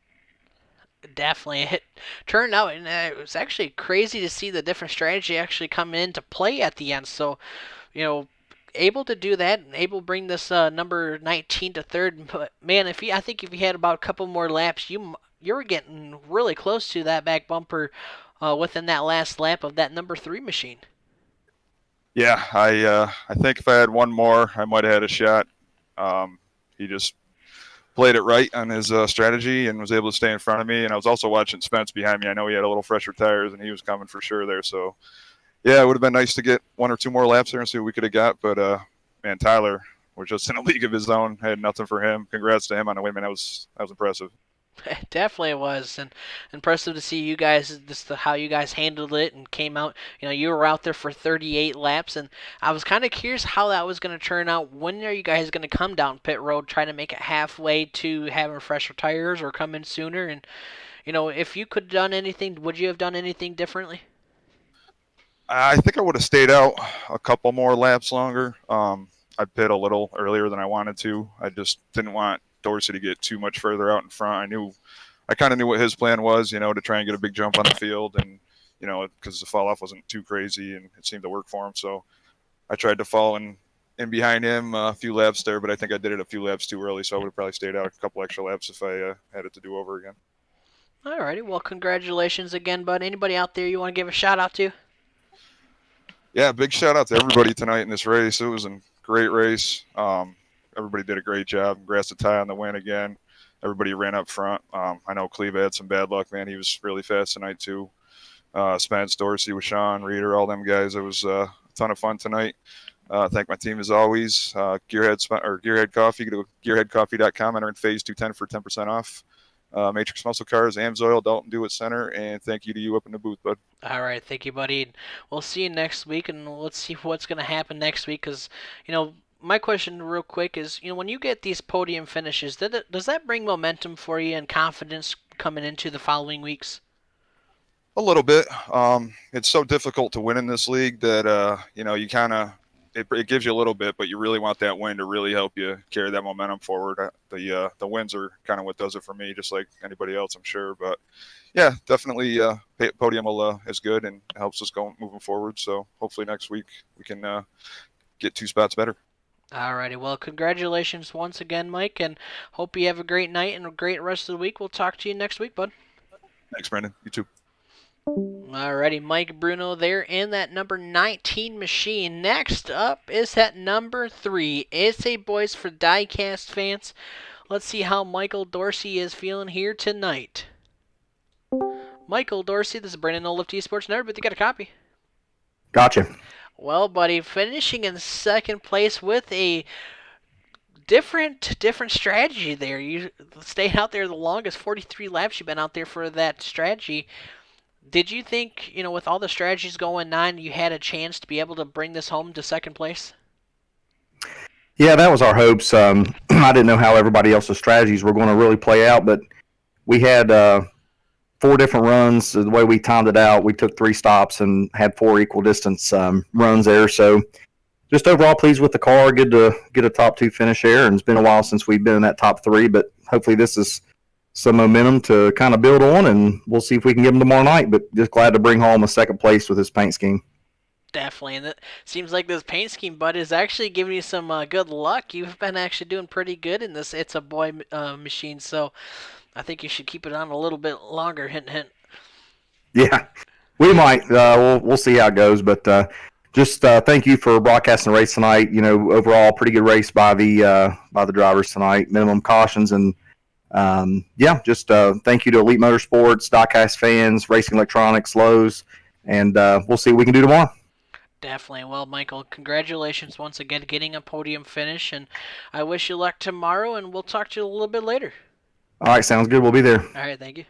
Definitely. It turned out, and it was actually crazy to see the different strategy actually come into play at the end. So, able to do that and able to bring this number 19 to 3rd. But man, I think if you had about a couple more laps, you were getting really close to that back bumper within that last lap of that number 3 machine. Yeah, I think if I had one more, I might have had a shot. He just played it right on his strategy and was able to stay in front of me. And I was also watching Spence behind me. I know he had a little fresher tires, and he was coming for sure there. So yeah, it would have been nice to get 1 or 2 more laps there and see what we could have got. But, man, Tyler was just in a league of his own. I had nothing for him. Congrats to him on the win, man. That was impressive. It definitely was, and impressive to see you guys, how you guys handled it and came out. You were out there for 38 laps, and I was kind of curious how that was going to turn out. When are you guys going to come down pit road, try to make it halfway to having fresher tires, or come in sooner? And, if you could have done anything, would you have done anything differently? I think I would have stayed out a couple more laps longer. I pit a little earlier than I wanted to. I just didn't want Dorsey to get too much further out in front. I kind of knew what his plan was, to try and get a big jump on the field, and because the fall off wasn't too crazy and it seemed to work for him. So I tried to fall in behind him a few laps there, but I think I did it a few laps too early. So I would have probably stayed out a couple extra laps if I had it to do over again. Alrighty, well, congratulations again, bud. Anybody out there you want to give a shout out to? Yeah, big shout out to everybody tonight in this race. It was a great race. Everybody did a great job. Congrats to Ty on the win again. Everybody ran up front. I know Cleve had some bad luck, man. He was really fast tonight too. Spence, Dorsey, with Sean, Reeder, all them guys. It was a ton of fun tonight. Thank my team as always. Gearhead Coffee. Go to gearheadcoffee.com. Enter in phase 210 for 10% off. Matrix Muscle Cars, Amsoil, Dalton Do It Center, and thank you to you up in the booth, bud. All right, thank you, buddy. We'll see you next week, and let's see what's going to happen next week. Because, my question real quick is, when you get these podium finishes, does that bring momentum for you and confidence coming into the following weeks? A little bit. It's so difficult to win in this league that you kind of it gives you a little bit, but you really want that win to really help you carry that momentum forward. The wins are kind of what does it for me, just like anybody else, I'm sure. But yeah, definitely podium is good and helps us go moving forward. So hopefully next week we can get 2 spots better. Alrighty, well, congratulations once again, Mike, and hope you have a great night and a great rest of the week. We'll talk to you next week, bud. Thanks, Brandon. You too. Alrighty, Mike Bruno there in that number 19 machine. Next up is that number 3. It's a Boys for Diecast fans. Let's see how Michael Dorsey is feeling here tonight. Michael Dorsey, this is Brandon Olive Esports Nerd, but you got a copy. Gotcha. Well, buddy, finishing in second place with a different strategy there. You stayed out there the longest, 43 laps you've been out there for that strategy. Did you think, with all the strategies going on, you had a chance to be able to bring this home to second place? Yeah, that was our hopes. I didn't know how everybody else's strategies were going to really play out, but we had 4 different runs. The way we timed it out, we took 3 stops and had 4 equal distance runs there. So just overall pleased with the car. Good to get a top 2 finish there, and it's been a while since we've been in that top 3, but hopefully this is some momentum to kind of build on, and we'll see if we can get them tomorrow night. But just glad to bring home a second place with this paint scheme. Definitely, and it seems like this paint scheme, bud, is actually giving you some good luck. You've been actually doing pretty good in this It's a Boy machine, so I think you should keep it on a little bit longer. Hint, hint. Yeah, we might. We'll see how it goes, but just thank you for broadcasting the race tonight. Overall, pretty good race by the drivers tonight. Minimum cautions, and just thank you to Elite Motorsports, Diecast fans, Racing Electronics, Lowe's, and we'll see what we can do tomorrow. Definitely. Well, Michael, congratulations once again getting a podium finish, and I wish you luck tomorrow, and we'll talk to you a little bit later. All right, sounds good. We'll be there. All right, thank you.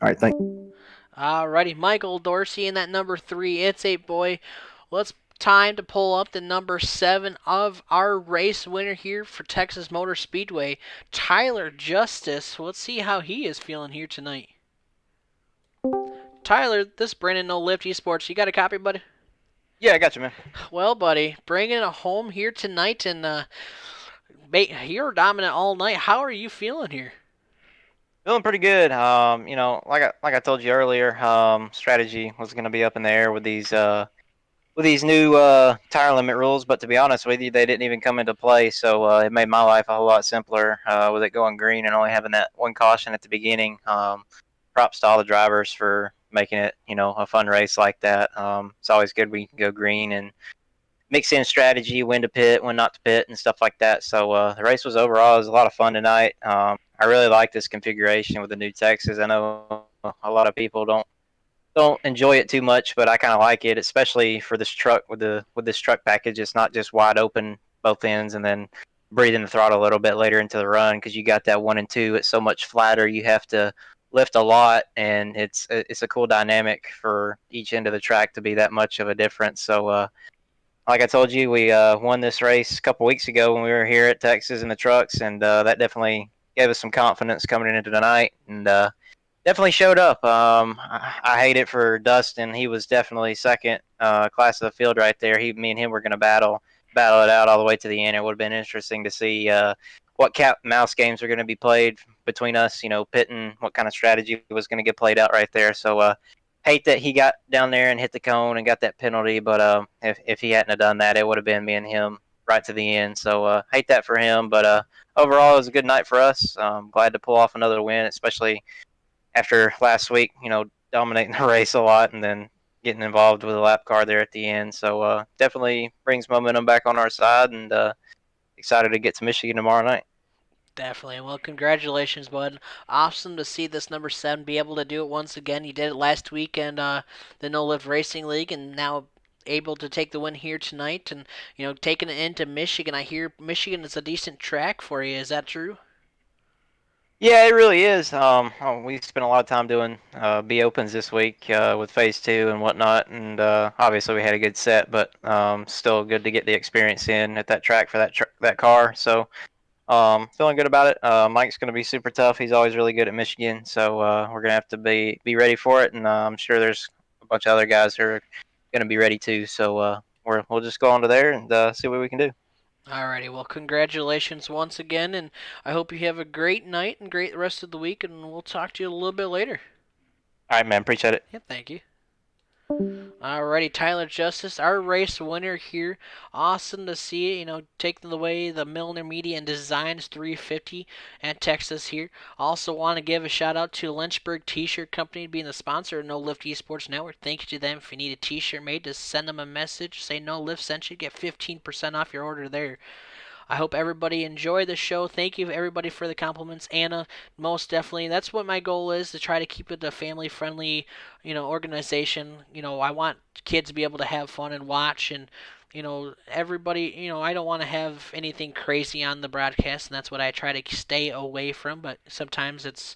All right, thank you. Alrighty, Michael Dorsey in that number 3. It's a Boy. Let's time to pull up the number 7 of our race winner here for Texas Motor Speedway, Tyler Justice. Let's see how he is feeling here tonight. Tyler, this is Brandon No Lift Esports. You got a copy, buddy? Yeah, I got you, man. Well, buddy, bringing it home here tonight, and you're dominant all night. How are you feeling here? Feeling pretty good. Like I told you earlier, strategy was going to be up in the air with these new tire limit rules. But to be honest with you, they didn't even come into play. So it made my life a whole lot simpler with it going green and only having that one caution at the beginning. Props to all the drivers for making it, a fun race like that. It's always good when you can go green and mix in strategy, when to pit, when not to pit, and stuff like that. So the race was a lot of fun tonight. I really like this configuration with the new Texas. I know a lot of people don't enjoy it too much, but I kind of like it, especially for this truck with this truck package. It's not just wide open both ends and then breathing the throttle a little bit later into the run, because you got that 1 and 2. It's so much flatter. You have to lift a lot, and it's a cool dynamic for each end of the track to be that much of a difference. So like I told you, we won this race a couple weeks ago when we were here at Texas in the trucks, and that definitely gave us some confidence coming into tonight, and definitely showed up. I hate it for Dustin. He was definitely second class of the field right there. Me and him were going to battle it out all the way to the end. It would have been interesting to see what cat and mouse games are going to be played between us, pitting what kind of strategy was going to get played out right there. So hate that he got down there and hit the cone and got that penalty, but if he hadn't have done that, it would have been me and him right to the end. So hate that for him, but overall it was a good night for us. Glad to pull off another win, especially after last week, dominating the race a lot and then getting involved with a lap car there at the end. So definitely brings momentum back on our side, and excited to get to Michigan tomorrow night. Definitely. Well, congratulations, bud. Awesome to see this number 7 be able to do it once again. You did it last week in the No Lift Racing League, and now able to take the win here tonight, and taking it into Michigan. I hear Michigan is a decent track for you. Is that true? Yeah, it really is. We spent a lot of time doing B opens this week with Phase 2 and whatnot, and obviously we had a good set, but still good to get the experience in at that track for that car. So feeling good about it. Mike's going to be super tough. He's always really good at Michigan, so we're going to have to be ready for it, and I'm sure there's a bunch of other guys who are going to be ready too. So we'll just go on to there and see what we can do. Alrighty, well, congratulations once again, and I hope you have a great night and great rest of the week, and we'll talk to you a little bit later. All right, man. Appreciate it. Yeah, thank you. Alrighty, Tyler Justice, our race winner here. Awesome to see it, taking away the Milner Media and Designs 350 at Texas here. Also want to give a shout out to Lynchburg T-Shirt Company being the sponsor of No Lift Esports Network. Thank you to them. If you need a T-shirt made, just send them a message. Say No Lift sent you. Get 15% off your order there. I hope everybody enjoyed the show. Thank you everybody for the compliments. Anna, most definitely. That's what my goal is, to try to keep it a family-friendly, organization. I want kids to be able to have fun and watch, and everybody, I don't want to have anything crazy on the broadcast, and that's what I try to stay away from, but sometimes it's,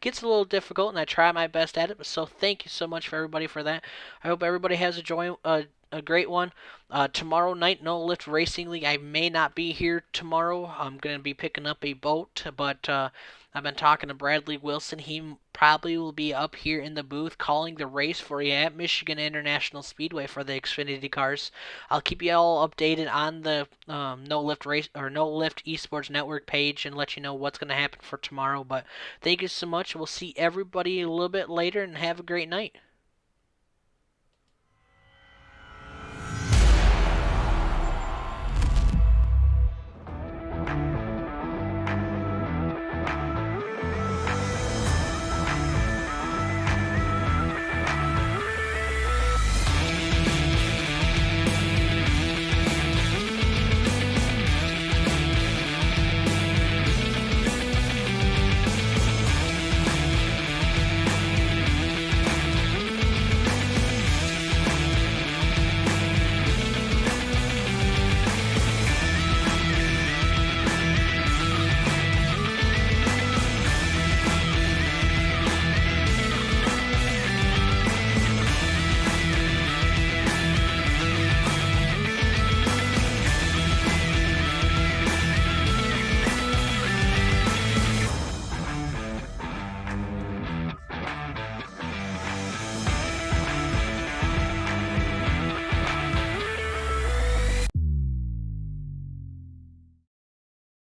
gets a little difficult, and I try my best at it. So thank you so much for everybody for that. I hope everybody has a great one. Tomorrow night, No Lift Racing League. I may not be here tomorrow. I'm going to be picking up a boat, but I've been talking to Bradley Wilson. He probably will be up here in the booth calling the race for you at Michigan International Speedway for the Xfinity cars. I'll keep you all updated on the No Lift Race or No Lift Esports Network page and let you know what's going to happen for tomorrow. But thank you so much. We'll see everybody a little bit later, and have a great night.